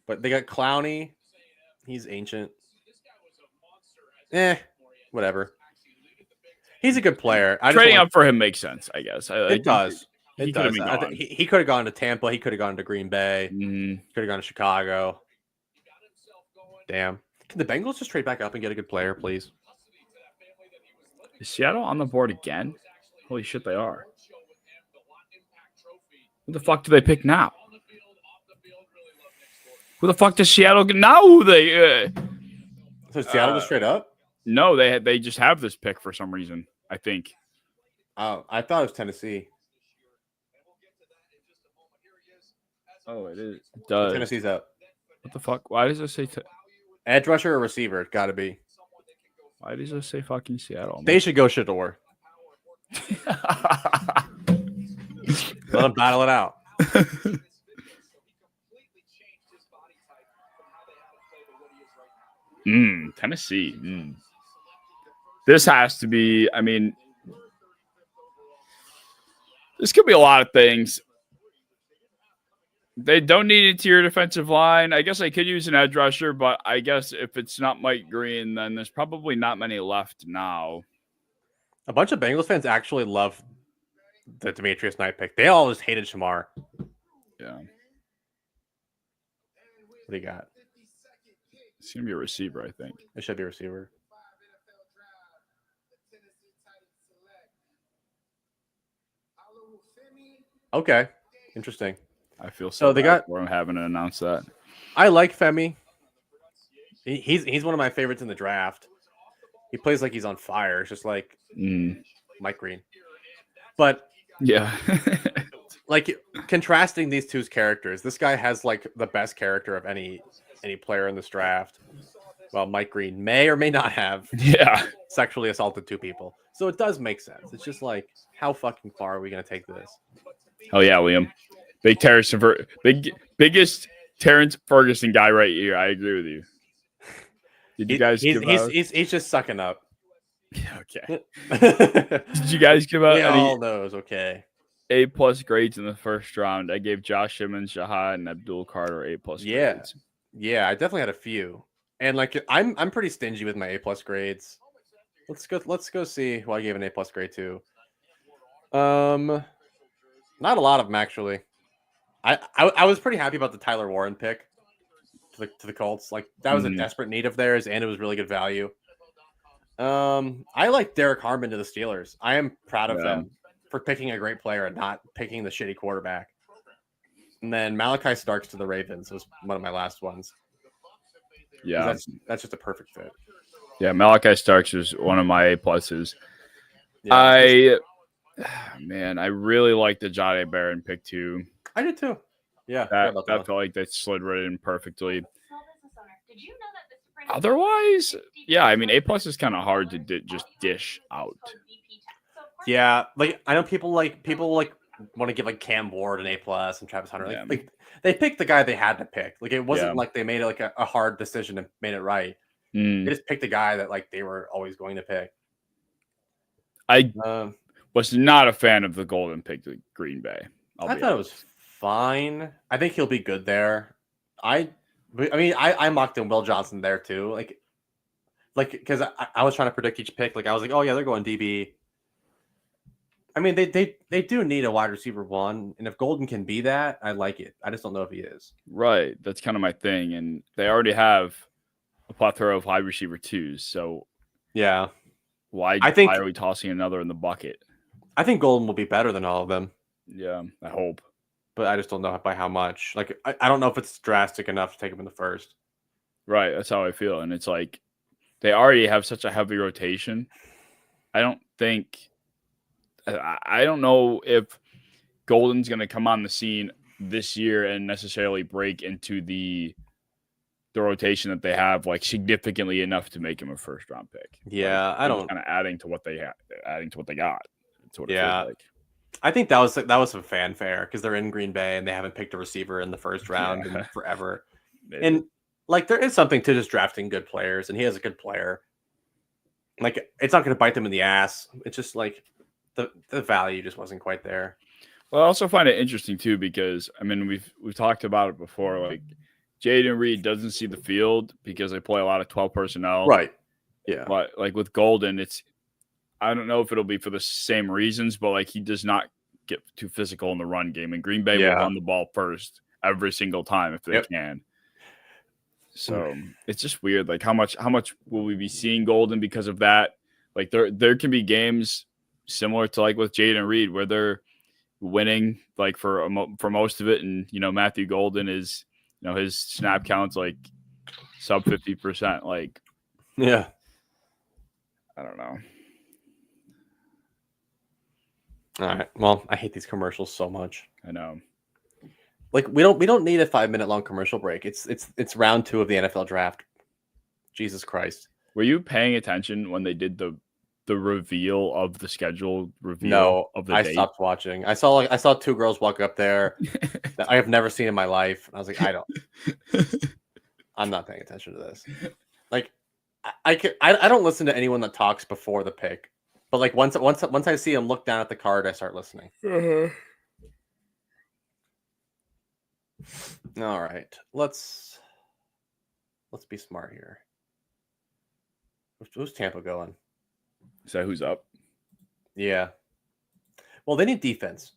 B: but they got Clowney. He's ancient. Whatever. He's a good player.
A: Trading up for him makes sense, I guess.
B: It does.
A: he
B: It
A: could have
B: does.
A: been
B: I
A: gone.
B: he could have gone to Tampa. He could have gone to Green Bay.
A: Mhm.
B: Could have gone to Chicago. Damn. Can the Bengals just trade back up and get a good player, please?
A: Is Seattle on the board again? Holy shit, they are. Who the fuck do they pick now? Who the fuck does Seattle get now? Who they?
B: So Seattle just straight up?
A: No, they just have this pick for some reason. I think.
B: Oh, I thought it was Tennessee.
A: Oh, it is. It does.
B: Tennessee's up.
A: What the fuck? Why does it say?
B: Edge rusher or receiver? Got to be.
A: Why does it say fucking Seattle?
B: They should go Shador. Let them battle it out.
A: Tennessee. This has to be. I mean, this could be a lot of things. They don't need interior defensive line. I guess I could use an edge rusher, but I guess if it's not Mike Green, then there's probably not many left now.
B: A bunch of Bengals fans actually love the Demetrius Knight pick. They all just hated Shamar.
A: Yeah.
B: What do you got?
A: It's going to be a receiver, I think.
B: It should be a receiver. Okay. Interesting.
A: I feel
B: So they got-
A: for him having to announce that.
B: I like Femi. He's one of my favorites in the draft. He plays like he's on fire. It's just like Mike Green. But
A: Yeah.
B: like contrasting these two's characters, this guy has like the best character of any player in this draft. Well, Mike Green may or may not have
A: Yeah.
B: sexually assaulted two people. So it does make sense. It's just like, how fucking far are we going to take this?
A: Oh, yeah, Liam. Biggest Terrence Ferguson guy right here. I agree with you. Did you guys give out?
B: He's just sucking up.
A: Yeah, okay. Did you guys give out
B: We
A: any
B: all knows, okay.
A: A+ grades in the first round? I gave Josh Simmons, Shahad, and Abdul Carter A+
B: Yeah.
A: grades.
B: Yeah, I definitely had a few. And like I'm pretty stingy with my A+ grades. Let's go see who I gave an A+ grade to. Not a lot of them actually. I was pretty happy about the Tyler Warren pick to the Colts. Like that was a desperate need of theirs, and it was really good value. I like Derek Harmon to the Steelers. I am proud of them for picking a great player and not picking the shitty quarterback. And then Malachi Starks to the Ravens was one of my last ones.
A: Yeah.
B: That's just a perfect fit.
A: Yeah, Malachi Starks was one of my A+.
B: Yeah,
A: I really like the Jahdae Barron pick too.
B: I did too. Yeah,
A: That felt like they slid right in perfectly. Otherwise, yeah, I mean, A+ is kind of hard to just dish out.
B: Yeah, like I know people want to give like Cam Ward an A+ and Travis Hunter.
A: Yeah.
B: Like they picked the guy they had to pick. Like it wasn't
A: Yeah.
B: like they made it like a hard decision and made it right. They just picked the guy that like they were always going to pick.
A: I was not a fan of the golden pick to Green Bay.
B: I thought it was fine. I think he'll be good there. I mocked in Will Johnson there too. Like because I was trying to predict each pick. Like I was like, oh yeah, they're going DB. I mean, they do need a wide receiver one, and if Golden can be that, I like it. I just don't know if he is.
A: Right. That's kind of my thing. And they already have a plethora of wide receiver twos. So
B: yeah,
A: why
B: I think-
A: why are we tossing another in the bucket?
B: I think Golden will be better than all of them,
A: Yeah, I hope.
B: but I just don't know by how much. Like I don't know if it's drastic enough to take him in the first.
A: Right. That's how I feel. And it's like they already have such a heavy rotation. I don't know if Golden's going to come on the scene this year and necessarily break into the rotation that they have like significantly enough to make him a first round pick.
B: Yeah,
A: Like,
B: I don't.
A: kind of adding to what they got. That's what it
B: Yeah.
A: feels like.
B: I think that was some fanfare because they're in Green Bay and they haven't picked a receiver in the first round in forever.
A: Maybe.
B: And like there is something to just drafting good players, and he has a good player. Like it's not going to bite them in the ass. It's just like the value just wasn't quite there.
A: Well, I also find it interesting too because I mean we've talked about it before. Like Jaden Reed doesn't see the field because they play a lot of 12 personnel.
B: Right. Yeah.
A: But like with Golden, I don't know if it'll be for the same reasons, but like he does not get too physical in the run game, and Green Bay will run the ball first every single time if they can. So it's just weird. Like how much will we be seeing Golden because of that? Like there can be games similar to like with Jaden Reed where they're winning like for most of it, and Matthew Golden is his snap count's like sub 50%. Like
B: yeah,
A: I don't know.
B: All right. Well, I hate these commercials so much.
A: I know.
B: Like we don't need a 5-minute long commercial break. It's round 2 of the NFL draft. Jesus Christ.
A: Were you paying attention when they did the reveal of the schedule reveal of the date?
B: I stopped watching. I saw 2 girls walk up there that I have never seen in my life. I was like, I'm not paying attention to this. Like I don't listen to anyone that talks before the pick. But like once I see them look down at the card, I start listening. All right, let's be smart here. Who's Tampa going?
A: Is that who's up?
B: Yeah. Well, they need defense.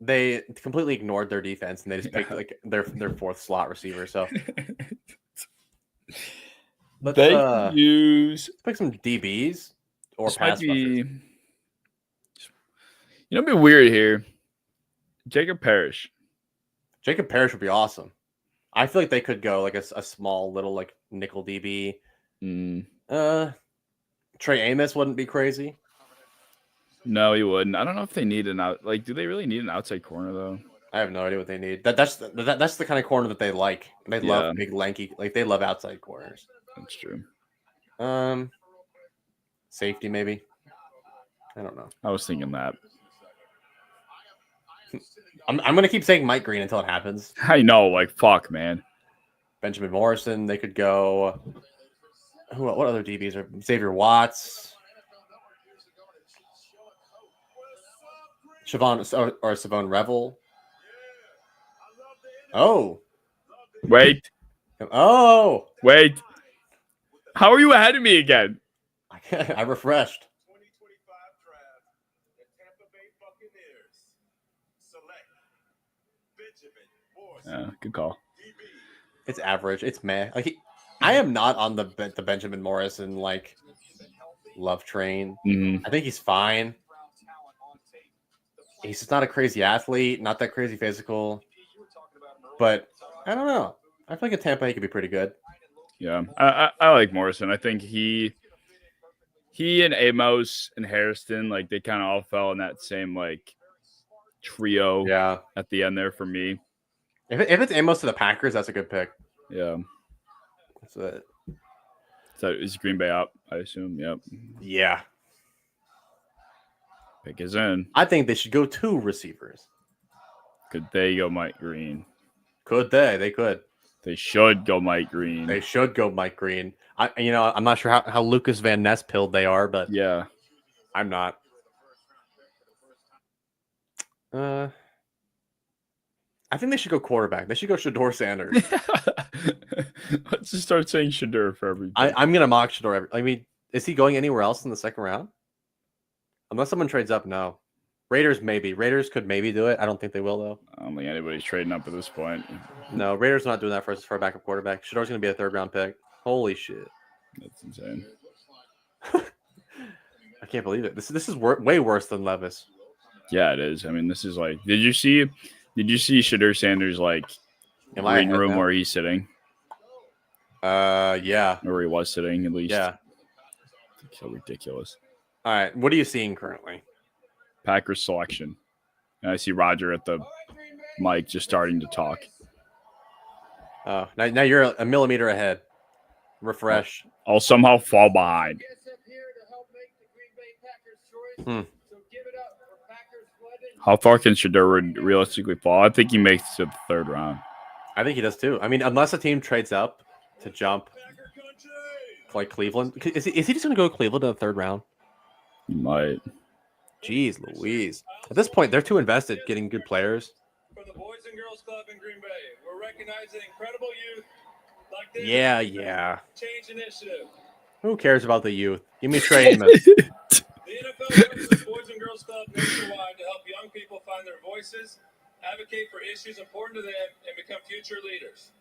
B: They completely ignored their defense and they just picked like their 4th slot receiver. So let's pick some DBs or
A: this
B: pass rushers.
A: It'd be weird here. Jacob Parrish
B: would be awesome. I feel like they could go like a small little like nickel DB. Trey Amos wouldn't be crazy.
A: No, he wouldn't. I don't know if they need do they really need an outside corner though?
B: I have no idea what they need. That's the kind of corner that they like. They love big lanky, like they love outside corners.
A: That's true.
B: Safety maybe. I don't know.
A: I was thinking that.
B: I'm gonna keep saying Mike Green until it happens.
A: I know, like fuck, man.
B: Benjamin Morrison. They could go. What other DBs are Xavier Watts? Savon Revel. Oh.
A: Wait.
B: Oh.
A: Wait. How are you ahead of me again?
B: I refreshed.
C: 2025 draft, the Tampa Bay Buccaneers select Benjamin Morrison.
A: Good call.
B: It's average. It's meh. Like I am not on the Benjamin Morrison like love train.
A: Mm-hmm.
B: I think he's fine. He's just not a crazy athlete, not that crazy physical. But I don't know. I feel like at Tampa he could be pretty good.
A: Yeah, I like Morrison. I think he and Amos and Hairston, like they kind of all fell in that same like trio.
B: Yeah.
A: At the end there for me.
B: If it's Amos to the Packers, that's a good pick.
A: Yeah.
B: That's it.
A: So is Green Bay up? I assume. Yep.
B: Yeah.
A: Pick is in.
B: I think they should go 2 receivers.
A: Could they go Mike Green?
B: Could they? They could.
A: They should go Mike Green.
B: They should go Mike Green. I'm not sure how Lucas Van Ness pilled they are, but
A: yeah,
B: I'm not. I think they should go quarterback. They should go Shedeur Sanders.
A: Let's just start saying Shedeur for everything.
B: I'm gonna mock Shedeur. I mean, is he going anywhere else in the second round? Unless someone trades up, no. Raiders maybe. Raiders could maybe do it. I don't think they will though.
A: I don't think anybody's trading up at this point.
B: No, Raiders are not doing that for a backup quarterback. Shedeur's gonna be a 3rd round pick. Holy shit.
A: That's insane.
B: I can't believe it. This is way worse than Levis.
A: Yeah, it is. I mean, this is like. Did you see Shedeur Sanders like green room where he's sitting?
B: Yeah.
A: Or where he was sitting at least.
B: Yeah.
A: So ridiculous.
B: All right. What are you seeing currently?
A: Packers selection. And I see Roger at the mic just starting to talk.
B: Oh, now you're a millimeter ahead. Refresh.
A: I'll somehow fall behind. How far can Shedeur realistically fall? I think he makes it to the 3rd round.
B: I think he does too. I mean, unless a team trades up to jump like Cleveland. Is he just going to go Cleveland in the 3rd round?
A: He might.
B: Jeez Louise. At this point, they're too invested getting good players.
C: For the Boys and Girls Club in Green Bay, we're recognizing incredible youth like this.
B: Yeah.
C: Change initiative.
B: Who cares about the youth? Give me Trey Amos.
C: The NFL works with Boys and Girls Club nationwide to help young voices, advocate for issues important to them, and become future leaders.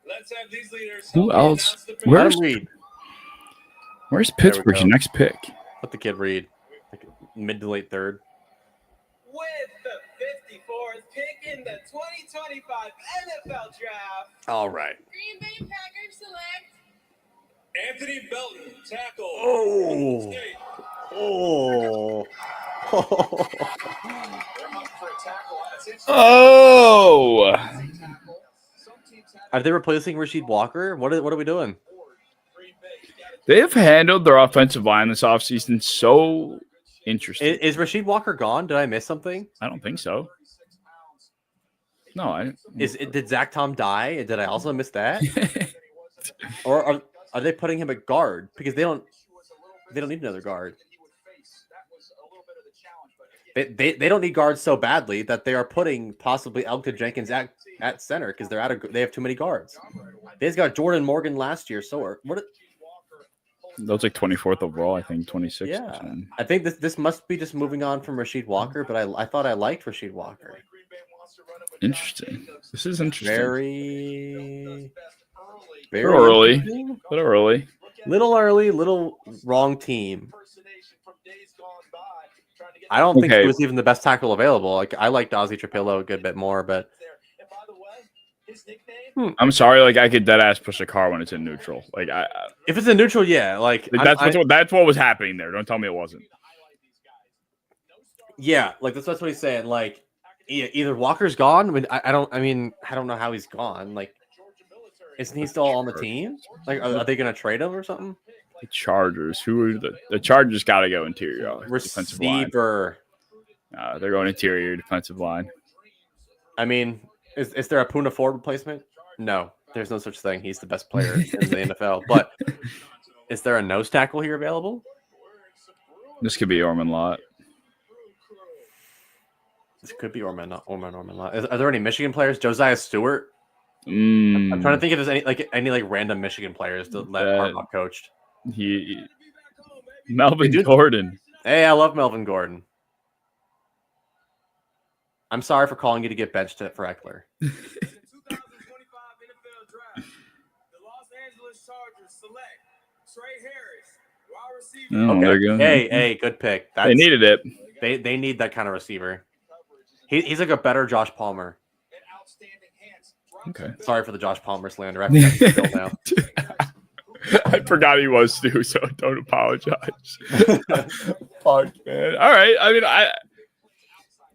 C: Let's have these leaders
A: Who
C: help me
A: else?
C: announce the pick.
B: Let
A: Where's
B: him read.
A: Where's
B: There we
A: Pittsburgh's
B: go.
A: next pick?
B: Let the kid read. Like mid to late third.
C: With the 54th pick in the 2025 NFL Draft,
B: All right.
F: Green Bay Packers select
C: Anthony Belton, tackle.
B: Oh.
C: State.
B: Oh.
C: They're hunting for a tackle. That's interesting.
A: Oh,
C: Some teams have
B: Are they replacing Rasheed Walker? What are we doing?
C: Green Bay.
A: they have handled their offensive line this offseason so interesting.
B: Is Rasheed Walker gone? Did I miss something?
A: I don't think so. No,
B: Did Zach Tom die? Did I also miss that? Or are they putting him at guard because they don't need another guard. They don't need guards so badly that they are putting possibly Elton Jenkins at center because they have too many guards. They just got Jordan Morgan last year. So what?
A: that was like 24th overall. I think 26th.
B: Yeah, I think this must be just moving on from Rasheed Walker. But I thought I liked Rasheed Walker.
A: Interesting. This is interesting.
B: Very
A: early.
B: interesting.
A: A little early.
B: Little early, little wrong team. I don't think
A: Okay.
B: he was even the best tackle available. Like I liked Ozzie Trapillo a good bit more, but
A: I'm sorry. Like I could dead ass push a car when it's in neutral. Like
B: if it's a neutral, yeah, like
A: that's what was happening there. Don't tell me it wasn't.
B: yeah, like that's what he's saying. Like either Walker's gone. I don't know how he's gone. Like, isn't he still on the team? Like, are they gonna trade him or something?
A: The Chargers. Who are the Chargers? Got to go interior defensive line.
B: Receiver.
A: They're going interior defensive line.
B: I mean, is there a Puna Ford replacement? No, there's no such thing. He's the best player in the NFL. But is there a nose tackle here available?
A: This could be Orman Lott.
B: This could be Orman Lott. Are there any Michigan players? Josiah Stewart. I'm trying to think if there's any random Michigan players that Harbaugh coached.
A: Melvin Gordon.
B: Hey, I love Melvin Gordon. I'm sorry for calling you to get benched for Eckler.
C: 2025 NFL Draft. The Los Angeles Chargers select Trey Harris, wide receiver.
A: Oh, there you go.
B: Hey, good pick.
A: They needed it.
B: They need that kind of receiver. He's like a better Josh Palmer.
A: Okay.
B: Sorry for the Josh Palmer slander. I forgot he's still now.
A: I forgot he was too, so don't apologize. Fuck, man. All right. I mean,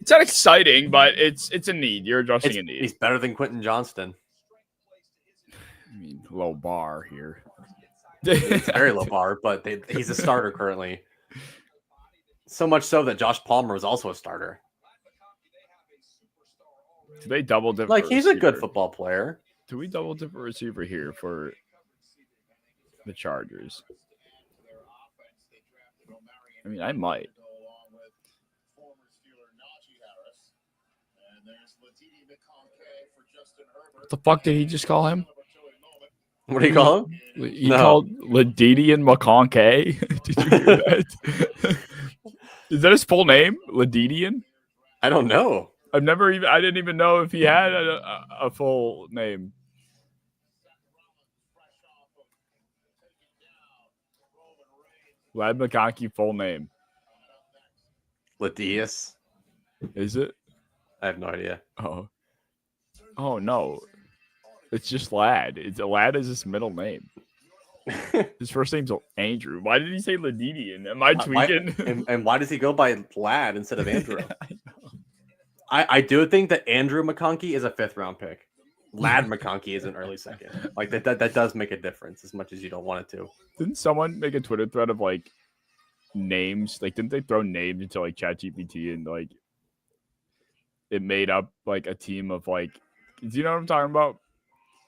A: it's not exciting, but it's a need. You're addressing a need.
B: He's better than Quentin Johnston.
A: I mean, low bar here.
B: It's a very low bar, but he's a starter currently. So much so that Josh Palmer was also a starter.
A: Do they double dip?
B: Like, he's a good
A: receiver?
B: football player.
A: Do we double dip a receiver here for the Chargers? I mean, I might. What the fuck did he just call him?
B: What do you call him?
A: He
B: No.
A: called Ladedian McConkey. Did you hear that? Is that his full name? Ladedian?
B: I don't know.
A: I didn't even know if he had a full name. Lad McConkey full name.
B: Ladius.
A: Is it?
B: I have no idea.
A: Oh no. It's just Lad. Lad is his middle name. His first name's Andrew. Why did he say Ladedian? Am I tweaking?
B: And why does he go by Lad instead of Andrew? I do think that Andrew McConkey is a 5th round pick. Lad McConkey is an early second. Like that does make a difference as much as you don't want it to.
A: Didn't someone make a Twitter thread of like names? Like, didn't they throw names into like ChatGPT and like it made up like a team of like? Do you know what I'm talking about?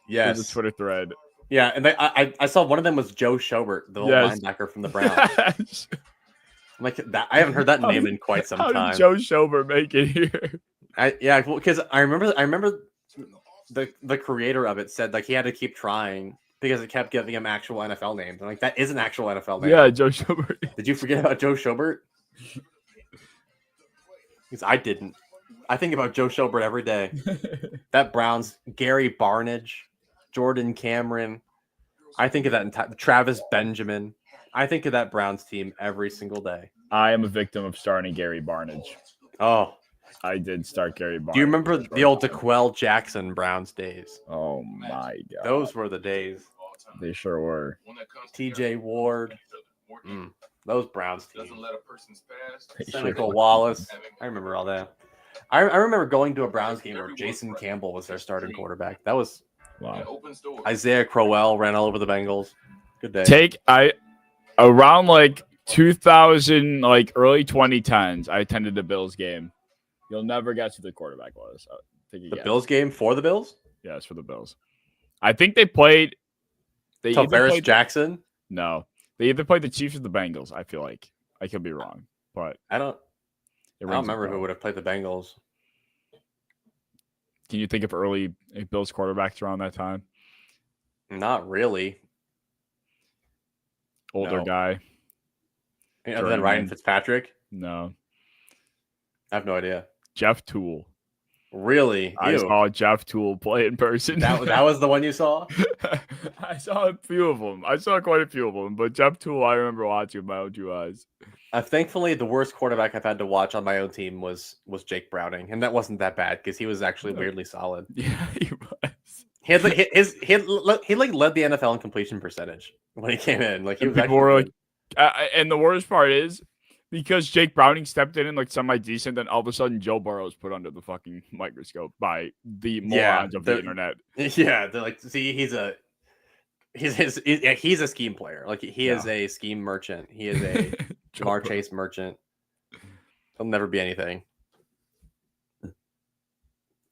B: Yes.
A: There's a Twitter thread.
B: Yeah, and I saw one of them was Joe Schobert, the little linebacker from the Browns. Like that, I haven't heard that name in quite some time.
A: How did Joe Schobert make it here?
B: Because I remember the creator of it said like he had to keep trying because it kept giving him actual NFL names. I'm like, that is an actual NFL name.
A: Yeah, Joe Schobert.
B: Did you forget about Joe Schobert? Because I didn't. I think about Joe Schobert every day. That Browns, Gary Barnidge, Jordan Cameron. I think of that entire Travis Benjamin. I think of that Browns team every single day.
A: I am a victim of starting Gary Barnidge.
B: Oh,
A: I did start Gary Barnidge.
B: do you remember the old DeQuell Jackson Browns days?
A: Oh my god.
B: Those were the days.
A: They sure were.
B: TJ Ward. Those Browns teams.
D: Doesn't let a person's past.
A: They sure
B: Seneca
A: were.
B: Wallace. I remember all that. I remember going to a Browns game where Jason Campbell was their starting quarterback. That was
A: Wow.
D: Opens doors.
B: Isaiah Crowell ran all over the Bengals. Good day.
A: Around like 2000, like early 2010s, I attended a Bills game. You'll never guess who the quarterback was. Take a
B: The
A: guess.
B: Bills game for the Bills?
A: Yeah, it's for the Bills. I think they played. They either
B: Tavares
A: played-
B: Jackson?
A: No, they either played the Chiefs or the Bengals. I feel like I could be wrong, but
B: I don't
A: it rings a
B: remember who
A: bell.
B: would have played the Bengals.
A: Can you think of early Bills quarterbacks around that time?
B: Not really.
A: Older
B: No.
A: guy?
B: Other than Ryan
A: Journeyman.
B: Fitzpatrick?
A: No.
B: I have no idea.
A: Jeff Toole.
B: Really?
A: I
B: Ew.
A: saw Jeff Toole play in person.
B: That was the one you saw?
A: I saw a few of them. I saw quite a few of them, but Jeff Toole, I remember watching with my own two eyes.
B: Thankfully, the worst quarterback I've had to watch on my own team was Jake Browning, and that wasn't that bad because he was actually weirdly solid.
A: Yeah, he was.
B: He had he led the NFL in completion percentage when he came in. Like he
A: And
B: was
A: people
B: actually
A: were
B: good.
A: like, and the worst part is because Jake Browning stepped in and like semi decent, then all of a sudden Joe Burrow is put under the fucking microscope by the morons of the internet.
B: Yeah, they're like, see, he's a scheme player. Like he is a scheme merchant. He is a Jamar Chase merchant. He'll never be anything.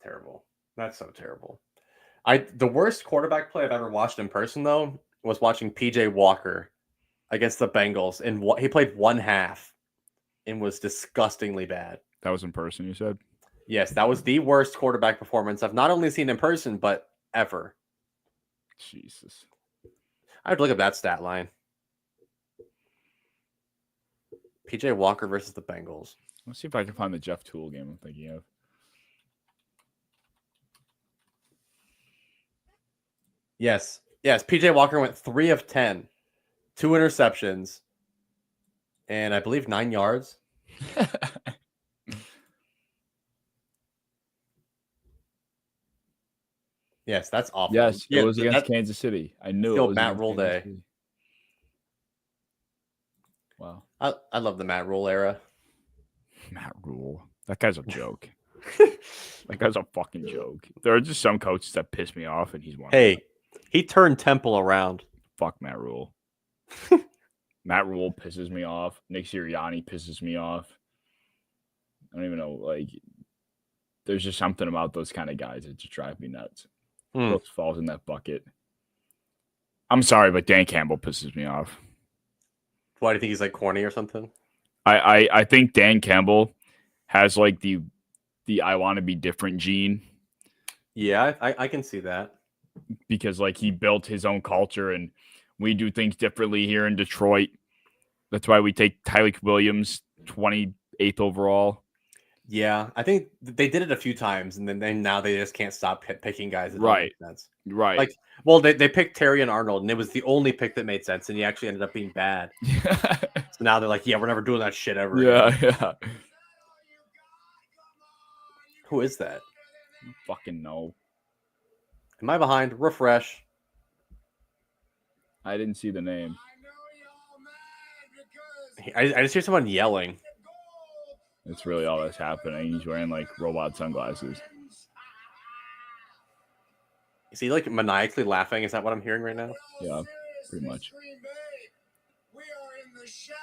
B: Terrible. That's so terrible. The worst quarterback play I've ever watched in person though was watching PJ Walker against the Bengals, and he played one half and was disgustingly bad.
A: That was in person, you said?
B: Yes, that was the worst quarterback performance I've not only seen in person but ever.
A: Jesus.
B: I have to look up that stat line. PJ Walker versus the Bengals.
A: Let's see if I can find the Jeff Toole game I'm thinking of.
B: Yes. PJ Walker went 3 of 10, 2 interceptions, and I believe 9 yards. Yes, that's awful.
A: Yes, it
B: Yeah,
A: was against
B: that's
A: Kansas City. I knew
B: still
A: it was
B: Matt
A: against
B: Rule
A: Kansas
B: day.
A: City. Wow.
B: I love the Matt Rule era.
A: Matt Rule. That guy's a joke. That guy's a fucking joke. There are just some coaches that piss me off, and he's one.
B: Hey, he turned Temple around.
A: Fuck Matt Rule. Matt Rule pisses me off. Nick Sirianni pisses me off. I don't even know. Like, there's just something about those kind of guys that just drive me nuts. Who else falls in that bucket? I'm sorry, but Dan Campbell pisses me off.
B: Why do you think he's like corny or something?
A: I think Dan Campbell has like the I want to be different gene.
B: Yeah, I can see that.
A: Because like he built his own culture and we do things differently here in Detroit. That's why we take Tyreek Williams 28th overall.
B: Yeah, I think they did it a few times, and then now they just can't stop picking guys. That
A: Right.
B: Don't make sense.
A: Right.
B: Like, well, they picked Terry and Arnold, and it was the only pick that made sense, and he actually ended up being bad. So now they're like, yeah, we're never doing that shit ever.
A: yeah,
B: again.
A: yeah.
B: Who is that?
A: Fucking no.
B: Am I behind? Refresh.
A: I didn't see the name.
B: I just hear someone yelling.
A: That's really all that's happening. He's wearing like robot sunglasses.
B: Is he like maniacally laughing? Is that what I'm hearing right now?
A: Yeah, pretty much.
E: We are in the shadow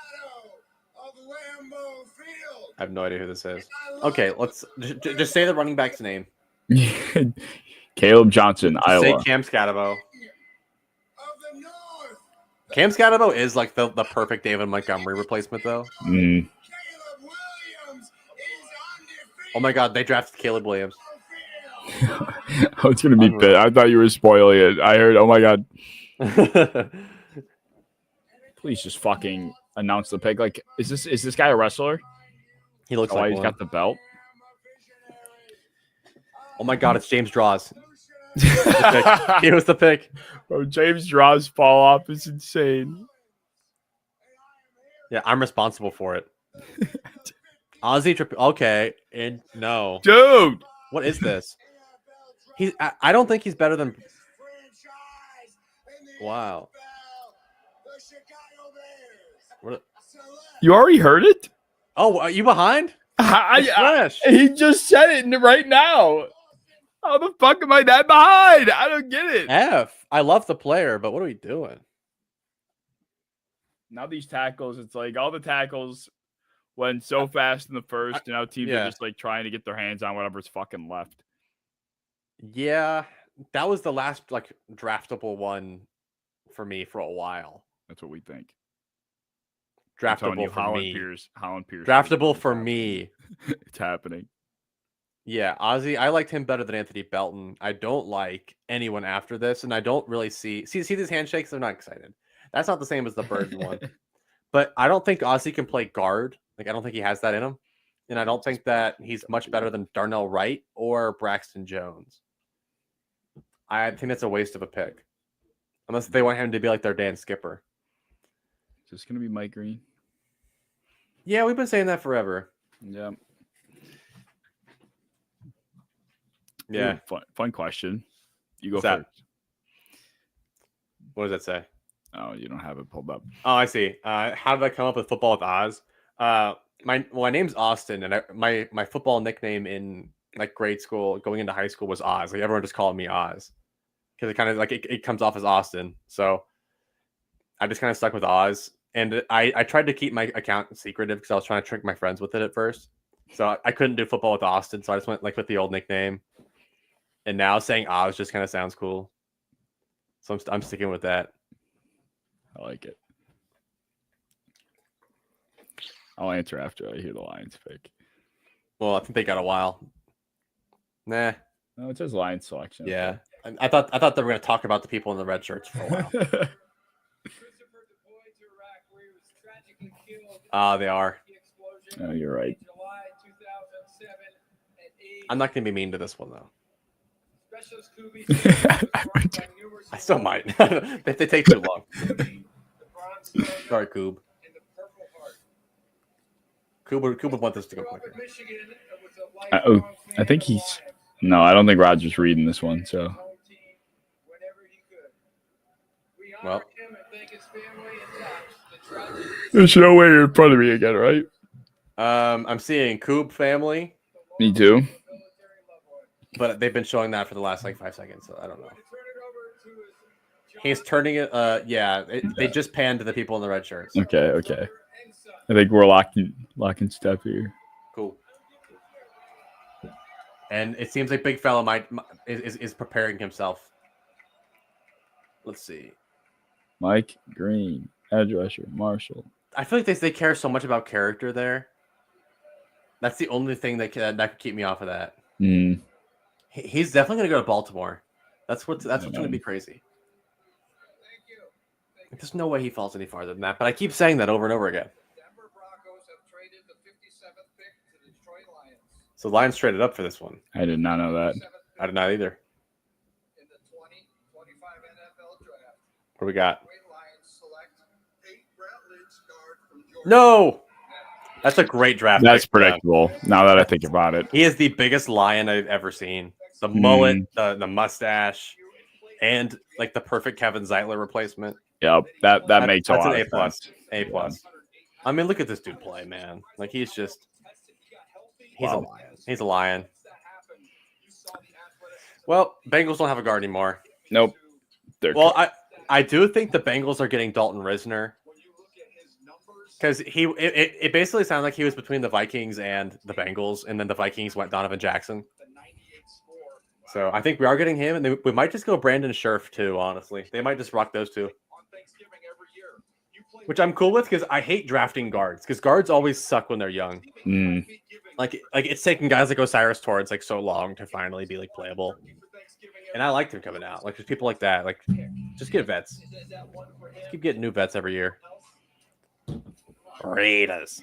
E: of Lambeau Field.
B: I have no idea who this is. Okay, let's just say the running back's name.
A: Caleb Johnson,
B: Just
A: Iowa.
B: say Cam Scatabo.
E: Of the North,
B: Cam Scatabo is like the perfect David Montgomery replacement, though.
A: Mm.
E: Caleb Williams is undefeated.
B: Oh my God, they drafted Caleb Williams.
A: I was gonna be
B: Unreal.
A: bit. I thought you were spoiling it. I heard. Oh my god! Please just fucking announce the pick. Like, is this guy a wrestler?
B: He looks
A: Why
B: like
A: he's
B: one.
A: got the belt?
B: Oh my God, it's James Draws. He was the pick.
A: Bro, James Draws fall off is insane.
B: Yeah, I'm responsible for it. Ozzy Trip. Okay, and no.
A: Dude,
B: What is this? I don't think he's better than. Wow. What?
A: you already heard it?
B: Oh, are you behind?
A: He just said it right now. How the fuck am I that behind? I don't get it.
B: F. I love the player, but what are we doing?
A: Now these tackles, it's like all the tackles went so fast in the first, and now teams are just like trying to get their hands on whatever's fucking left.
B: Yeah, that was the last like draftable one for me for a while.
A: That's what we think.
B: Draftable for
A: Holland
B: me.
A: Pierce.
B: Draftable for me.
A: It's happening.
B: Yeah, Ozzy, I liked him better than Anthony Belton. I don't like anyone after this, and I don't really see these handshakes. They're not excited. That's not the same as the Burden one. But I don't think Ozzy can play guard. Like, I don't think he has that in him. And I don't think that he's much better than Darnell Wright or Braxton Jones. I think that's a waste of a pick. Unless they want him to be like their Dan Skipper.
A: Is this going to be Mike Green?
B: Yeah, we've been saying that forever.
A: Yeah.
B: Yeah.
A: Ooh, fun question. You go
B: What's that?
A: first.
B: What does that say?
A: Oh, you don't have it pulled up.
B: Oh, I see. How did I come up with football with Oz? My name's Austin, and my football nickname in like grade school, going into high school, was Oz. Like everyone just called me Oz because it kind of like it comes off as Austin. So I just kind of stuck with Oz, and I tried to keep my account secretive because I was trying to trick my friends with it at first. So I couldn't do football with Austin, so I just went like with the old nickname. And now saying Oz just kind of sounds cool, so I'm sticking with that.
A: I like it. I'll answer after I hear the Lions pick.
B: Well, I think they got a while. Nah.
A: No, it says Lions selection.
B: Yeah. I thought they were going to talk about the people in the red shirts for a while. They are.
A: Oh, you're right.
B: I'm not going to be mean to this one, though. I still might. They take too long. Sorry, Coob. Coob would want this to go quicker.
A: I think he's... No, I don't think Roger's reading this one, so...
B: Well.
A: There's no way you're in front of me again, right?
B: I'm seeing Coob family.
A: Me too.
B: But they've been showing that for the last like 5 seconds, so I don't know. He's turning it. They just panned to the people in the red shirts.
A: Okay. I think we're locking step here.
B: Cool. And it seems like Big Fella is preparing himself. Let's see.
A: Mike Green, edge rusher, Marshall.
B: I feel like they care so much about character there. That's the only thing that could keep me off of that.
A: Mm.
B: He's definitely going to go to Baltimore. That's what's going to be crazy. There's no way he falls any farther than that, but I keep saying that over and over again. So Lions traded up for this one.
A: I did not know that.
B: I did not either. What do we got? No! That's a great draft.
A: That's predictable, now that I think about it.
B: He is the biggest lion I've ever seen. The mullet, the mustache, and like the perfect Kevin Zeitler replacement.
A: Yep, that makes a lot of sense.
B: A plus. I mean, look at this dude play, man. Like he's a lion. He's a lion. Well, Bengals don't have a guard anymore.
A: Nope.
B: I do think the Bengals are getting Dalton Risner. Because it basically sounded like he was between the Vikings and the Bengals, and then the Vikings went Donovan Jackson. So I think we are getting him, and we might just go Brandon Scherf too, honestly. They might just rock those two. Which I'm cool with because I hate drafting guards, because guards always suck when they're young.
A: Mm.
B: Like it's taking guys like Osiris Torrance like so long to finally be like playable. And I liked him coming out. Like there's people like that. Like just get vets. Just keep getting new vets every year. Raiders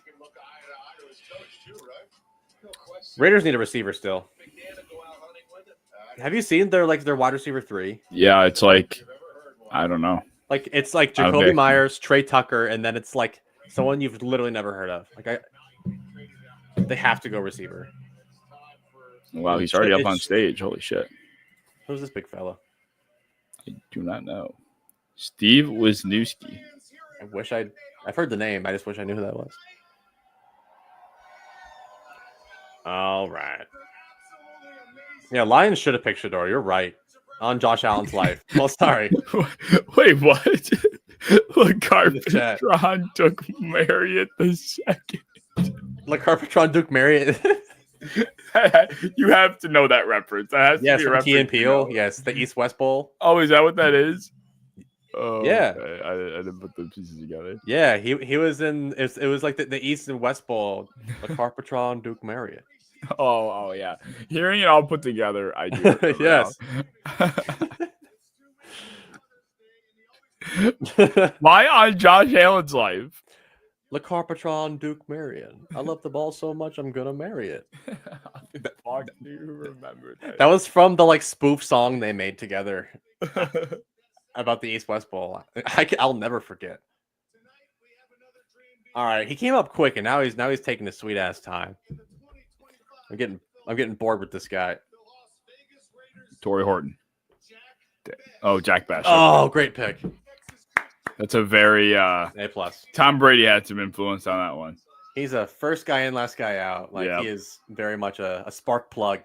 B: need a receiver still. Have you seen their wide receiver 3?
A: Yeah, it's like I don't know.
B: Like it's like
A: I don't
B: Jacoby
A: think-
B: Myers, Trey Tucker, and then it's like someone you've literally never heard of. They have to go receiver.
A: Wow, he's already up on
B: It's-
A: stage. Holy shit!
B: Who's this big fella?
A: I do not know. Steve Wisniewski.
B: I've heard the name. I just wish I knew who that was. All right. Yeah, Lions should have picked Shador. You're right. On Josh Allen's life. Well, sorry.
A: Wait, what? Look,
B: chat.
A: Carpetron took Marriott the second.
B: Like Carpetron Duke Marriott.
A: You have to know that reference. That has
B: Yes,
A: to be a
B: from Key and
A: reference. You
B: Peele.
A: know.
B: Yes, the East West Bowl.
A: Oh, is that what that is? Oh,
B: Yeah.
A: okay. I didn't put the pieces together.
B: Yeah, he was in. It was like the East and West Bowl. The Carpetron Duke Marriott.
A: Oh, yeah. Hearing it all put together, I do. remember
B: Yes.
A: now. Why on Josh Allen's life?
B: Le Carpetron Duke Marion. I love the ball so much, I'm gonna marry it.
A: Fuck, do you remember that?
B: That was from the spoof song they made together about the East West Bowl. I'll never forget. All right, he came up quick, and now he's taking his sweet ass time. I'm getting bored with this guy.
A: Torrey Horton. Oh, Jack Bash.
B: Oh, great pick.
A: That's a very
B: A plus.
A: Tom Brady had some influence on that one.
B: He's a first guy in, last guy out.
A: Yep.
B: He is very much a spark plug.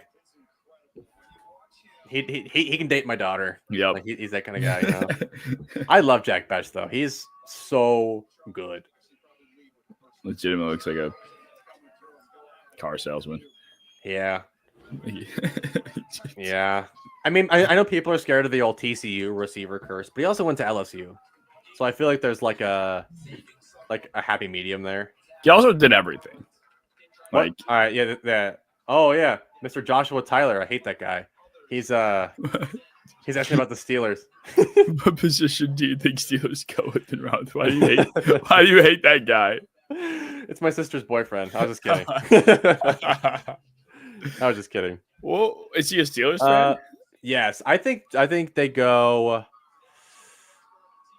B: He can date my daughter.
A: Yep.
B: He's that kind of guy. You know? I love Jack Bash though. He's so good.
A: Legitimately looks like a car salesman.
B: Yeah. Yeah. I mean, I know people are scared of the old TCU receiver curse, but he also went to LSU. So I feel like there's like a happy medium there.
A: He also did everything.
B: What?
A: Like,
B: All right, yeah. Oh yeah, Mr. Joshua Tyler. I hate that guy. He's asking about the Steelers.
A: what position do you think Steelers go with in round? Why do you hate that guy?
B: It's my sister's boyfriend. I was just kidding. I was just kidding.
A: Well, is he a Steelers fan?
B: Yes, I think they go.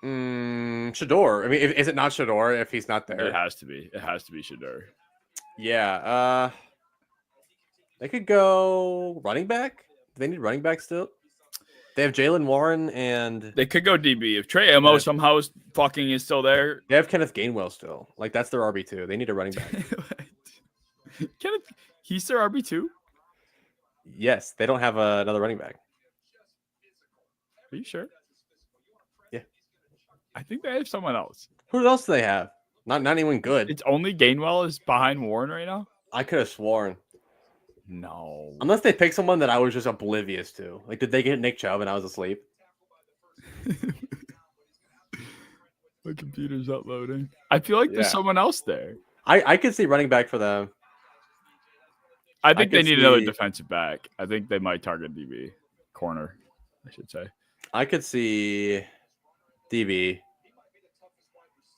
B: Shador. I mean, is it not Shador if he's not there?
A: It has to be. It has to be Shador.
B: Yeah. They could go running back. Do they need running back still? They have Jalen Warren and
A: They could go DB if Trey Amo somehow is still there.
B: they have Kenneth Gainwell still. Like that's their RB2. They need a running back.
A: Kenneth, he's their RB2.
B: Yes, they don't have another running back.
A: Are you sure?
B: Yeah.
A: I think they have someone else.
B: Who else do they have? Not anyone good.
A: It's only Gainwell is behind Warren right now.
B: I could have sworn.
A: No.
B: Unless they picked someone that I was just oblivious to. Like, did they get Nick Chubb and I was asleep?
A: My computer's uploading. I feel like there's
B: Yeah.
A: someone else there.
B: I could see running back for them.
A: I think they
B: could
A: need another
B: see-
A: defensive back. I think they might target DB. Corner, I should say.
B: I could see DB.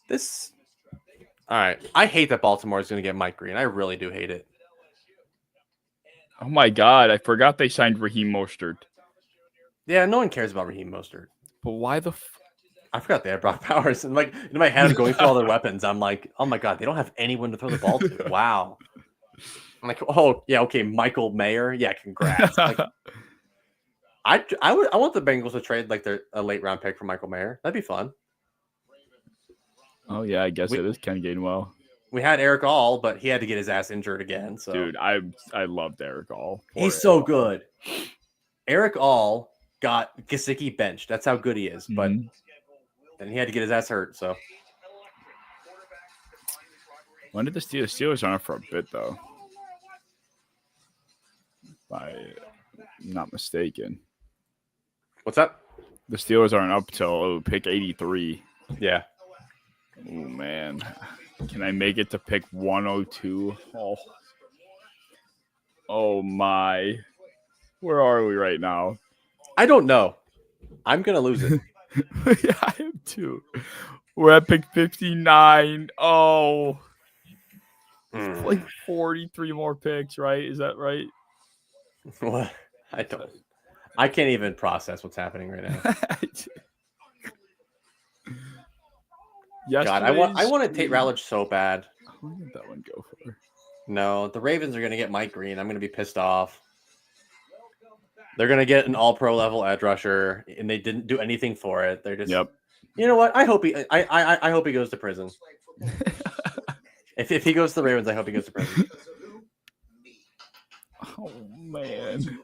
B: This. All right. I hate that Baltimore is going to get Mike Green. I really do hate it.
A: Oh my God. I forgot they signed Raheem Mostert.
B: Yeah, no one cares about Raheem Mostert.
A: But why the
B: I forgot they had Brock Powers. And like in my head, I'm going through all their weapons. I'm like, oh my God, they don't have anyone to throw the ball to. Wow. I'm like, oh yeah, okay, Michael Mayer. Yeah, congrats. Like, I want the Bengals to trade like a late round pick for Michael Mayer. That'd be fun.
A: Oh yeah, I guess it is Ken Gainwell.
B: We had Eric All, but he had to get his ass injured again. So
A: Dude, I loved Eric All.
B: he's so good. Eric All got Gesicki benched. That's how good he is. But
A: Mhm.
B: then he had to get his ass hurt. So
A: When did the Steelers aren't up for a bit though? If I'm not mistaken.
B: what's that?
A: The Steelers aren't up till pick 83.
B: Yeah.
A: Oh man. Can I make it to pick 102? Oh my. Where are we right now?
B: I don't know. I'm gonna lose it.
A: Yeah, I am too. We're at pick 59. Oh, like 43 more picks, right? Is that right?
B: What? I don't. I can't even process what's happening right now. God, I want Tate Rowledge so bad.
A: What did that one go for?
B: No, the Ravens are going to get Mike Green. I'm going to be pissed off. They're going to get an all-pro level edge rusher, and they didn't do anything for it. They're just,
A: Yep.
B: You know what? I hope he goes to prison. If he goes to the Ravens, I hope he goes to prison.
A: Oh man.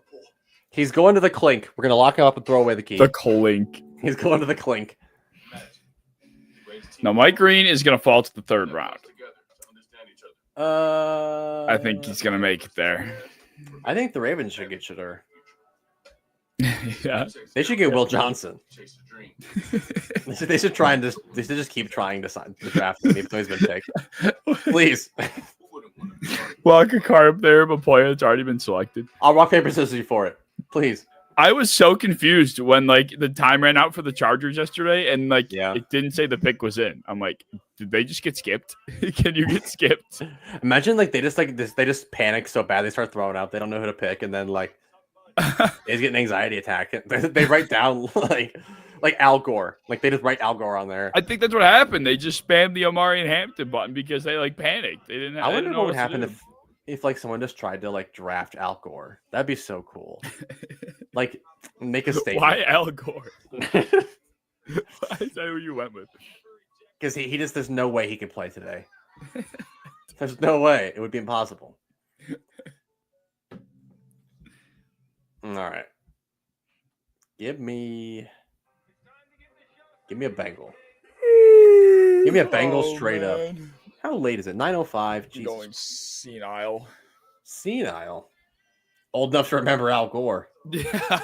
B: He's going to the clink. We're going to lock him up and throw away the key.
A: The clink.
B: He's going to the clink.
A: Now Mike Green is going to fall to the 3rd round. I think he's going to make it there.
B: I think the Ravens should get Shedeur.
A: Yeah.
B: They should get Will Johnson. They should try and just keep trying to draft him even though he's been picked. Please.
A: Walk a card up there of a player that's already been selected.
B: I'll rock, paper, scissors for it. Please.
A: I was so confused when like the time ran out for the Chargers yesterday and like it didn't say the pick was in. I'm like, did they just get skipped? Can you get skipped?
B: Imagine like they just panic so bad they start throwing out. They don't know who to pick, and then like they get an anxiety attack. They write down like Al Gore. Like they just write Al Gore on there.
A: I think that's what happened. They just spammed the Omari and Hampton button because they like panicked. They didn't.
B: I wonder what would happen if like someone just tried to like draft Al Gore. That'd be so cool. Like make a statement.
A: Why Al Gore? Why is that who you went with?
B: Because he just there's no way he can play today. There's no way. It would be impossible. All right. Give me a Bengal. Give me a Bengal straight up. How late is it? 9:05. Jesus.
A: Going senile.
B: Senile. Old enough to remember Al Gore.
A: Yeah.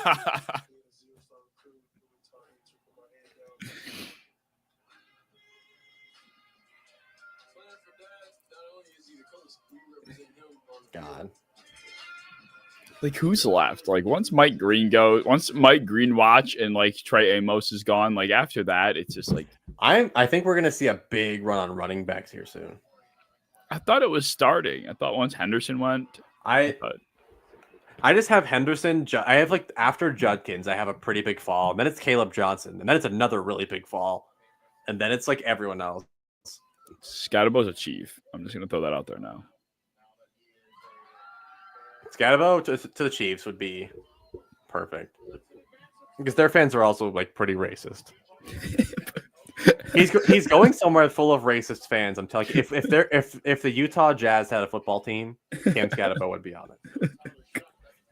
B: God.
A: Like who's left? Like once Mike Green watch and like Trey Amos is gone, like after that, it's just like
B: I think we're gonna see a big run on running backs here soon.
A: I thought it was starting. I thought once Henderson went,
B: I just have Henderson. I have like after Judkins, I have a pretty big fall. And then it's Caleb Johnson, and then it's another really big fall, and then it's like everyone else.
A: Scadabo's a chief. I'm just gonna throw that out there now.
B: Scadabo to the Chiefs would be perfect because their fans are also like pretty racist. He's going somewhere full of racist fans. I'm telling you, if the Utah Jazz had a football team, Cam Scadabo would be on it.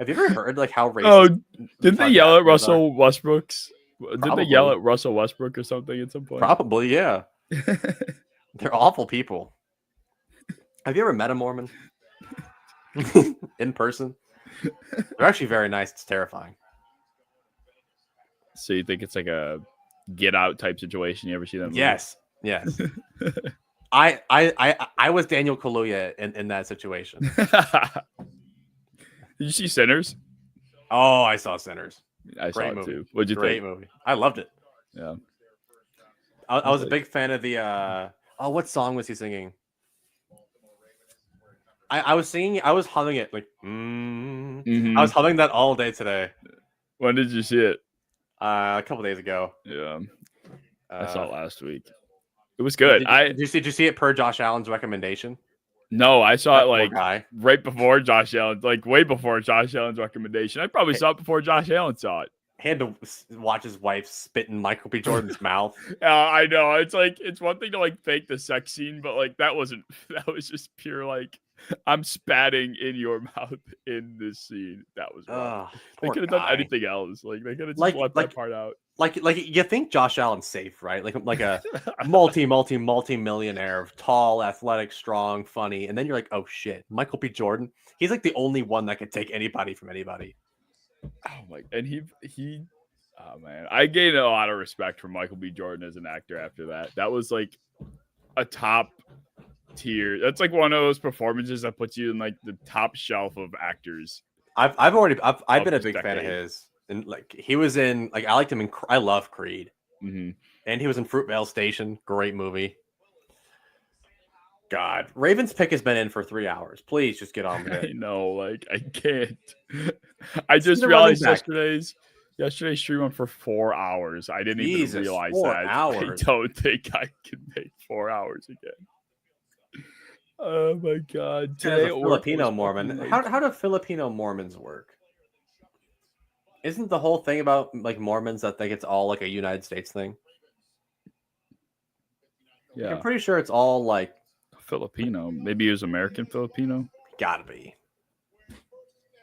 B: Have you ever heard like how racist?
A: Oh, didn't they yell at Russell Westbrook's?
B: Probably.
A: Did they yell at Russell Westbrook or something at some point?
B: Probably, yeah. They're awful people. Have you ever met a Mormon? In person? They're actually very nice. It's terrifying.
A: So you think it's like a Get Out type situation? You ever see that?
B: Yes. I was Daniel Kaluuya in that situation.
A: Did you see Sinners?
B: Oh, I saw Sinners.
A: I
B: Great
A: saw it
B: movie.
A: too. What'd you
B: Great
A: think?
B: movie. I loved it.
A: Yeah.
B: I was a big fan of the what song was he singing? I was humming it like
A: Mhm.
B: I was humming that all day today.
A: When did you see it?
B: A couple days ago.
A: Yeah. I saw it last week. It was good.
B: Did you see it per Josh Allen's recommendation?
A: No, I saw
B: That
A: it
B: poor
A: like
B: guy.
A: right before Josh Allen, like way before Josh Allen's recommendation. I probably saw it before Josh Allen saw it.
B: He had to watch his wife spit in Michael B. Jordan's mouth.
A: I know. It's like it's one thing to like fake the sex scene, but like that was just pure like I'm spatting in your mouth in this scene. That was wrong. They
B: Poor
A: could have done
B: guy.
A: anything else. Like they could have just
B: Like-
A: left
B: like-
A: that part out.
B: Like you think Josh Allen's safe, right? Like a multi-millionaire, tall, athletic, strong, funny, and then you're like, oh shit, Michael B. Jordan. He's like the only one that could take anybody from anybody.
A: Oh my! And he. Oh man, I gained a lot of respect for Michael B. Jordan as an actor after that. That was like a top tier. That's like one of those performances that puts you in like the top shelf of actors.
B: I've been a
A: this
B: big fan of
A: decade.
B: his, and like he was in like I liked him in I love Creed,
A: Mm-hmm.
B: and he was in Fruitvale Station, great movie. God. Ravens pick has been in for 3 hours. Please just get on with
A: I
B: it.
A: know, like I can't. I just
B: the running
A: realized
B: back.
A: yesterday's stream went for 4 hours. I didn't even
B: Jesus,
A: realize
B: 4
A: that.
B: hours.
A: I don't think I can make 4 hours again. Oh my god!
B: As
A: Today
B: a
A: work
B: Filipino
A: was
B: Mormon,
A: fucking,
B: how do Filipino Mormons work? Isn't the whole thing about like Mormons that think it's all like a United States thing? Like,
A: yeah,
B: I'm pretty sure it's all like
A: Filipino. Maybe he was American Filipino.
B: gotta be.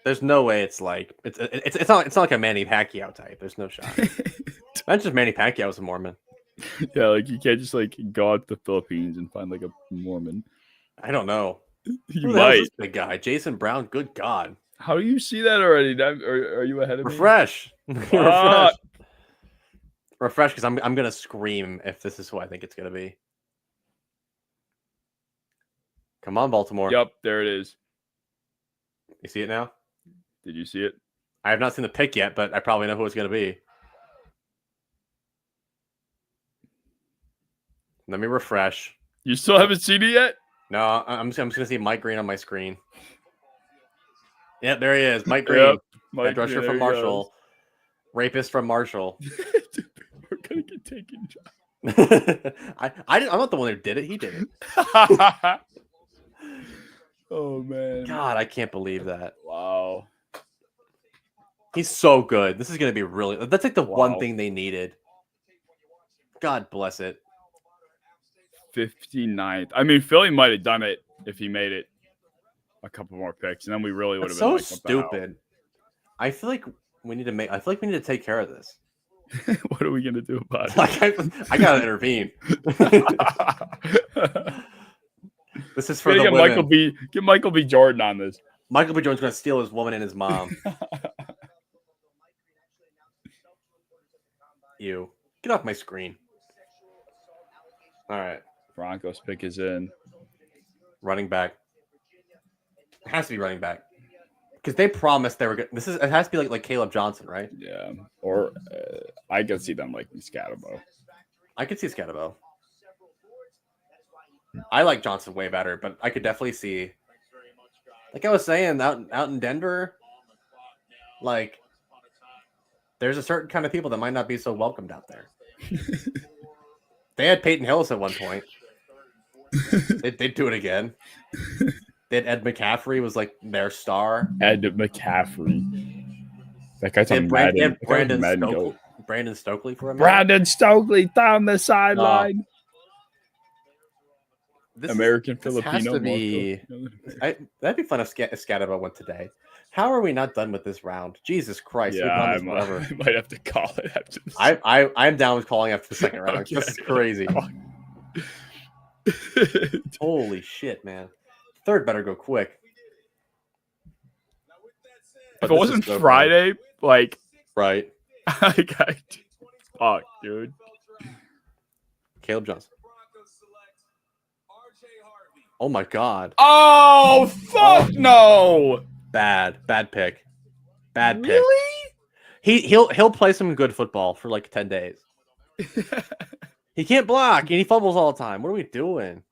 B: There's no way it's like it's not like a Manny Pacquiao type. There's no shot. That's just Manny Pacquiao was a Mormon.
A: Yeah, like you can't just like go out to the Philippines and find like a Mormon.
B: I don't know.
A: You
B: Who the hell is
A: might.
B: this big guy? Jason Brown. Good God.
A: How do you see that already? Are you ahead of me?
B: Refresh.
A: Fuck.
B: Refresh. Refresh, because I'm gonna scream if this is who I think it's gonna be. Come on, Baltimore.
A: Yep, there it is.
B: You see it now?
A: Did you see it?
B: I have not seen the pick yet, but I probably know who it's gonna be. Let me refresh.
A: You still haven't seen it yet?
B: No, I'm just gonna see Mike Green on my screen. Yep, there he is. Mike Green.
A: Yep.
B: Edge rusher
A: there
B: from
A: he
B: Marshall. Rapist from Marshall.
A: goes. We're gonna get taken.
B: I'm not the one who did it. He did it.
A: Oh man.
B: God, I can't believe that.
A: Wow.
B: He's so good. This is gonna be really. That's like the one
A: Wow.
B: thing they needed. God bless it.
A: 59th. I mean, Philly might have done it if he made it a couple more picks, and then we really would
B: That's
A: have been
B: so
A: like, what the hell?
B: stupid. I feel like we need to take care of this.
A: What are we gonna do about it?
B: Like I gotta intervene. This is for the women.
A: Get Michael B. Jordan on this.
B: Michael B. Jordan's gonna steal his woman and his mom. You get off my screen. All right,
A: Broncos pick is in.
B: running back. It has to be running back because they promised they were good. It has to be like Caleb Johnson, right?
A: Yeah, or I can see them liking Scatterbo.
B: I could see Scatterbo. I like Johnson way better, but I could definitely see, like I was saying, out in Denver, like there's a certain kind of people that might not be so welcomed out there. They had Peyton Hillis at one point. They'd do it again. They had Ed McCaffrey was like their star.
A: Ed McCaffrey. That guy's
B: They
A: on
B: had
A: Madden.
B: Brandon Stokely for a minute.
A: Brandon Stokely down the sideline. American
B: This
A: Filipino.
B: has to be. That'd be fun if Scatterbo went today. How are we not done with this round? Jesus Christ!
A: Yeah,
B: we've done this forever.
A: I might have to call it after this.
B: I'm down with calling after the second round.
A: Okay.
B: This is crazy. Holy shit, man! Third better go quick.
A: If it wasn't Friday, like,
B: right?
A: Fuck, dude.
B: Caleb Johnson. Oh my God!
A: Oh fuck no!
B: Bad pick. Bad pick.
A: Really?
B: He'll play some good football for like 10 days. He can't block and he fumbles all the time. What are we doing?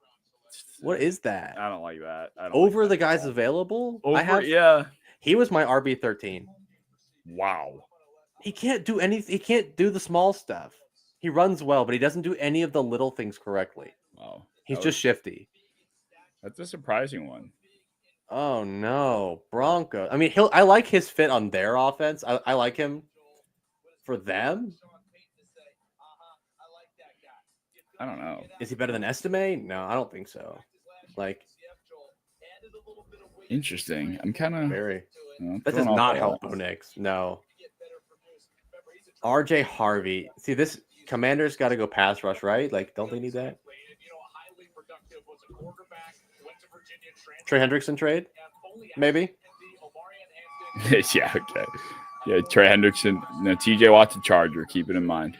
B: What is that?
A: I don't like that.
B: Over the guys available?
A: Yeah.
B: He was my RB13.
A: Wow.
B: He can't do anything. He can't do the small stuff. He runs well, but he doesn't do any of the little things correctly.
A: Wow.
B: He's just shifty.
A: That's a surprising one.
B: Oh no, Broncos. I mean, I like his fit on their offense. I like him for them.
A: I don't know.
B: Is he better than Estime? No, I don't think so. Like,
A: interesting. I'm kind of
B: very. That does not help Bo Nix. No. RJ Harvey. See, this Commander's got to go pass rush, right? Like, don't they need that? Trey Hendrickson trade? Maybe.
A: Yeah, okay. Yeah, Trey Hendrickson. No, TJ Watt's a Charger. Keep it in mind.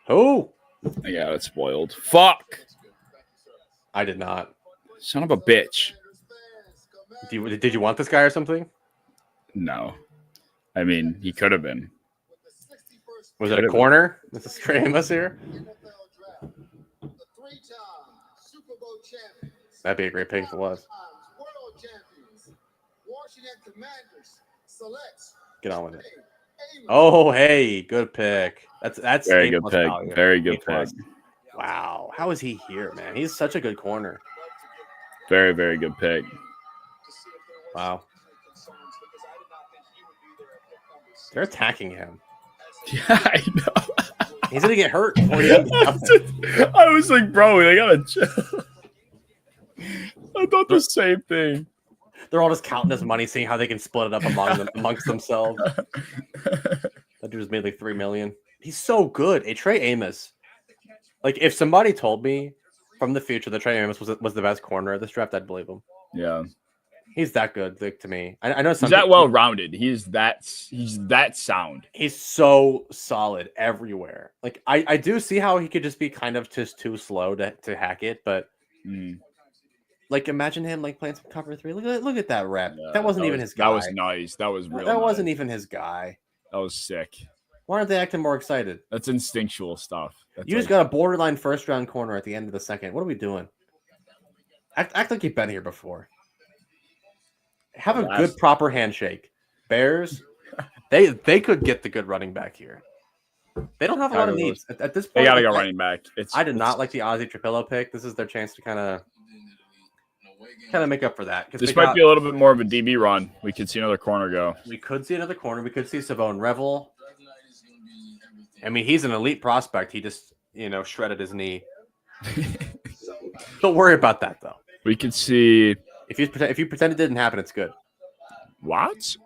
B: Who?
A: I got it spoiled. Fuck.
B: I did not.
A: Son of a bitch.
B: Did you want this guy or something?
A: No. I mean, he could have been.
B: Was it a corner? This is Trey Amos here. That'd be a great pick if it was. Get on with it. Oh, hey, good pick. That's
A: Very
B: A
A: good
B: plus
A: pick.
B: value.
A: Very
B: A
A: good pick.
B: plus. Wow, how is he here, man? He's such a good corner.
A: Very, very good pick.
B: Wow. They're attacking him.
A: Yeah, I know.
B: He's gonna get hurt before he even
A: I was like, bro, they gotta chill. I thought the same thing.
B: They're all just counting his money, seeing how they can split it up amongst themselves. That dude just made like $3 million. He's so good. A Trey Amos. Like, if somebody told me from the future that Trey Amos was the best corner of this draft, I'd believe him.
A: Yeah,
B: he's that good. Like, to me, I know
A: he's that well rounded. He's that sound.
B: He's so solid everywhere. Like, I do see how he could just be kind of just too slow to hack it, but. Like, imagine him like playing some cover 3. Look at that rep.
A: Yeah,
B: that wasn't even his guy.
A: That was nice. That was real.
B: That wasn't even his guy.
A: That was sick.
B: Why aren't they acting more excited?
A: That's instinctual stuff.
B: You just got a borderline first round corner at the end of the second. What are we doing? Act like you've been here before. Have a good proper handshake. Bears, they could get the good running back here. They don't have a lot of needs at this point.
A: They gotta go running back.
B: I did not like the Ozzy Trapillo pick. This is their chance to kind of make up for that.
A: This might be a little bit more of a DB run. We could see another corner go.
B: We could see another corner. We could see Savone Revel. I mean, he's an elite prospect. He just, shredded his knee. Don't worry about that, though.
A: We could see
B: if you pretend it didn't happen, it's good. Watts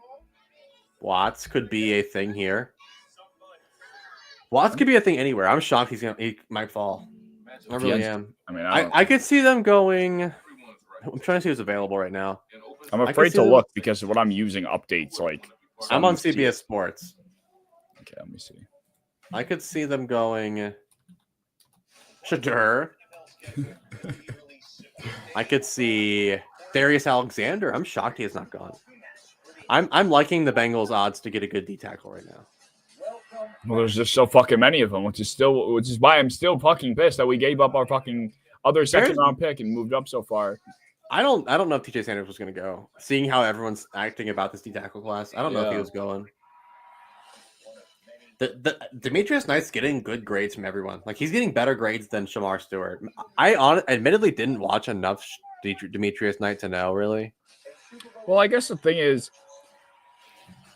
B: could be a thing here. Watts could be a thing anywhere. I'm shocked he might fall. I really am.
A: I mean,
B: I could see them going. I'm trying to see who's available right now.
A: I'm afraid to look because of what I'm using updates like.
B: I'm on CBS Sports.
A: Okay, let me see.
B: I could see them going Shadur. I could see Darius Alexander. I'm shocked he has not gone. I'm liking the Bengals' odds to get a good D tackle right now.
A: Well, there's just so fucking many of them, which is why I'm still fucking pissed that we gave up our fucking other second round pick and moved up so far.
B: I don't know if TJ Sanders was going to go. Seeing how everyone's acting about this D tackle class, I don't know if he was going. The Demetrius Knight's getting good grades from everyone. Like, he's getting better grades than Shamar Stewart. I admittedly didn't watch enough Demetrius Knight to know, really.
A: Well, I guess the thing is,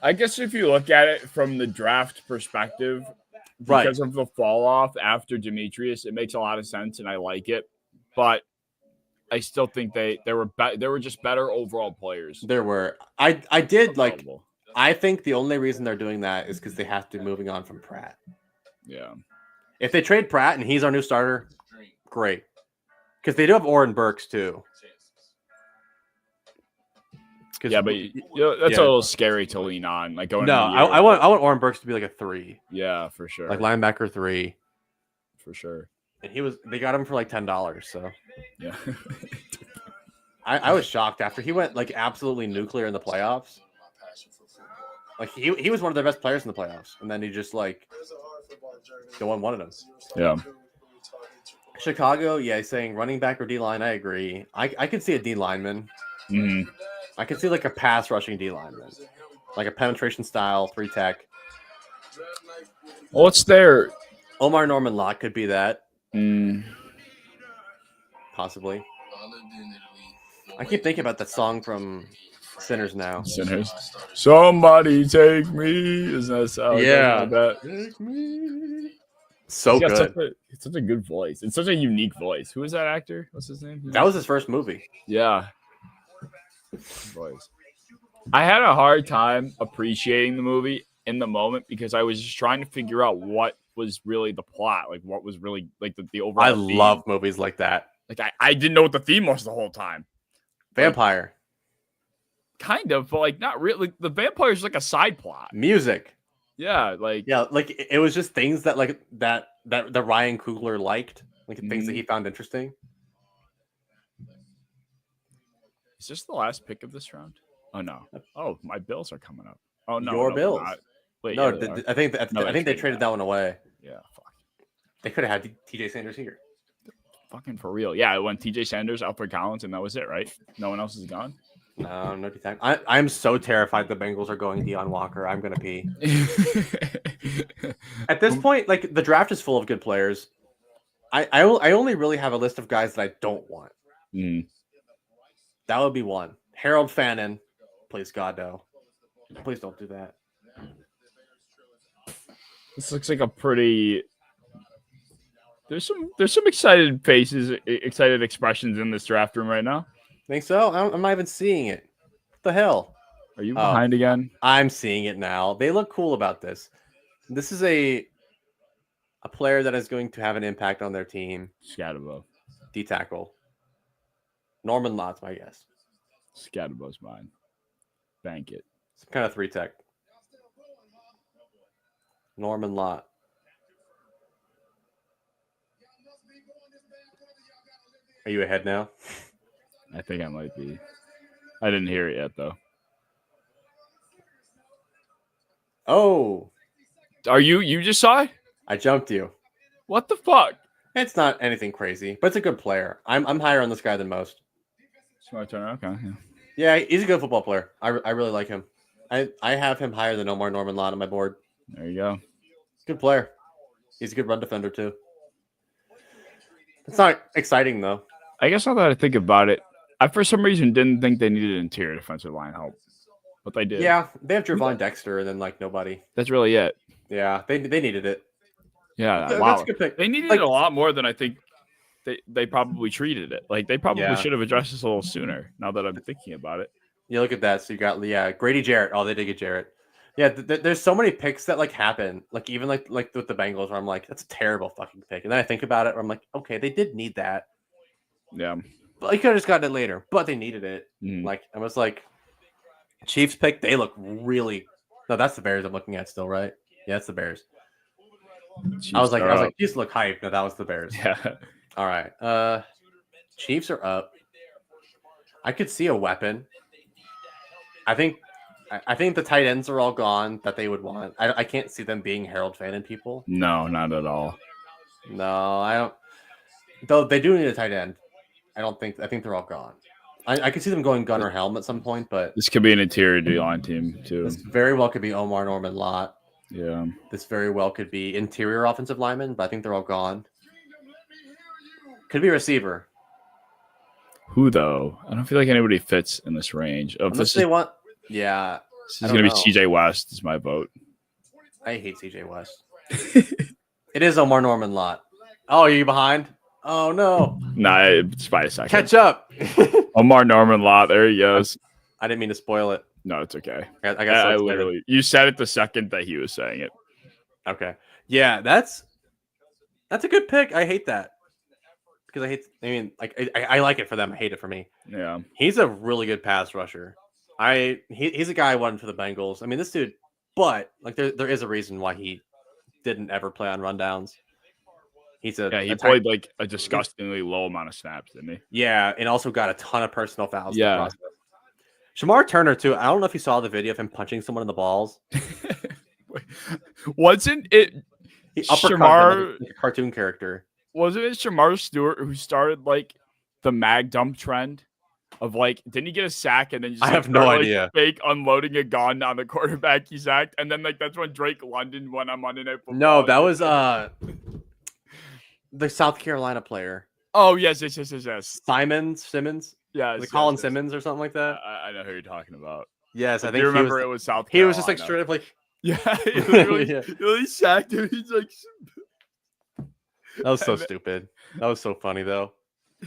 A: if you look at it from the draft perspective, because of the fall off after Demetrius, it makes a lot of sense, and I like it. But I still think they were just better overall players.
B: There were. I did like. I think the only reason they're doing that is because they have to be moving on from Pratt.
A: Yeah.
B: If they trade Pratt and he's our new starter, great. Because they do have Oren Burks too.
A: Yeah, but that's a little scary to lean on. Like going.
B: No, I want Oren Burks to be like a 3.
A: Yeah, for sure.
B: Like linebacker 3.
A: For sure.
B: And they got him for like $10. So
A: yeah.
B: I was shocked after he went like absolutely nuclear in the playoffs. Like he was one of their best players in the playoffs, and then he just like no one wanted him.
A: Yeah.
B: Chicago, he's saying running back or D line. I agree. I could see a D lineman.
A: Mm-hmm.
B: I could see like a pass rushing D lineman, like a penetration style 3 tech.
A: What's there?
B: Omar Norman Lott could be that. Possibly. I keep thinking about that song from Sinners now.
A: Sinners. Somebody take me. Isn't that sound?
B: Yeah.
A: Like
B: take me. So good.
A: It's such a good voice. It's such a unique voice. Who is that actor? What's his name?
B: That was his first movie.
A: Yeah. Voice. I had a hard time appreciating the movie in the moment because I was just trying to figure out what was really the plot, like what was really like the overall.
B: I
A: theme.
B: love movies like that.
A: Like I didn't know what the theme was the whole time.
B: Vampire.
A: Kind of, but like not really. The vampire is like a side plot.
B: Music.
A: Yeah, like
B: it was just things that like that Ryan Coogler liked, like things that he found interesting.
A: Is this the last pick of this round? Oh no! Oh, my Bills are coming up. Oh no,
B: Your
A: no,
B: Bills.
A: not. Wait,
B: No,
A: yeah, they are.
B: I think
A: No,
B: I think they traded that one away.
A: Yeah, fuck.
B: They could have had TJ Sanders here.
A: Fucking for real. Yeah, it went TJ Sanders, Alfred Collins, and that was it, right? No one else is gone.
B: No time. I'm so terrified the Bengals are going Deion Walker. I'm gonna pee. At this point, like the draft is full of good players. I only really have a list of guys that I don't want.
A: Mm.
B: That would be one. Harold Fannin. Please God no. Please don't do that.
A: This looks like a pretty. There's some excited faces, excited expressions in this draft room right now.
B: Think so? I'm not even seeing it. What the hell?
A: Are you behind again?
B: I'm seeing it now. They look cool about this. This is a player that is going to have an impact on their team.
A: Scatterbo.
B: D tackle. Norman Lott's my guess.
A: Scatterbo's mine. Bank it.
B: Some kind of 3 tech. Norman Lott. Are you ahead now?
A: I think I might be. I didn't hear it yet though.
B: Oh,
A: Are you just saw it?
B: I jumped you.
A: What the fuck?
B: It's not anything crazy, but it's a good player. I'm higher on this guy than most.
A: Smart turn. Okay. Yeah.
B: Yeah, he's a good football player. I really like him. I have him higher than Omar Norman Lott on my board.
A: There you go.
B: Good player. He's a good run defender too. It's not exciting though.
A: I guess now that I think about it, I for some reason didn't think they needed interior defensive line help, but they did.
B: Yeah, they have Javon Dexter and then like nobody.
A: That's really it.
B: Yeah, they needed it.
A: Yeah,
B: That's a good pick.
A: They needed
B: Like-
A: it a lot more than I think they probably treated it. Like they probably should have addressed this a little sooner. Now that I'm thinking about it.
B: You look at that. So you got Grady Jarrett. Oh, they did get Jarrett. Yeah, there's so many picks that like happen. Like even like with the Bengals, where I'm like, that's a terrible fucking pick. And then I think about it, where I'm like, okay, they did need that.
A: Yeah.
B: But you could have just gotten it later. But they needed it.
A: Mm.
B: Like I was like, Chiefs pick. They look really. No, that's the Bears I'm looking at still, right? Yeah, it's the Bears. I was like, Chiefs look hype. No, that was the Bears.
A: Yeah.
B: All right. Chiefs are up. I could see a weapon. I think the tight ends are all gone that they would want. I can't see them being Harold Fannin people.
A: No, not at all.
B: No, I don't. Though they do need a tight end. I think they're all gone. I could see them going gun or helm at some point, but
A: This could be an interior D-line team too.
B: this very well could be Omar Norman Lott.
A: Yeah.
B: This very well could be interior offensive lineman, but I think they're all gone. Could be receiver.
A: Who though? I don't feel like anybody fits in this range. Oh,
B: Unless
A: this
B: they want. Yeah,
A: is
B: I
A: going to be
B: don't know.
A: CJ West. Is my vote.
B: I hate CJ West. It is Omar Norman Lott. Oh, are you behind? Oh no!
A: Nah, it's by a second.
B: Catch up.
A: Omar Norman Lott. There he goes.
B: I didn't mean to spoil it.
A: No, it's okay.
B: I got so
A: I
B: excited.
A: literally. You said it the second that he was saying it.
B: Okay. Yeah, that's a good pick. I hate that because I like it for them. I hate it for me.
A: Yeah.
B: He's a really good pass rusher. He's a guy I wanted for the Bengals. I mean, this dude, but like there is a reason why he didn't ever play on rundowns. He
A: played like a disgustingly low amount of snaps, didn't he?
B: Yeah, and also got a ton of personal fouls.
A: Yeah.
B: In the process. Shamar Turner too. I don't know if you saw the video of him punching someone in the balls.
A: Wasn't it
B: He uppercut
A: Shamar?
B: like a cartoon character.
A: Wasn't it Shamar Stewart who started like the mag dump trend of like, didn't he get a sack and then just
B: I have no
A: start,
B: idea.
A: fake unloading a gun on the quarterback he sacked, and then like that's when Drake London went on Monday Night Football.
B: No, that was the South Carolina player.
A: Oh yes.
B: Simmons.
A: Yeah,
B: Like Colin Simmons or something like that.
A: I know who you're talking about.
B: Yes, I
A: I
B: think
A: do remember
B: he
A: it was South
B: he
A: Carolina.
B: was just like straight up like
A: Yeah, he literally,
B: Yeah.
A: he literally sacked him. He's like,
B: that was so
A: And then-
B: stupid. That was so funny though.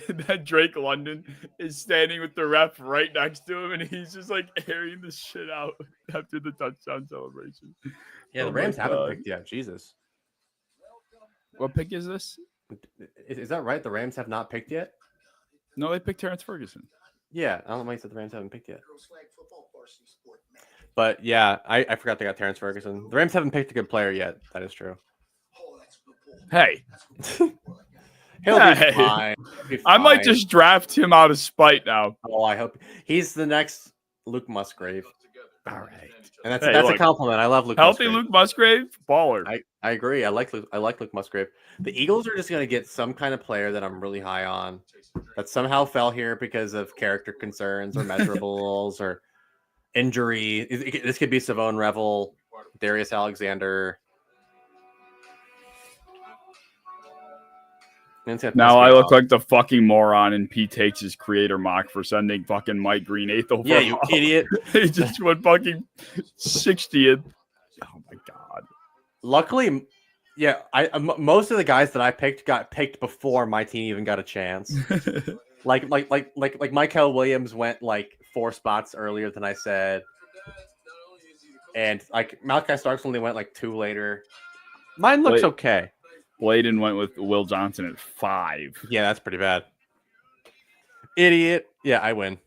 A: and then Drake London is standing with the ref right next to him, and he's just like airing the shit out after the touchdown celebration.
B: Yeah, the
A: Oh my
B: Rams haven't
A: God.
B: picked yet. Jesus.
A: What pick is this?
B: Is that right? The Rams have not picked yet?
A: No, they picked Terrence Ferguson.
B: Yeah, I don't know why you said the Rams haven't picked yet. But yeah, I forgot they got Terrence Ferguson. The Rams haven't picked a good player yet. That is true.
A: Hey,
B: He'll
A: Hey.
B: be fine. He'll be
A: I might
B: fine.
A: just draft him out of spite now.
B: Oh, I hope he's the next Luke Musgrave. All right, and that's
A: Hey,
B: a
A: look,
B: compliment. I love Luke.
A: healthy
B: Musgrave.
A: Luke Musgrave, baller.
B: I agree. I like Luke Musgrave. The Eagles are just gonna get some kind of player that I'm really high on that somehow fell here because of character concerns or measurables or injury. This could be Savone Revel, Darius Alexander. And it's gonna piss
A: Now
B: me
A: I look
B: off.
A: like the fucking moron, and Pete takes his creator mock for sending fucking Mike Green 8th overall.
B: Yeah, you idiot.
A: He just went fucking 60th. Oh my god.
B: Luckily, yeah, most of the guys that I picked got picked before my team even got a chance. Like Michael Williams went like 4 spots earlier than I said, and like Malachi Starks only went like 2 later. Mine looks okay.
A: Bladen went with Will Johnson at 5.
B: Yeah, that's pretty bad. Idiot. Yeah, I win.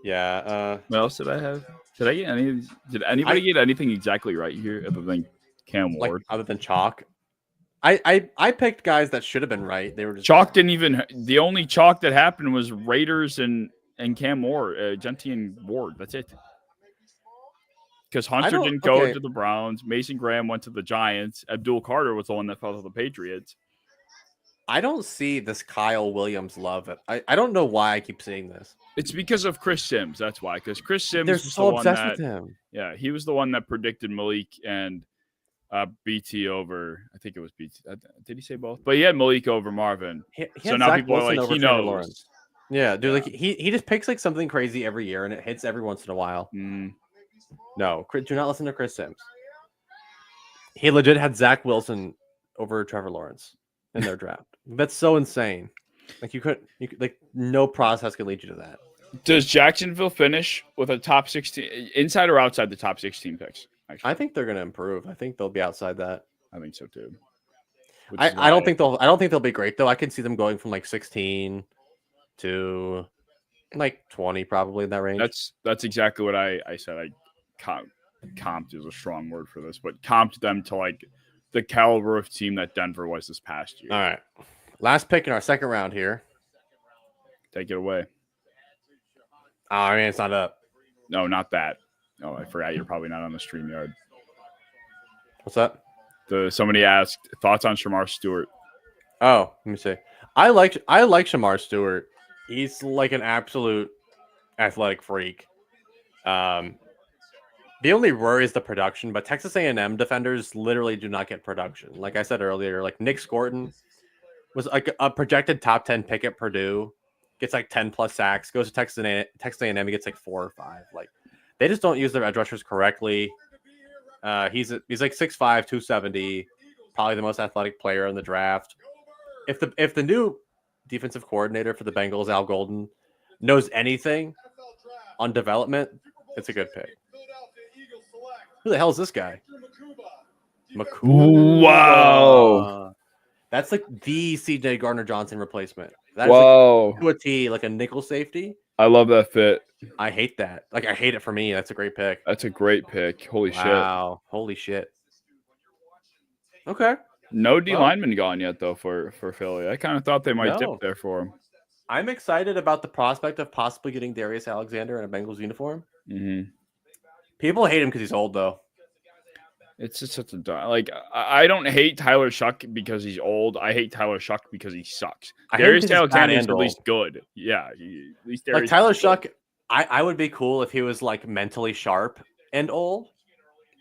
B: Yeah.
A: What else did I have? Did I get any of these? Did anybody get anything exactly right here other than Cam
B: Like
A: Ward?
B: other than Chalk. I picked guys that should have been right. They were just
A: Chalk didn't even. The only chalk that happened was Raiders and Cam Ward, Genty and Ward. That's it. Because Hunter didn't go to the Browns. Mason Graham went to the Giants. Abdul Carter was the one that fell to the Patriots.
B: I don't see this Kyle Williams love. I don't know why I keep seeing this.
A: It's because of Chris Sims. That's why. Because Chris Sims
B: They're
A: was
B: so
A: the
B: obsessed
A: one
B: with him.
A: Yeah, he was the one that predicted Malik and BT over. I think it was BT. Did he say both? But he had Malik over Marvin.
B: So
A: now people are like, he knows.
B: Lawrence. Yeah, dude. Like he just picks like something crazy every year, and it hits every once in a while. No, do not listen to Chris Sims. He legit had Zach Wilson over Trevor Lawrence in their draft. That's so insane. Like you could like no process could lead you to that.
A: Does Jacksonville finish with a top 16 inside or outside the top 16 picks? Actually?
B: I think they're going to improve. I think they'll be outside that.
A: I think so too.
B: I don't think they'll be great though. I can see them going from like 16 to like 20 probably in that range.
A: That's exactly what I said. I comped is a strong word for this, but comped them to like the caliber of team that Denver was this past year.
B: All right. Last pick in our second round here.
A: Take it away.
B: Oh, I mean, it's not up.
A: No, not that. Oh, I forgot you're probably not on the StreamYard.
B: What's that?
A: Somebody asked thoughts on Shamar Stewart.
B: Oh, let me see. I like Shamar Stewart. He's like an absolute athletic freak. The only worry is the production, but Texas A&M defenders literally do not get production. Like I said earlier, like Nick Scorton was like a projected top 10 pick at Purdue, gets like 10 plus sacks, goes to Texas A&M, he gets like 4 or 5. Like they just don't use their edge rushers correctly. He's like 6'5", 270, probably the most athletic player in the draft. If the new defensive coordinator for the Bengals, Al Golden, knows anything on development, it's a good pick. Who the hell is this guy?
A: Makuba. Wow.
B: That's like the CJ Gardner-Johnson replacement. That's
A: Whoa.
B: like to a T, like a nickel safety.
A: I love that fit.
B: I hate that. Like, I hate it for me. That's a great pick.
A: That's a great pick. Holy shit.
B: Wow. Holy shit. Okay.
A: No D lineman gone yet, though, for Philly. I kind of thought they might dip there for him.
B: I'm excited about the prospect of possibly getting Darius Alexander in a Bengals uniform.
A: Mm-hmm.
B: People hate him because he's old, though.
A: It's just such a like. I don't hate Tyler Shuck because he's old. I hate Tyler Shuck because he sucks. Darius Alexander is at least good. Yeah, at least Darius.
B: Like Tyler Shuck, I would be cool if he was like mentally sharp and old.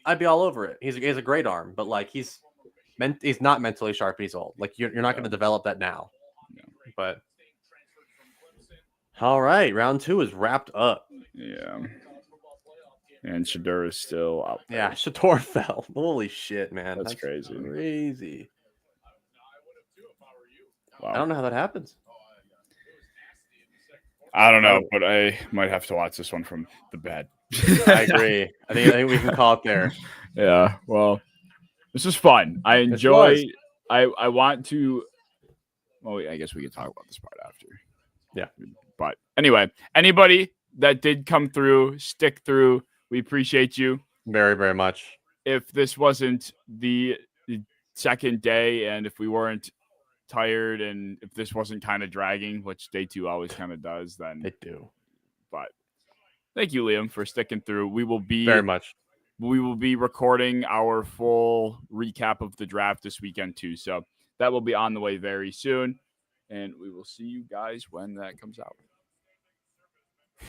B: I'd be all over it. He has a great arm, but like he's not mentally sharp. He's old. Like you're not going to develop that now.
A: No.
B: But all right, round 2 is wrapped up.
A: Yeah. And Shador is still out there.
B: Yeah, Shador fell. Holy shit, man.
A: That's crazy.
B: Crazy.
A: Wow.
B: I don't know how that happens.
A: I don't know, but I might have to watch this one from the bed.
B: I agree. I think we can call it there.
A: Yeah. Well, this is fun. I enjoy. I want to. Well, I guess we can talk about this part after.
B: Yeah.
A: But anyway, anybody that did come through, stick through. We appreciate you
B: very, very much.
A: If this wasn't the second day and if we weren't tired and if this wasn't kind of dragging, which day 2 always kind of does, then
B: they do.
A: But Thank you, Liam, for sticking through. We will be
B: Very much.
A: We will be recording our full recap of the draft this weekend too. So that will be on the way very soon. And we will see you guys when that comes out.